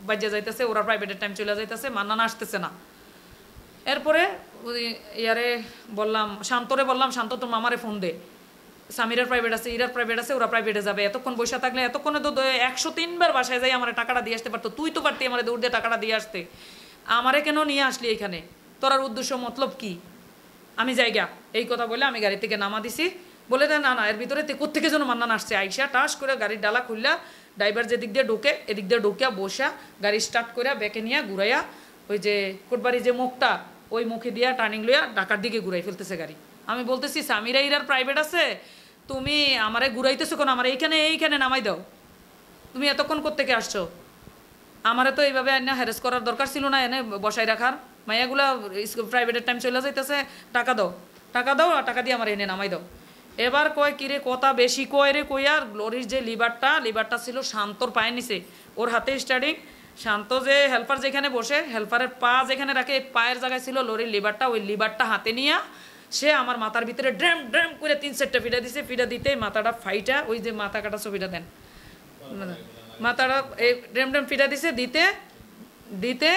বাজে যাইতেছে, ওরা প্রাইভেটের টাইম চলে যাইতেছে, মান্নান আসতেছে না। এরপরে ইয়ারে বললাম, শান্তরে বললাম, শান্ত তোর মামারে ফোন দে, সামিরার প্রাইভেট আছে, ইরার প্রাইভেট আছে, ওরা প্রাইভেটে যাবে। এতক্ষণ বসে থাকলে, এতক্ষণে তো 103 বার বাসায় যাই আমার টাকাটা দিয়ে আসতে পারতো। তুই তো পারতি আমার দৌড় দিয়ে টাকাটা দিয়ে আসতে, আমারে কেন নিয়ে আসলি এখানে? তোর উদ্দেশ্য মতলব কি? আমি জায়গা এই কথা বলে আমি গাড়ি থেকে নামা দিছি। বলে দেয় না না, এর ভিতরে কোত্থেকে যেন মান্নান আসছে। আইসা টাস করে গাড়ির ডালা খুললা, ড্রাইভার যেদিক দিয়ে ঢোকে এদিক দিয়ে ঢোকিয়া বসা, গাড়ি স্টার্ট করে বেঁকে নিয়ে ঘুরাইয়া ওই যে কোটবাড়ি যে মুখটা, ওই মুখে দিয়া টার্নিং লইয়া ঢাকার দিকে ঘুরাই ফেলতেছে গাড়ি। আমি বলতেছি, সামিরা ইরার প্রাইভেট আছে, তুমি আমারে ঘুরাইতেছো কেন? আমার এইখানে নামাই দাও। তুমি এতক্ষণ কোত্থেকে আসছো? আমারে তো এইভাবে এনে হ্যারেস করার দরকার ছিল না, এনে বসাই রাখার। মাইয়াগুলা প্রাইভেটের টাইম চলে যাইতেছে, টাকা দাও আর টাকা দিয়ে আমার এনে নামাই দাও। এবার কয় কিরে কথা বেশি কয় রে, কই আর লরির যে লিভারটা ছিল শান্তর পায়ের নিচে, ওর হাতে স্টার্টিং। শান্ত যে হেল্পার যেখানে বসে, হেল্পারের পা যেখানে রাখে, পায়ের জায়গায় ছিল লরির লিভারটা। ওই লিভারটা হাতে নিয়ে সে আমার মাথার ভিতরে ড্যাম ড্যাম করে 3-4টা ফিটা দিছে। ফিটা দিতে মাথাটা ফাইটা, ওই যে মাথা কাটা ছবিটা দেন, মাথাটা এই ড্যাম ড্যাম ফিটা দিছে। দিতে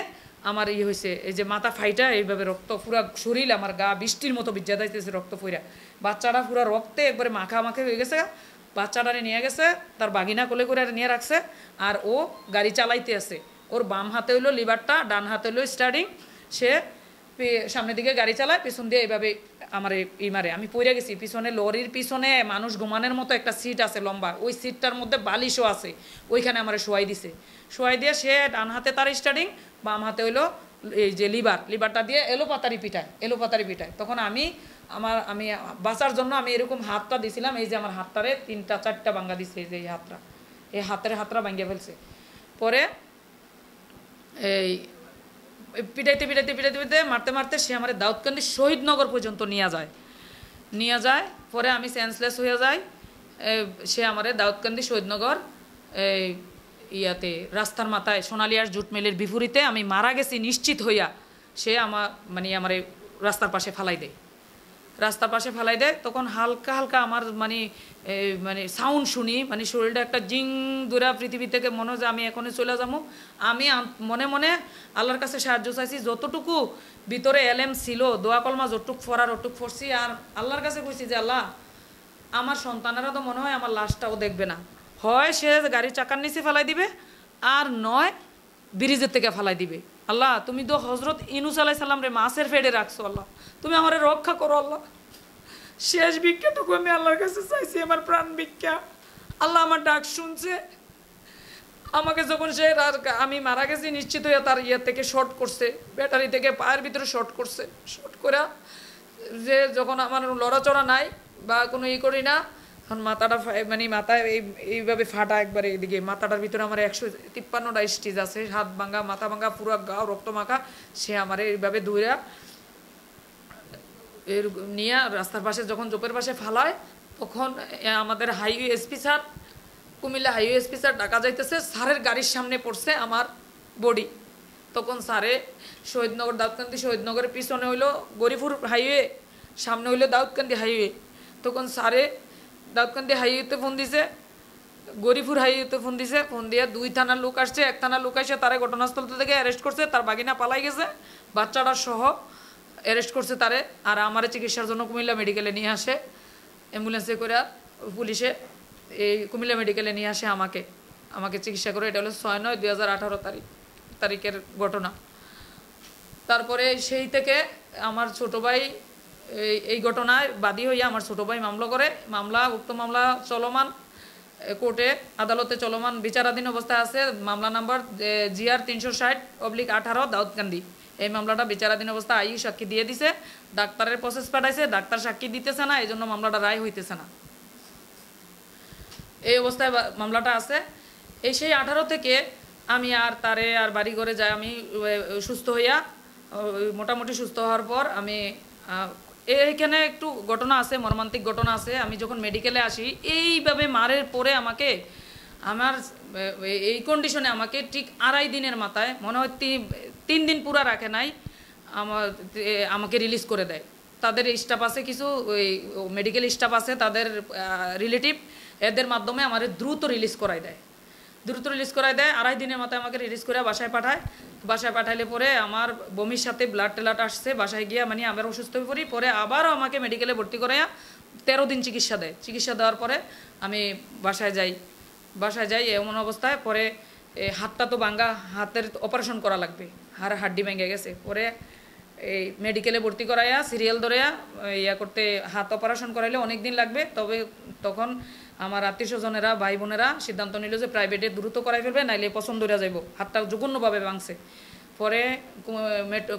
আমার হয়েছে, এই যে মাথা ফাইটা এইভাবে রক্ত পুরা শরীর, আমার গা বৃষ্টির মতো ভিজা যাইতেছে রক্ত ফইরা। বাচ্চাটা পুরা রক্তে একবারে মাখা হয়ে গেছে। বাচ্চাটারে নিয়ে গেছে, তার বাগিনা কোলে করে নিয়ে রাখছে। আর ও গাড়ি চালাইতে আছে, ওর বাম হাতে হইলো লিভারটা, ডান হাতে হইলো স্টার্টিং। সে সামনের দিকে গাড়ি চালায়, পিছন দিয়ে এইভাবে আমার মারে। আমি পড়ে গেছি পিছনে, লরির পিছনে মানুষ ঘুমানোর মতো একটা সিট আছে লম্বা, ওই সিটটার মধ্যে বালিশও আছে, ওইখানে আমার শোয়াই দিয়ে সে ডান হাতে তার স্টার্টিং, বাম হাতে হইলো এই যে লিভারটা দিয়ে এলোপাতারি পিটায়। তখন আমি বাঁচার জন্য আমি এরকম হাতটা দিছিলাম, এই যে আমার হাতটারে 3-4টা ভাঙ্গা দিছে, এই যে এই হাতটা ভাঙ্গিয়ে ফেলছে। পরে এই পিটাইতে মারতে সে আমার দাউদকান্দি শহীদনগর পর্যন্ত নিয়ে যায়। পরে আমি সেন্সলেস হয়ে যাই। সে আমার দাউদকান্দি শহীদনগর এই ইয়াতে রাস্তার মাথায় সোনালিয়ার জুট মিলের বিপরীতে আমি মারা গেছি নিশ্চিত হইয়া, সে আমার রাস্তার পাশে ফালাই দেয়। তখন হালকা আমার সাউন্ড শুনি, শরীরটা একটা জিং দূরা পৃথিবী থেকে মনে হয় যে আমি এখনই চলে যাবো। আমি মনে আল্লাহর কাছে সাহায্য চাইছি, যতটুকু ভিতরে এলেম ছিল, দোয়া কলমা যতটুক ফরার অটুক ফরছি। আর আল্লাহর কাছে কইছি যে আল্লাহ, আমার সন্তানেরা তো মনে হয় আমার লাশটাও দেখবে না, হয় সে গাড়ির চাকার নিচে ফেলাই দিবে, আর নয় ব্রিজের থেকে ফেলাই দিবে। আল্লাহ, তুমি তো হজরত ইনুস আলাইহিস সালাম রে মাছের ফেডে রাখছো, আল্লাহ তুমি আমার রক্ষা করো। আল্লাহ, শেষ ভিক্ষাটুকু আমি আল্লাহর কাছে চাইছি, আমার প্রাণ ভিক্ষা। আল্লাহ আমার ডাক শুনছে। আমাকে যখন আমি মারা গেছি নিশ্চিত হয়ে তার থেকে শর্ট করছে, ব্যাটারি থেকে পায়ের ভিতরে শর্ট করে যে যখন আমার লড়াচড়া নাই বা কোনো করি না, তখন মাথাটা মাথায় এইভাবে ফাটা একবারে, এদিকে মাথাটার ভিতরে আমার 153টা স্টিচ আছে, হাত ভাঙ্গা, মাথা ভাঙ্গা, পুরো গাও রক্ত মাখা। সে আমার এইভাবে দৌড়া নিয়ে রাস্তার পাশে যখন জোপের পাশে ফালায়, তখন আমাদের highway SP sir, Comilla highway SP sir ডাকা যাইতেছে। স্যারের গাড়ির সামনে পড়ছে আমার বডি। তখন স্যারে দাউদকান্দি শহীদনগরের পিছনে হইলো গরিপুর হাইওয়ে, সামনে হইলো দাউদকান্দি হাইওয়ে। তখন স্যারে দাউদকান্দি হাইওয়েতে ফোন দিছে, গরিপুর হাইওয়েতে ফোন দিয়ে 2 থানার লোক আসছে। 1 থানার লোক আসে তারে ঘটনাস্থল থেকে অ্যারেস্ট করছে, তার বাগিনা পালাই গেছে, বাচ্চাটার সহ অ্যারেস্ট করছে তারে। আর আমার চিকিৎসার জন্য কুমিল্লা মেডিকেলে নিয়ে আসে, অ্যাম্বুলেন্সে করে পুলিশে এই কুমিল্লা মেডিকেলে নিয়ে আসে আমাকে চিকিৎসা করে। এটা হলো 6/9/2018 তারিখের ঘটনা। তারপরে সেই থেকে আমার ছোট ভাই এই ঘটনায় বাদী হইয়া আমার ছোট ভাই উক্ত মামলা চলমান, কোর্টে আদালতে চলমান, বিচারাধীন অবস্থায় আছে। মামলা নাম্বার GR 360/18 দাউদকান্দি। এই মামলাটা বিচারাধীন অবস্থা আইয়ু সাক্ষী দিয়ে দিছে, ডাক্তারের প্রসেস পাঠাইছে, ডাক্তার সাক্ষী দিতেছে না, এই জন্য মামলাটা রায় হইতেছে না। এই অবস্থায় মামলাটা আছে। এই সেই 18 থেকে আমি আর তারে আর বাড়ি ঘরে যাই, আমি সুস্থ হইয়া মোটামুটি সুস্থ হওয়ার পর আমি এইখানে একটু ঘটনা আছে, মর্মান্তিক ঘটনা আছে। আমি যখন মেডিকেলে আসি এইভাবে মারের পরে আমাকে আমার এই কন্ডিশনে আমাকে ঠিক 2.5 দিনের মাথায় মনে হয় 3 দিন পুরা রাখে নাই, আমাকে রিলিজ করে দেয়। তাদের স্টাফ আছে, কিছু ওই মেডিকেল স্টাফ আছে, তাদের রিলেটিভ, এদের মাধ্যমে আমার দ্রুত রিলিজ করাই দেয়। 2.5 দিনের মাথায় আমাকে রিলিজ করে বাসায় পাঠায়। বাসায় পাঠাইলে পরে আমার বমির সাথে ব্লাড টেলাট আসছে, বাসায় গিয়া মানে আবার অসুস্থ হয়ে পড়ি। পরে আবারও আমাকে মেডিকেলে ভর্তি করাইয়া 13 দিন চিকিৎসা দেয়। চিকিৎসা দেওয়ার পরে আমি বাসায় যাই। এমন অবস্থায় পরে হাতটা তো ভাঙ্গা, হাতের অপারেশন করা লাগবে, হাড্ডি ভেঙে গেছে। পরে এই মেডিকেলে ভর্তি করাইয়া সিরিয়াল ধরেয়া করতে, হাত অপারেশন করাইলে অনেক দিন লাগবে। তবে তখন আমার আত্মীয় স্বজনেরা, ভাই বোনেরা সিদ্ধান্ত নিল যে প্রাইভেটে দ্রুত করাই ফেলবে, নাইলে পছন্দ হয়ে যাইব। হাতটা জঘন্যভাবে ভাঙছে। পরে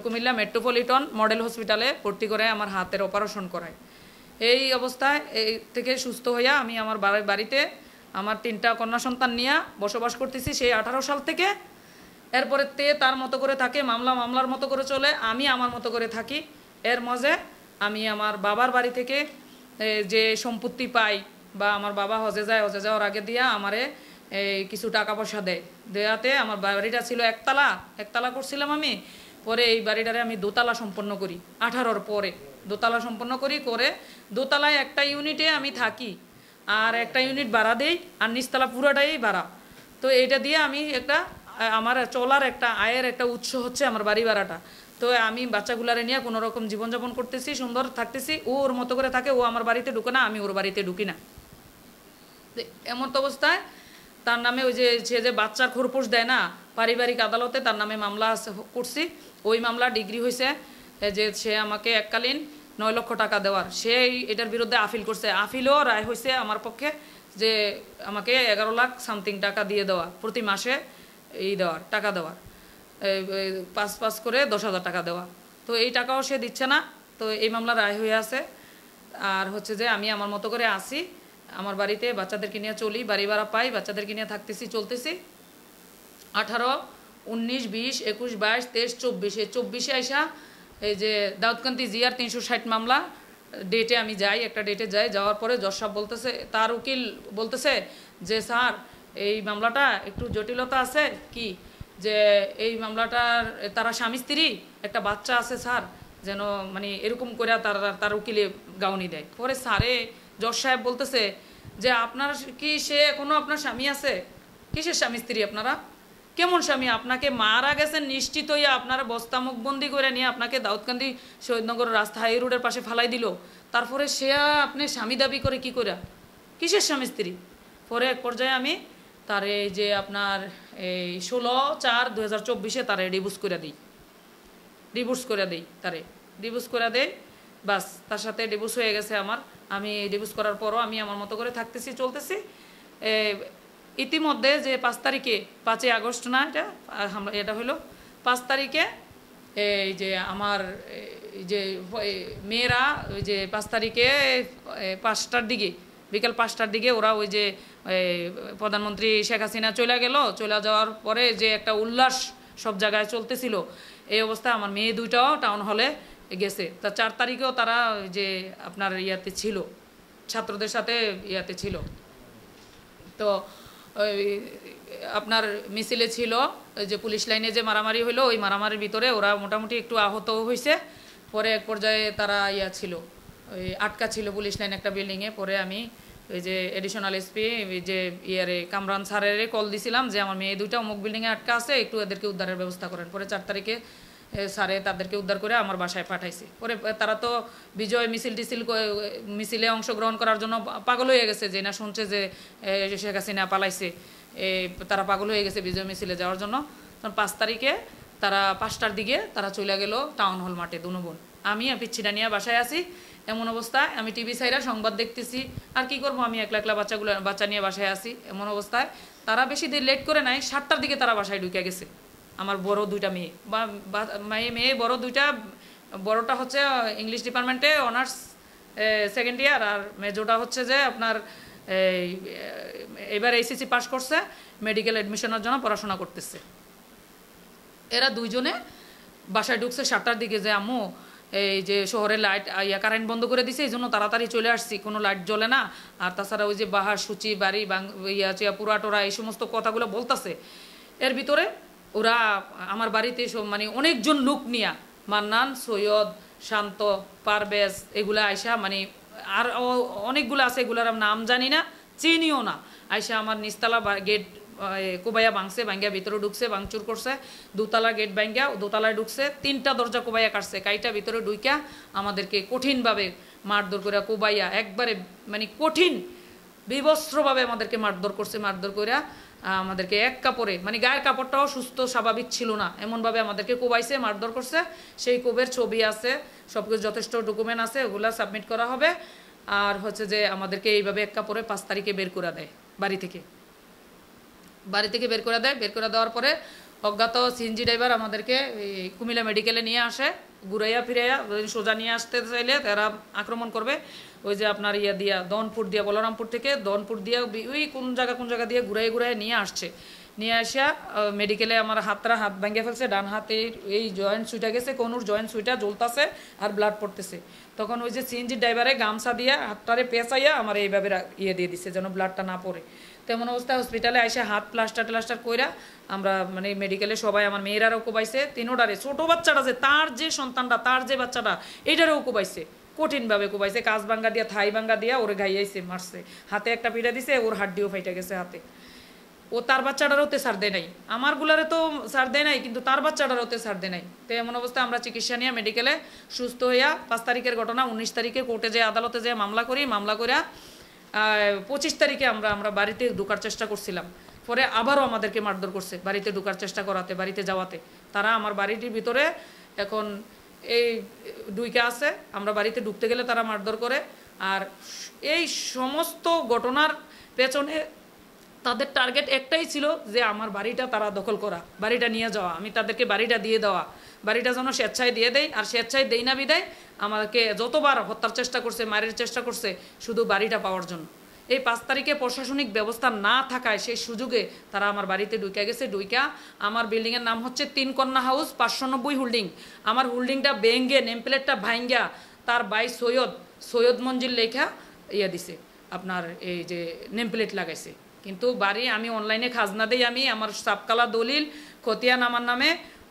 কুমিল্লা মেট্রোপলিটন মডেল হসপিটালে ভর্তি করে আমার হাতের অপারেশন করায়। এই অবস্থায় এই থেকে সুস্থ হইয়া আমি আমার বাড়িতে আমার 3টা কন্যা সন্তান নিয়ে বসবাস করতেছি সেই 18 সাল থেকে। এরপরে তার মতো করে থাকে, মামলার মতো করে চলে, আমি আমার মতো করে থাকি। এর মাঝে আমি আমার বাবার বাড়ি থেকে যে সম্পত্তি পাই, বা আমার বাবা হজে যাওয়ার আগে দিয়া আমারে কিছু টাকা পয়সা দেয়াতে আমার বাড়িটা ছিল একতলা করছিলাম আমি। পরে এই বাড়িটারে আমি দোতলা সম্পন্ন করি, 18-র পরে দোতলা সম্পন্ন করে দোতলায় একটা ইউনিটে আমি থাকি, আর একটা ইউনিট ভাড়া দেই, আর নিচতলা পুরোটাই ভাড়া। তো এইটা দিয়ে আমি আমার চলার একটা আয়ের একটা উৎস হচ্ছে আমার বাড়ি ভাড়াটা। তো আমি বাচ্চাগুলারে নিয়ে কোনো রকম জীবনযাপন করতেছি, সুন্দর থাকতেছি। ও ওর মতো করে থাকে, ও আমার বাড়িতে ঢুকে না, আমি ওর বাড়িতে ঢুকি না। এমন অবস্থায় তার নামে ওই যে সে যে বাচ্চার খোরপোশ দেয় না, পারিবারিক আদালতে তার নামে মামলা করছি। ওই মামলা ডিগ্রি হয়েছে যে সে আমাকে এককালীন 9 লক্ষ টাকা দেওয়ার, সে এটার বিরুদ্ধে আপিল করছে। আপিলও রায় হয়েছে আমার পক্ষে যে আমাকে 11 লাখ সামথিং টাকা দিয়ে দেওয়া, প্রতি মাসে টাকা দেওয়ার, 5 করে 10,000 টাকা দেওয়া। তো এই টাকাও সে দিচ্ছে না। তো এই মামলা রায় হয়ে আছে। আর হচ্ছে যে আমি আমার মতো করে আসি, আমার বাড়িতে বাচ্চাদেরকে নিয়ে চলি, বাড়ি ভাড়া পাই, বাচ্চাদেরকে নিয়ে থাকতেছি, চলতেছি। 18, 19, 20, 21, 22, 23, 24, 24-এ আইসা এই যে দাউদকান্দি জিআর 360 মামলা ডেটে আমি যাই, একটা ডেটে যাওয়ার পরে জজ সাহেব বলতেছে, তার উকিল বলতেছে যে স্যার এই মামলাটা একটু জটিলতা আছে, কি যে এই মামলাটার তারা স্বামী স্ত্রী, একটা বাচ্চা আছে স্যার, যেন মানে এরকম করে তার উকিলে গাউনি দেয়। পরে স্যারে জজ সাহেব বলতেছে যে আপনার কি সে এখনো আপনার স্বামী আছে? কিসের স্বামী স্ত্রী আপনারা? কেমন স্বামী? আপনাকে মারা গেছেন নিশ্চিত হইয়া আপনারা বস্তা মুখবন্দি করে নিয়ে আপনাকে দাউদকান্দি শহীদনগর রাস্তা হাই রোডের পাশে ফালাই দিল, তারপরে সে আপনি স্বামী দাবি করে কি করে? কিসের স্বামী স্ত্রী? পরে এক পর্যায়ে আমি তার এই যে আপনার এই 16/4/2024 তারে ডিভোর্স করে দেই। বাস, তার সাথে ডিভোর্স হয়ে গেছে আমার। আমি ডিভোর্স করার পরও আমি আমার মতো করে থাকতেছি, চলতেছি। ইতিমধ্যে যে 5 তারিখে, 5ই আগস্ট না, এটা হলো 5 তারিখে এই যে আমার যে মেয়েরা ওই যে 5 তারিখে 5টার দিকে, বিকাল 5টার দিকে ওরা ওই যে প্রধানমন্ত্রী শেখ হাসিনা চলে যাওয়ার পরে যে একটা উল্লাস সব জায়গায় চলতেছিল, এই অবস্থায় আমার মেয়ে দুইটাও টাউন হলে গেছে। তা 4 তারিখেও তারা যে আপনার ইয়াতে ছিল, ছাত্রদের সাথে ইয়াতে ছিল। তো আপনার মিছিলে ছিল, যে পুলিশ লাইনে যে মারামারি হলো, ওই মারামারির ভিতরে ওরা মোটামুটি একটু আহত হয়েছে। পরে এক পর্যায়ে তারা ছিল, ওই আটকা ছিল পুলিশ লাইন একটা বিল্ডিংয়ে। পরে আমি ওই যে এডিশনাল এসপি যে কামরান স্যারের কল দিছিলাম যে আমার মেয়ে দুইটা অমুক বিল্ডিংয়ে আটকা আছে, একটু এদেরকে উদ্ধারের ব্যবস্থা করেন। পরে 4 তারিখে স্যারে তাদেরকে উদ্ধার করে আমার বাসায় পাঠাইছে। পরে তারা তো বিজয় মিছিলে অংশগ্রহণ করার জন্য পাগল হয়ে গেছে, যে না শুনছে যে শেখ হাসিনা পালাইছে, তারা পাগল হয়ে গেছে বিজয় মিছিলে যাওয়ার জন্য। তখন 5 তারিখে তারা 5টার দিকে তারা চলে গেল টাউন হল মাঠে, দুনো বোন। আমি পিচ্ছিটা নিয়ে বাসায় আছি। এমন অবস্থায় আমি টিভি সাইরা সংবাদ দেখতেছি, আর কি করবো, আমি একলা বাচ্চা নিয়ে বাসায় আসি। এমন অবস্থায় তারা বেশি লেট করে নাই, 7টার দিকে তারা বাসায় ঢুকে গেছে। আমার বড় দুইটা মেয়ে মেয়ে বড় দুইটা, বড়টা হচ্ছে ইংলিশ ডিপার্টমেন্টে অনার্স সেকেন্ড ইয়ার, আর মেজোটা হচ্ছে যে আপনার এবার এইচএসসি পাস করছে, মেডিকেল অ্যাডমিশনের জন্য পড়াশোনা করতেছে। এরা দুইজনে বাসায় ঢুকছে 7টার দিকে, যে আম্মু এই যে শহরের লাইট কারেন্ট বন্ধ করে দিছে, এই জন্য তাড়াতাড়ি চলে আসছি, কোনো লাইট জ্বলে না, আর তাছাড়া ওই যে বাহার সূচি বাড়ি পুরাটোরা এই সমস্ত কথাগুলো বলতেছে। এর ভিতরে ওরা আমার বাড়িতে মানে অনেকজন লোক নিয়া, মান্নান, সৈয়দ, শান্ত, পারভেজ, এগুলা আয়সা, মানে আর অনেকগুলো আছে, এগুলার নাম জানি না, চিনিও না। আয়সা আমার নিচতলা গেট কোবাইয়া ভাঙছে, ভাঙ্গিয়া ভিতরে ঢুকছে, ভাঙচুর করছে, দোতলা গেট ভাঙ্গিয়া দোতলায় ঢুকছে, 3টা দরজা কোবাইয়া কাটছে, কাইটা ভিতরে ঢুইকা আমাদেরকে কঠিনভাবে মারধর করে কোবাইয়া একবারে মানে কঠিন বিবস্ত্রভাবে আমাদেরকে মারধর করছে। মারধর করে আমাদেরকে এক কাপড়ে, মানে গায়ের কাপড়টাও সুস্থ স্বাভাবিক ছিল না, এমনভাবে আমাদেরকে কোবাইছে, মারধর করছে। সেই কোবের ছবি আছে, সব কিছু যথেষ্ট ডকুমেন্ট আছে, ওগুলা সাবমিট করা হবে। আর হচ্ছে যে আমাদেরকে এইভাবে এক কাপড়ে 5 তারিখে বের করে দেয় বাড়ি থেকে বের করে দেয়। বের করে দেওয়ার পরে অজ্ঞাত সিএনজি ড্রাইভার আমাদেরকে কুমিল্লা মেডিকেলে নিয়ে আসে, ঘুরাইয়া ফিরাইয়া সোজা নিয়ে আসতে চাইলে তারা আক্রমণ করবে। ওই যে আপনার দিয়া দনপুর দিয়া, বলরামপুর থেকে দনপুর দিয়া ওই কোন জায়গা দিয়ে ঘুরাই নিয়ে আসছে। নিয়ে আসা মেডিকেলে আমার হাত ভাঙিয়ে ফেলছে, ডান হাতের এই জয়েন্ট সুইটা গেছে, কোনুর জয়েন্ট সুইটা জ্বলতেছে আর ব্লাড পড়তেছে। তখন ওই যে সিএনজি ড্রাইভারে গামছা দিয়া হাতটারে পেঁচাইয়া আমার এইভাবে দিয়ে দিছে যেন ব্লাডটা না পড়ে। তেমন অবস্থায় হসপিটালে এসে হাত প্লাস্টার কইরা আমরা মানে মেডিকেলে সবাই, আমার মেয়েরারও কোবাইছে, 3টারে, ছোট বাচ্চাটা যে তার যে সন্তানটা, তার যে বাচ্চাটা, এইটারও কোবাইছে, কঠিনভাবে কোবাইছে, কাজ ভাঙ্গা দিয়া, থাই ভাঙ্গা দিয়া ওরে গাইয়াইছে, মারছে, হাতে একটা পিঠা দিছে, ওর হাড্ডিও ফাইটা গেছে হাতে। ও তার বাচ্চাটারও তে ছাড় দেয় নাই, আমার গুলারে তো ছাড় দেয় নাই, কিন্তু তার বাচ্চাটারও তে ছাড় দেয় নাই। তো এমন অবস্থায় আমরা চিকিৎসা নিয়ে মেডিকেলে সুস্থ হইয়া 5 তারিখের ঘটনা, 19 তারিখে কোর্টে যে আদালতে যে মামলা করিয়া 25 তারিখে আমরা বাড়িতে ঢোকার চেষ্টা করছিলাম। পরে আবারও আমাদেরকে মারধর করছে, বাড়িতে ঢোকার চেষ্টা করাতে, বাড়িতে যাওয়াতে। তারা আমার বাড়িটির ভিতরে এখন এই ডুইকা আছে, আমরা বাড়িতে ঢুকতে গেলে তারা মারধর করে। আর এই সমস্ত ঘটনার পেছনে তাদের টার্গেট একটাই ছিল যে আমার বাড়িটা তারা দখল করা, বাড়িটা নিয়ে যাওয়া, আমি তাদেরকে বাড়িটা দিয়ে দেওয়া, বাড়িটা যেন স্বেচ্ছায় দিয়ে দেয়। আর স্বেচ্ছায় দেই না বিদায় আমাকে যতবার হত্যার চেষ্টা করছে, মারের চেষ্টা করছে, শুধু বাড়িটা পাওয়ার জন্য। এই 5 তারিখে প্রশাসনিক ব্যবস্থা না থাকায় সেই সুযোগে তারা আমার বাড়িতে ঢুকে গেছে। ঢুইকা আমার বিল্ডিংয়ের নাম হচ্ছে 3 কন্যা হাউস 590 হোল্ডিং, আমার হোল্ডিংটা ভেঙ্গে নেমপ্লেটটা ভাঙ্গা তার ভাই সৈয়দ মঞ্জিল লেখা দিছে, আপনার এই যে নেমপ্লেট লাগাইছে। কিন্তু বাড়ি আমি অনলাইনে খাজনা দিই, আমি আমার সাবকালা দলিল খতিয়ান আমার নামে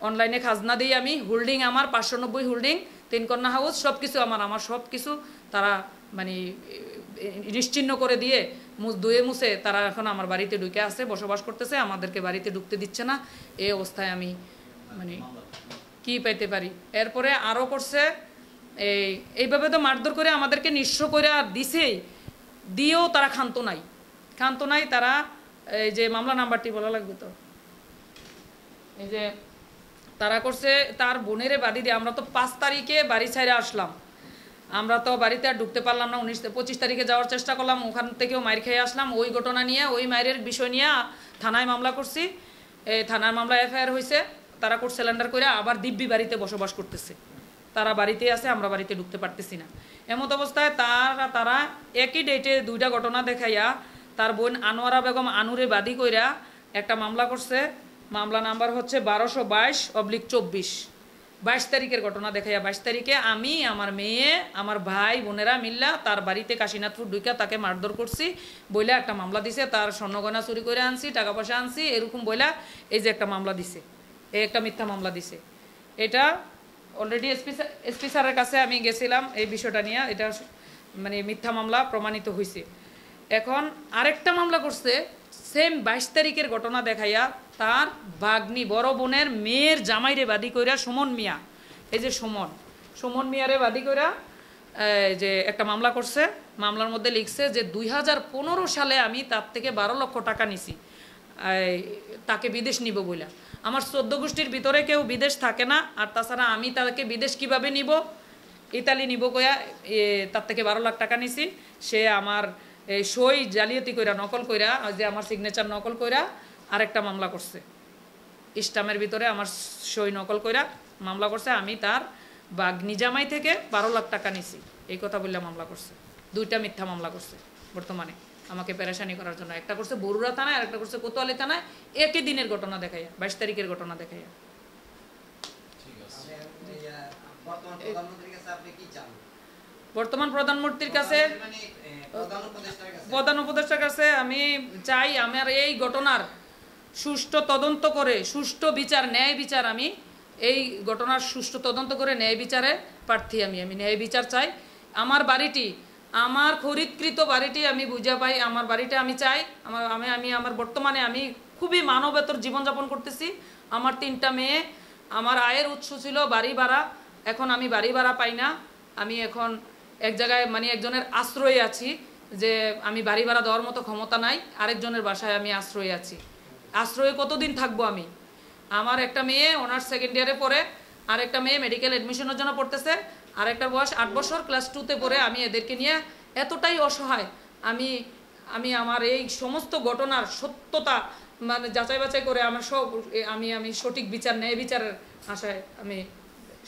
অনলাইনে খাজনা দিই, আমি হোল্ডিং আমার 590 হোল্ডিং, 3 কন্যা হাউস, সব কিছু আমার সব কিছু তারা মানে নিশ্চিহ্ন করে দিয়ে ধুয়ে মুছে তারা এখন আমার বাড়িতে ঢুকে আছে, বসবাস করতেছে, আমাদেরকে বাড়িতে ঢুকতে দিচ্ছে না। এই অবস্থায় আমি মানে কি পাইতে পারি। এরপরে আরও করছে এইভাবে তো মারধর করে আমাদেরকে নিঃস্ব করে আর দিয়েও তারা ক্ষান্ত নাই। তারা এই যে মামলা নাম্বারটি বলা লাগবে, তো এই যে তারা করছে তার বোনেরে বাদী দিয়ে, আমরা তো 5 তারিখে বাড়ি ছাইরে আসলাম, আমরা তো বাড়িতে আর ঢুকতে পারলাম না। 25 তারিখে যাওয়ার চেষ্টা করলাম, ওখান থেকেও মাইর খেয়ে আসলাম। ওই ঘটনা নিয়ে, ওই মায়ের বিষয় নিয়ে থানায় মামলা করছি, এই থানার মামলা এফআইআর হয়েছে। তারা কোর্ট সিলিন্ডার করে আবার দিব্যি বাড়িতে বসবাস করতেছে, তারা বাড়িতে আছে, আমরা বাড়িতে ঢুকতে পারতেছি না। এমত অবস্থায় তারা একই ডেটে 2টা ঘটনা দেখাইয়া তার বোন আনোয়ারা বেগম আনুরে বাদী কইরা একটা মামলা করছে। মামলা নাম্বার হচ্ছে 1222/24, 22 তারিখের ঘটনা দেখাইয়া 22 তারিখে আমি, আমার মেয়ে, আমার ভাই বোনেরা মিল্লা তার বাড়িতে কাশীনাথপুর ঢুইকা তাকে মারধর করছি বইলা একটা মামলা দিছে। তার স্বর্ণগয়না চুরি করে আনছি, টাকা পয়সা আনছি, এরকম বইলা এই যে একটা মামলা দিছে, এই একটা মিথ্যা মামলা দিছে। এটা অলরেডি এসপি স্যারের কাছে আমি গেছিলাম এই বিষয়টা নিয়ে, এটা মানে মিথ্যা মামলা প্রমাণিত হয়েছে। এখন আরেকটা মামলা করছে সেম 22 তারিখের ঘটনা দেখাইয়া তার ভাগ্নি, বড় বোনের মেয়ের জামাইরে বাদী কইরা সুমন মিয়া, এই যে সুমন মিয়ারে বাদী কইরা যে একটা মামলা করছে। মামলার মধ্যে লিখছে যে 2015 সালে আমি তার থেকে 12 লক্ষ টাকা নিছি তাকে বিদেশ নিব বইলা। আমার 14 গোষ্ঠীর ভিতরে কেউ বিদেশ থাকে না, আর তাছাড়া আমি তাকে বিদেশ কিভাবে নিব, ইতালি নিব কইয়া তার থেকে 12 লাখ টাকা নিছি। সে আমার এই সই জালিয়াতি কইরা, নকল কইরা, যে আমার সিগনেচার নকল কইরা আরেকটা মামলা করছে। স্টামের ভিতরে আমার সই নকল কইরা মামলা করছে। আমি তার বাগনি জামাই থেকে 12 লাখ টাকা নিছি, এই কথা বললে মামলা করছে। 2টা মিথ্যা মামলা করছে বর্তমানে আমাকে পেরেশানি করার জন্য। একটা করছে বরুড়া থানায় আর একটা করছে কোতোয়ালি থানায়, একই দিনের ঘটনা দেখাইয়া, 22 তারিখের ঘটনা দেখাইয়া। বর্তমান প্রধানমন্ত্রীর কাছে, প্রধান উপদেষ্টার কাছে আমি চাই আমার এই ঘটনার সুষ্ঠু তদন্ত করে সুষ্ঠু বিচার, ন্যায় বিচার, আমি এই ঘটনার সুষ্ঠু তদন্ত করে ন্যায় বিচারে প্রার্থী। আমি ন্যায় বিচার চাই। আমার বাড়িটি, আমার খরিদকৃত বাড়িটি আমি বুঝা পাই, আমার বাড়িটা আমি চাই। আমার বর্তমানে আমি খুবই মানবেতর জীবনযাপন করতেছি। আমার 3টা মেয়ে, আমার আয়ের উৎস ছিল বাড়ি ভাড়া, এখন আমি বাড়ি ভাড়া পাই না। আমি এখন এক জায়গায় মানে একজনের আশ্রয়ে আছি, যে আমি বাড়ি ভাড়া দেওয়ার মতো ক্ষমতা নাই, আরেকজনের বাসায় আমি আশ্রয়ে আছি। আশ্রয়ে কতদিন থাকবো আমি? আমার একটা মেয়ে অনার্স 2nd ইয়ারে পড়ে, আর একটা মেয়ে মেডিকেল অ্যাডমিশনের জন্য পড়তেছে, আর একটার বয়স 8 বছর, ক্লাস 2তে পড়ে। আমি এদেরকে নিয়ে এতটাই অসহায়। আমি আমার এই সমস্ত ঘটনার সত্যতা মানে যাচাই বাছাই করে আমার সব আমি সঠিক বিচার, ন্যায় বিচারের আশায় আমি